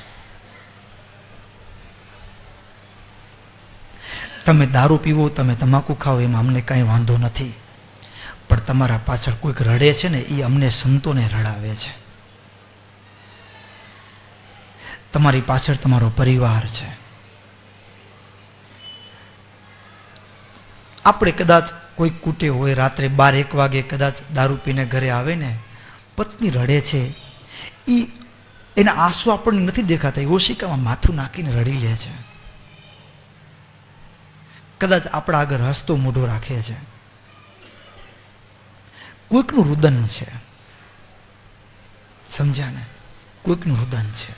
તમે દારૂ પીવો, તમે તમાકુ ખાઓ, એમાં અમને કાંઈ વાંધો નથી, પણ તમારા પાછળ કોઈક રડે છે ને, એ અમને સંતોને રડાવે છે. તમારી પાછળ તમારો પરિવાર છે. આપણે કદાચ કોઈ કૂટે હોય, રાત્રે 12-1 વાગે કદાચ દારૂ પીને ઘરે આવે ને, પત્ની રડે છે, એના આંસુ આપણને નથી દેખાતા, ઓશિકામાં માથું નાખીને રડી લે છે. કદાચ આપણા આગળ હસતો મોઢો રાખે છે. કોઈકનું રુદન છે, સમજ્યા ને? કોઈકનું રુદન છે.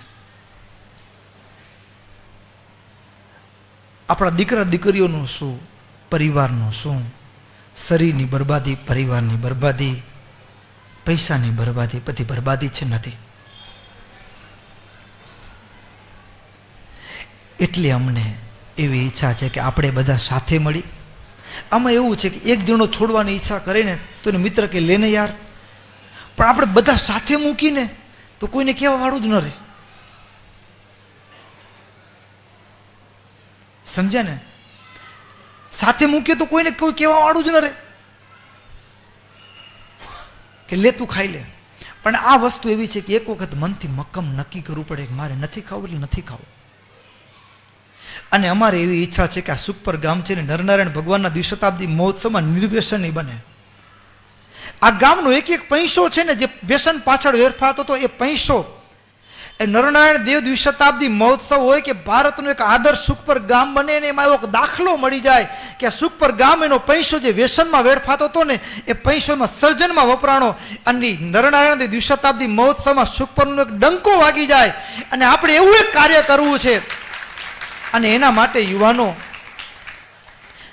આપણા દીકરા દીકરીઓનું શું, પરિવારનું શું? શરીરની બરબાદી, પરિવારની બરબાદી, પૈસાની બરબાદી, બધી બરબાદી છે, નથી? એટલે અમને એવી ઈચ્છા છે કે આપણે બધા સાથે મળી. આમાં એવું છે કે એક જણો છોડવાની ઈચ્છા કરે ને તો એને મિત્ર કે લેને યાર, પણ આપણે બધા સાથે મૂકીને તો કોઈને કહેવા વાળું જ ન રહે. સમજ્યા ને? સાથે મૂકીએ તો કોઈને કોઈ કહેવા વાળું જ ન રહે કે લે તું ખાઈ લે. પણ આ વસ્તુ એવી છે કે એક વખત મનથી મક્કમ નક્કી કરવું પડે કે મારે નથી ખાવું એટલે નથી ખાવું. અને અમારે એવી ઈચ્છા છે કે આ સુખપર ગામ છે ને નરનારાયણ ભગવાનના દ્વિશતાબ્દી મહોત્સવમાં નિર્વ્યસની બને. આ ગામનો એક એક પૈસો છે ને જે વ્યસન પાછળ વેરફાતો હતો, એ પૈસો એ નરનારાયણ દેવ દ્વિશતાબ્દી મહોત્સવ હોય કે ભારતનું એક આદર્શ સુખપર ગામ બને ને એમાં એવો દાખલો મળી જાય કે આ સુખપર ગામ એનો પૈસો જે વ્યસનમાં વેડફાતો હતો ને એ પૈસો એમાં સર્જનમાં વપરાણો. અને નરનારાયણ દેવ દ્વિશતાબ્દી મહોત્સવમાં સુખપરનો એક ડંકો વાગી જાય અને આપણે એવું એક કાર્ય કરવું છે. અને એના માટે યુવાનો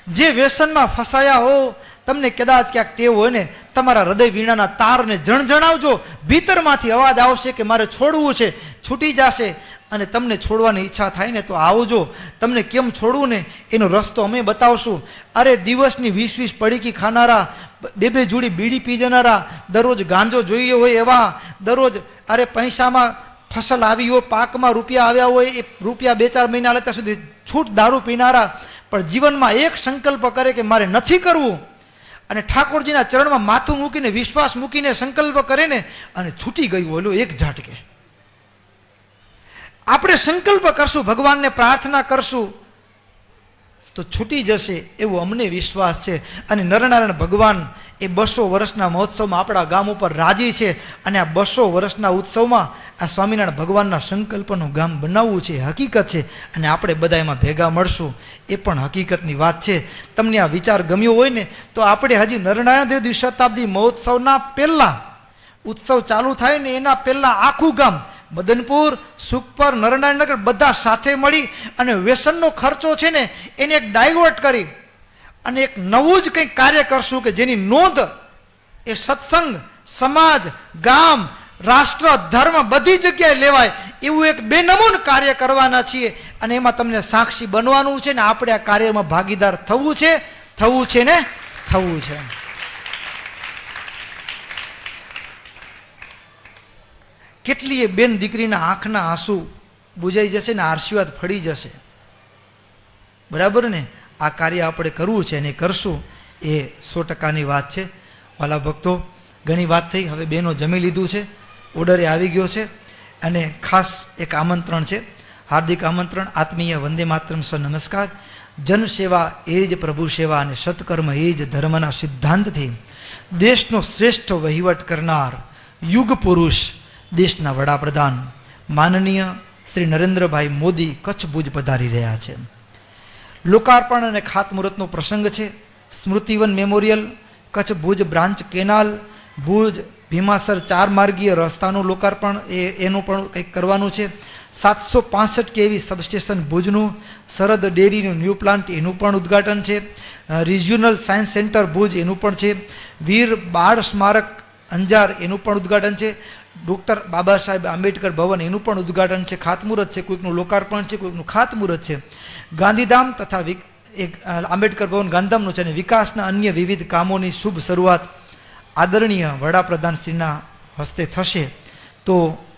જે વ્યસનમાં ફસાયા હો, તમને કદાચ ક્યાંક ટેવ હોય ને, તમારા હૃદય વીણાના તારને જણજણાવજો. ભીતરમાંથી અવાજ આવશે કે મારે છોડવું છે, છૂટી જશે. અને તમને છોડવાની ઈચ્છા થાય ને તો આવજો. તમને કેમ છોડવું ને એનો રસ્તો અમે બતાવશું. અરે દિવસની 20-20 પડીકી ખાનારા, 2-2 જોડી બીડી પી જનારા, દરરોજ ગાંજો જોઈએ હોય એવા, દરરોજ અરે પૈસામાં ફસલ આવી હોય, પાકમાં રૂપિયા આવ્યા હોય, એ રૂપિયા 2-4 મહિના લેતા સુધી છૂટ દારૂ પીનારા, પણ જીવનમાં એક સંકલ્પ કરે કે મારે નથી કરવું, અને ઠાકોરજીના ચરણમાં માથું મૂકીને વિશ્વાસ મૂકીને સંકલ્પ કરે ને અને છૂટી ગયું હોય એક ઝાટકે. આપણે સંકલ્પ કરશું, ભગવાનને પ્રાર્થના કરશું તો છૂટી જશે એવો અમને વિશ્વાસ છે. અને નરનારાયણ ભગવાન એ 200 વર્ષના મહોત્સવમાં આપણા ગામ ઉપર રાજી છે. અને આ 200 વર્ષના ઉત્સવમાં આ સ્વામિનારાયણ ભગવાનના સંકલ્પનું ગામ બનાવવું છે, હકીકત છે. અને આપણે બધા એમાં ભેગા મળશું, એ પણ હકીકતની વાત છે. તમને આ વિચાર ગમ્યો હોય ને તો આપણે હજી નરનારાયણ દેવ દ્વિશતાબ્દી મહોત્સવના પહેલાં, ઉત્સવ ચાલુ થાય ને એના પહેલાં આખું ગામ મદનપુર, સુખપર, નરનારાયણનગર બધા સાથે મળી અને વ્યસનનો ખર્ચો છે ને એને એક ડાયવર્ટ કરી અને એક નવું જ કંઈક કાર્ય કરશું કે જેની નોંધ એ સત્સંગ, સમાજ, ગામ, રાષ્ટ્ર, ધર્મ બધી જગ્યાએ લેવાય એવું એક બેનમૂન કાર્ય કરવાના છીએ. અને એમાં તમને સાક્ષી બનવાનું છે ને આપણે આ કાર્યમાં ભાગીદાર થવું છે ને થવું છે. કેટલીય બેન દીકરીના આંખના આંસુ બુજાઈ જશે ને આશીર્વાદ ફળી જશે. બરાબર ને? આ કાર્ય આપણે કરવું છે અને કરશું, એ 100%ની વાત છે. વાલા ભક્તો, ઘણી વાત થઈ, હવે બહેનો જમી લીધું છે, ઓર્ડરે આવી ગયો છે. અને ખાસ એક આમંત્રણ છે, હાર્દિક આમંત્રણ. આત્મીય વંદે માતરમ સર નમસ્કાર. જનસેવા એ જ પ્રભુ સેવા અને સત્કર્મ એ જ ધર્મના સિદ્ધાંતથી દેશનો શ્રેષ્ઠ વહીવટ કરનાર યુગ પુરુષ, દેશના વડાપ્રધાન માનનીય શ્રી નરેન્દ્રભાઈ મોદી કચ્છ ભુજ પધારી રહ્યા છે. લોકાર્પણ અને ખાતમુહૂર્તનો પ્રસંગ છે. Smritivan memorial, Kutch Bhuj branch canal, Bhuj Bhimasar 4 માર્ગીય રસ્તાનું લોકાર્પણ એનું પણ કંઈક કરવાનું છે. 765 kV સબસ્ટેશન ભુજનું, સરહદ ડેરીનું ન્યૂ પ્લાન્ટ એનું પણ ઉદ્ઘાટન છે. રિજિયોનલ સાયન્સ સેન્ટર ભુજ એનું પણ છે. વીર બાળ સ્મારક અંજાર એનું પણ ઉદ્ઘાટન છે. ડૉક્ટર બાબા સાહેબ આંબેડકર ભવન એનું પણ ઉદ્ઘાટન છે, ખાતમુહૂર્ત છે, કોઈકનું લોકાર્પણ છે, કોઈકનું ખાતમુહૂર્ત છે. ગાંધીધામ તથા એક આંબેડકર ભવન ગાંધીધામનું છે અને વિકાસના અન્ય વિવિધ કામોની શુભ શરૂઆત આદરણીય વડાપ્રધાનશ્રીના હસ્તે થશે. તો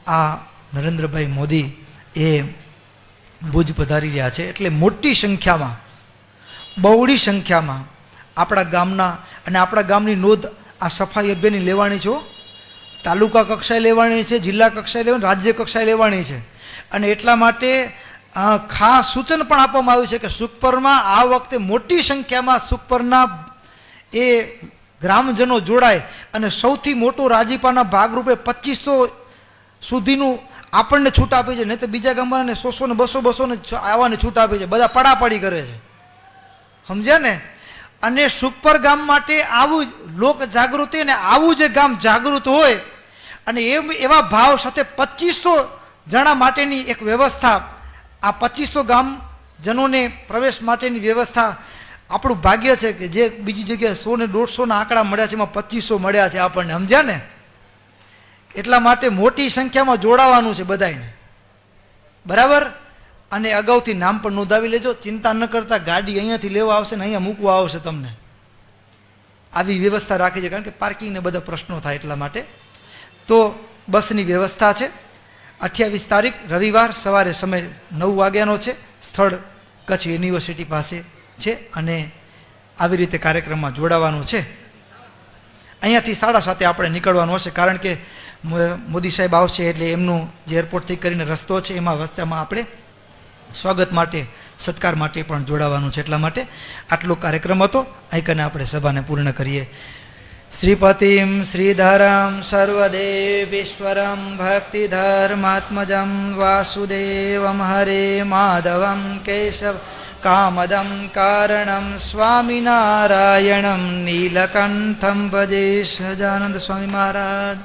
આ નરેન્દ્રભાઈ મોદી એ ભુજ પધારી રહ્યા છે એટલે મોટી સંખ્યામાં, બહોળી સંખ્યામાં આપણા ગામના અને આપણા ગામની નોંધ આ સફાઈ અભિયાનની લેવાની છે. તાલુકા કક્ષાએ લેવાની છે, જિલ્લા કક્ષાએ લેવાની, રાજ્ય કક્ષાએ લેવાની છે. અને એટલા માટે ખાસ સૂચન પણ આપવામાં આવ્યું છે કે સુખપરમાં આ વખતે મોટી સંખ્યામાં સુખપરના એ ગ્રામજનો જોડાય અને સૌથી મોટું રાજીપાના ભાગરૂપે 2500 સુધીનું આપણને છૂટ આપી છે. નહીં તો બીજા ગામવાળાને 100 ને 200 ને આવવાની છૂટ આપી છે. બધા પડાપડી કરે છે, સમજ્યા ને. અને સુખપર ગામ માટે આવું લોક જાગૃતિ અને આવું જે ગામ જાગૃત હોય અને એવા ભાવ સાથે 2500 જણા માટેની એક વ્યવસ્થા, આ 2500 ગામજનોને પ્રવેશ માટેની વ્યવસ્થા આપણું ભાગ્ય છે કે જે બીજી જગ્યાએ 100 ને 150 ના આંકડા મળ્યા છે, એમાં 2500 મળ્યા છે આપણને, સમજ્યા ને. એટલા માટે મોટી સંખ્યામાં જોડાવાનું છે બધાને, બરાબર. અને અગાઉથી નામ પણ નોંધાવી લેજો. ચિંતા ન કરતા, ગાડી અહીંયાથી લેવા આવશે ને અહીંયા મૂકવા આવશે તમને. આવી વ્યવસ્થા રાખી છે, કારણ કે પાર્કિંગને બધા પ્રશ્નો થાય એટલા માટે. તો બસની વ્યવસ્થા છે. 28 તારીખ રવિવાર સવારે સમય 9 વાગ્યાનો છે. સ્થળ કચ્છ યુનિવર્સિટી પાસે છે અને આવી રીતે કાર્યક્રમમાં જોડાવાનું છે. અહીંયાથી 7:30 આપણે નીકળવાનું હશે, કારણ કે મોદી સાહેબ આવશે એટલે એમનું જે એરપોર્ટથી કરીને રસ્તો છે એમાં વચ્ચેમાં આપણે સ્વાગત માટે, સત્કાર માટે પણ જોડાવાનું છે. એટલા માટે આટલો કાર્યક્રમ હતો. અહીં કને આપણે સભાને પૂર્ણ કરીએ. શ્રીપતિમ શ્રીધરમ સર્વદેવેશ્વરમ ભક્તિધર્માત્મજમ વાસુદેવમ હરે માધવમ કેશવ કામદમ કારણમ સ્વામિનારાયણમ નીલકંઠમ ભજે સહજાનંદ સ્વામી મહારાજ.